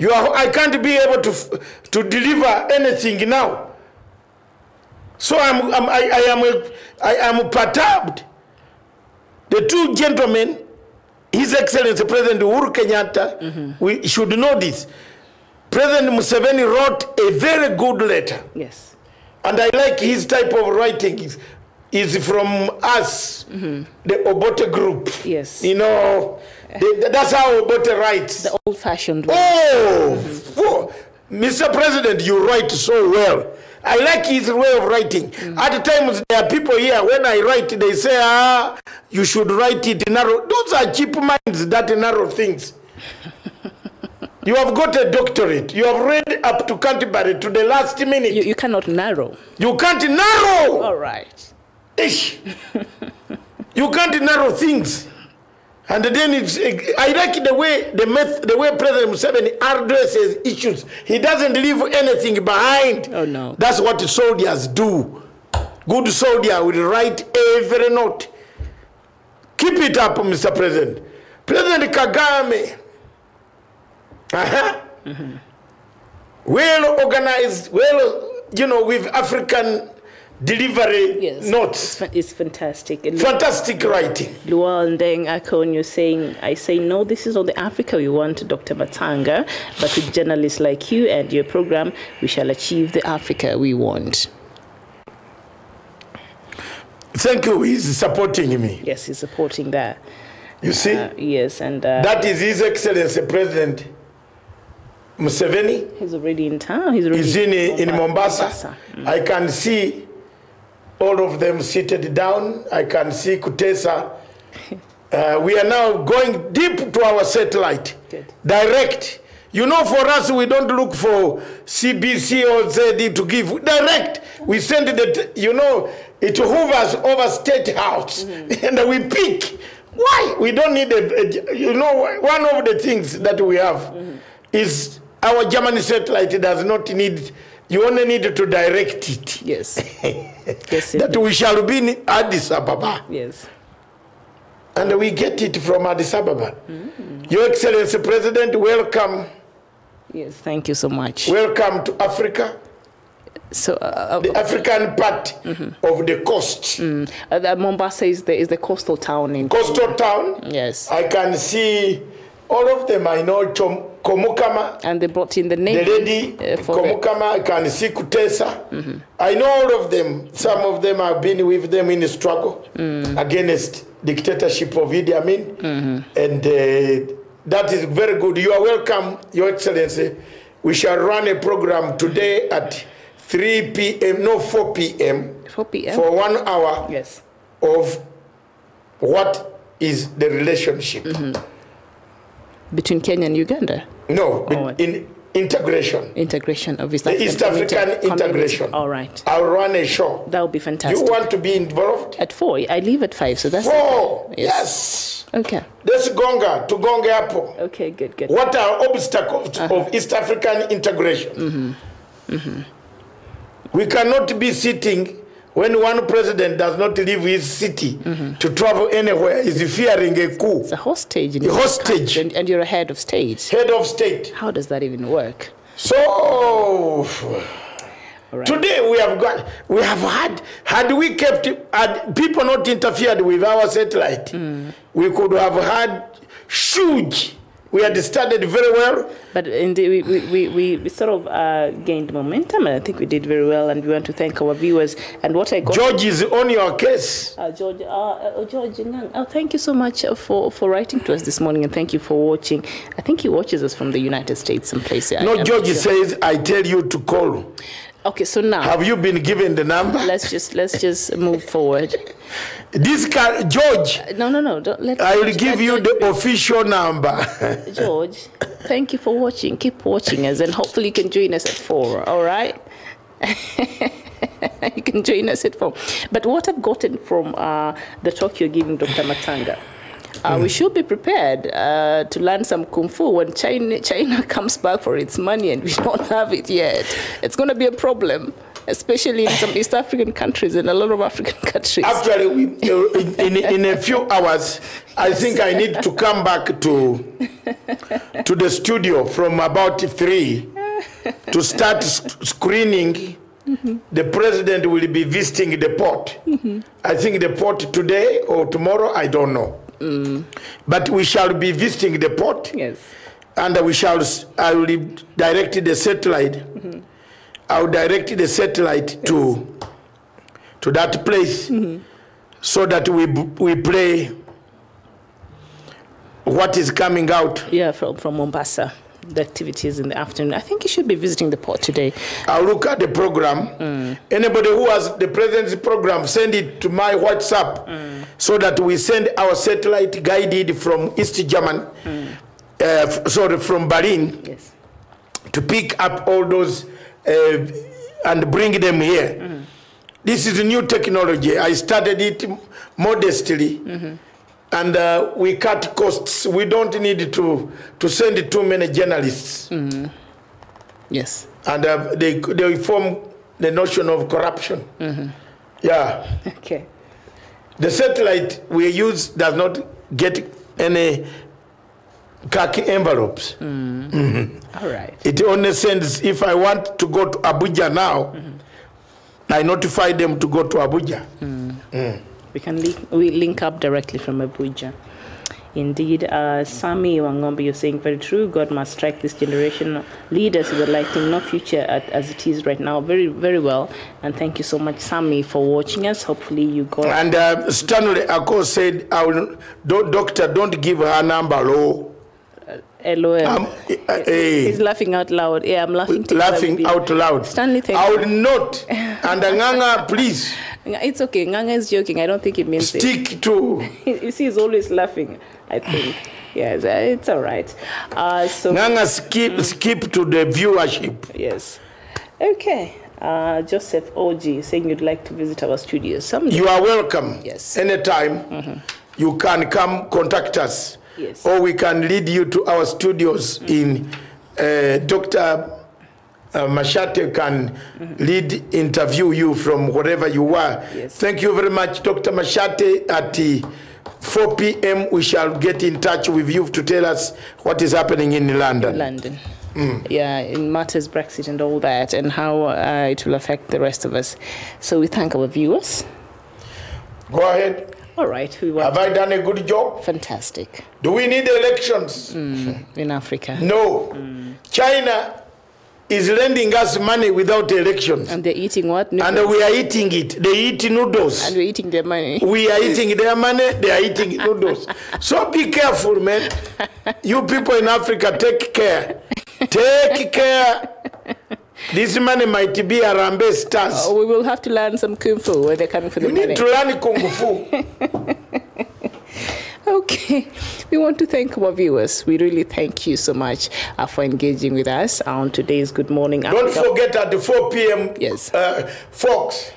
I can't be able to deliver anything now. So I am perturbed. The two gentlemen, His Excellency President Uhuru Kenyatta, we should know this. President Museveni wrote a very good letter. Yes. And I like his type of writing. Is from us, the Obote group. Yes. You know, that's how Obote writes. The old-fashioned way. Oh, Mr. President, you write so well. I like his way of writing. At times, there are people here, when I write, they say, you should write it narrow. Those are cheap minds that narrow things. You have got a doctorate. You have read up to Canterbury to the last minute. You cannot narrow. You can't narrow. All right. Ish. You can't narrow things. And then I like the way President Museveni addresses issues. He doesn't leave anything behind. Oh no. That's what soldiers do. Good soldier will write every note. Keep it up, Mr. President. President Kagame. Well organized, with African delivery notes. It's fantastic. And fantastic writing. Lual Ndeng Akon, you're saying, I say, no, this is not the Africa we want, Dr. Matanga, but with journalists like you and your program, we shall achieve the Africa we want. Thank you. He's supporting me. Yes, he's supporting that. You see? Yes, and... that is His Excellency President Museveni. He's already in town. He's in Mombasa. I can see all of them seated down. I can see Kutesa. We are now going deep to our satellite. Good. Direct. You know, for us, we don't look for CBC or ZD to give. Direct. We send it, it hovers over State House. And we pick. Why? We don't need one of the things that we have is our German satellite does not need, you only need to direct it. Yes. Yes. That we shall be in Addis Ababa. Yes. And we get it from Addis Ababa. Your Excellency President, welcome. Yes, thank you so much. Welcome to Africa. So the African part of the coast. Mombasa is the coastal town. Coastal town? Yes. I can see all of them. I know Komukama. And they brought in the name. The lady, Komukama. I can see Kutesa. I know all of them. Some of them have been with them in the struggle against dictatorship of Idi Amin. And that is very good. You are welcome, Your Excellency. We shall run a program today at 3 p.m., no, 4 p.m. 4 p.m. for 1 hour yes. of what is the relationship. Between Kenya and Uganda? No, in integration. Integration of East African, East African integration. All right. I'll run a show. That would be fantastic. You want to be involved? At 4. I leave at 5, so that's 4. Yes. Okay. Let's Gonga to Gonga Apple. Okay, good. What are obstacles of East African integration? We cannot be sitting when one president does not leave his city to travel anywhere. He's fearing a coup. It's a hostage. A hostage. And you're a head of state. Head of state. How does that even work? So, Right. Today we have had we kept, had people not interfered with our satellite, we could have had huge. We had started very well. But indeed, we sort of gained momentum, and I think we did very well, and we want to thank our viewers. And what I got... George is on your case. George, thank you so much for writing to us this morning, and thank you for watching. I think he watches us from the United States someplace. No, George says, I tell you to call. Okay, so now... Have you been given the number? Let's just move forward. This guy, George. No. Don't let. I will give you the official number. George, thank you for watching. Keep watching us, and hopefully you can join us at 4. All right. You can join us at 4. But what I've gotten from the talk you're giving, Dr. Matanga, we should be prepared to learn some kung fu when China comes back for its money, and we don't have it yet. It's going to be a problem, especially in some East African countries and a lot of African countries. Actually, in a few hours, I think I need to come back to the studio from about 3 to start screening. The president will be visiting the port. I think the port today or tomorrow, I don't know. But we shall be visiting the port. Yes. And I will direct the satellite. I will direct the satellite to that place, so that we play what is coming out. Yeah, from Mombasa. The activities in the afternoon. I think you should be visiting the port today. I'll look at the program. Anybody who has the president's program, send it to my WhatsApp, so that we send our satellite guided from East Germany, from Berlin, yes, to pick up all those and bring them here. This is a new technology. I started it modestly. And we cut costs. We don't need to send too many journalists. Yes. And they form the notion of corruption. Yeah. Okay. The satellite we use does not get any khaki envelopes. All right. It only sends, if I want to go to Abuja now, I notify them to go to Abuja. We can link up directly from Abuja. Indeed, Sami Wangombe, you're saying very true. God must strike this generation leaders with a lighting, no future as it is right now. Very, very well. And thank you so much, Sami, for watching us. Hopefully you got... And Stanley Ako said, doctor, don't give her number low. LOL. He's laughing out loud. Yeah, I'm laughing too. Laughing out loud. Stanley, thank I you. will not. And Nganga, please. It's okay. Nganga is joking. I don't think it means stick to. You see, he's always laughing, I think. Yes, it's all right. So Nganga, skip to the viewership. Yes. Okay. Joseph OG saying you'd like to visit our studios someday. You are welcome. Yes. Anytime. You can come contact us. Yes. Or we can lead you to our studios in Dr. Mashate can interview you from wherever you are. Yes. Thank you very much, Dr. Mashate. At 4 p.m. we shall get in touch with you to tell us what is happening in London. Yeah, in matters Brexit and all that, and how it will affect the rest of us. So we thank our viewers. Go ahead. All right. Have I done a good job? Fantastic. Do we need elections? In Africa? No. China is lending us money without elections. And they're eating what? Noodles. And we are eating it. They eat noodles. And we're eating their money. We are eating their money. They are eating noodles. So be careful, man. You people in Africa, take care. Take care. This money might be a Rambe stars. We will have to learn some kung fu where they're coming for the money. You need to learn kung fu. Okay, we want to thank our viewers. We really thank you so much for engaging with us on today's Good Morning Africa. Don't forget at the 4 p.m. Yes. Folks,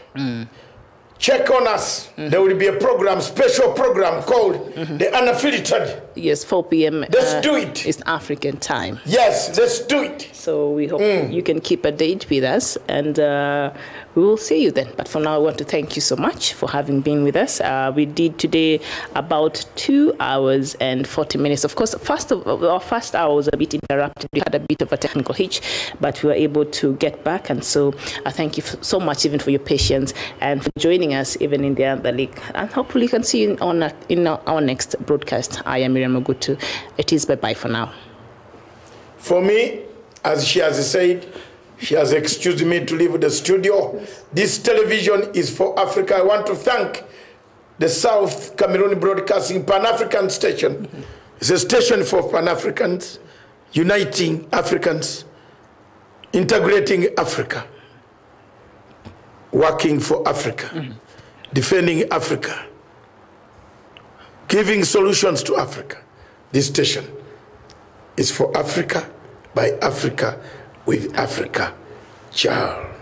check on us. There will be a program, special program called The Unfiltered. Yes, 4 p.m. Let's do it. It's African time. Yes, let's do it. So we hope you can keep a date with us, and we will see you then. But for now, I want to thank you so much for having been with us. We did today about 2 hours and 40 minutes. Of course, our first hour was a bit interrupted. We had a bit of a technical hitch, but we were able to get back. And so I thank you so much even for your patience and for joining us even in the other league. And hopefully you can see you in our next broadcast. I am Miriam Ogutu. It is bye-bye for now. For me, as she has said, she has excused me to leave the studio. This television is for Africa. I want to thank the South Cameroon Broadcasting Pan-African Station. It's a station for Pan-Africans, uniting Africans, integrating Africa, working for Africa, defending Africa, giving solutions to Africa. This station is for Africa, by Africa, with Africa. Ciao.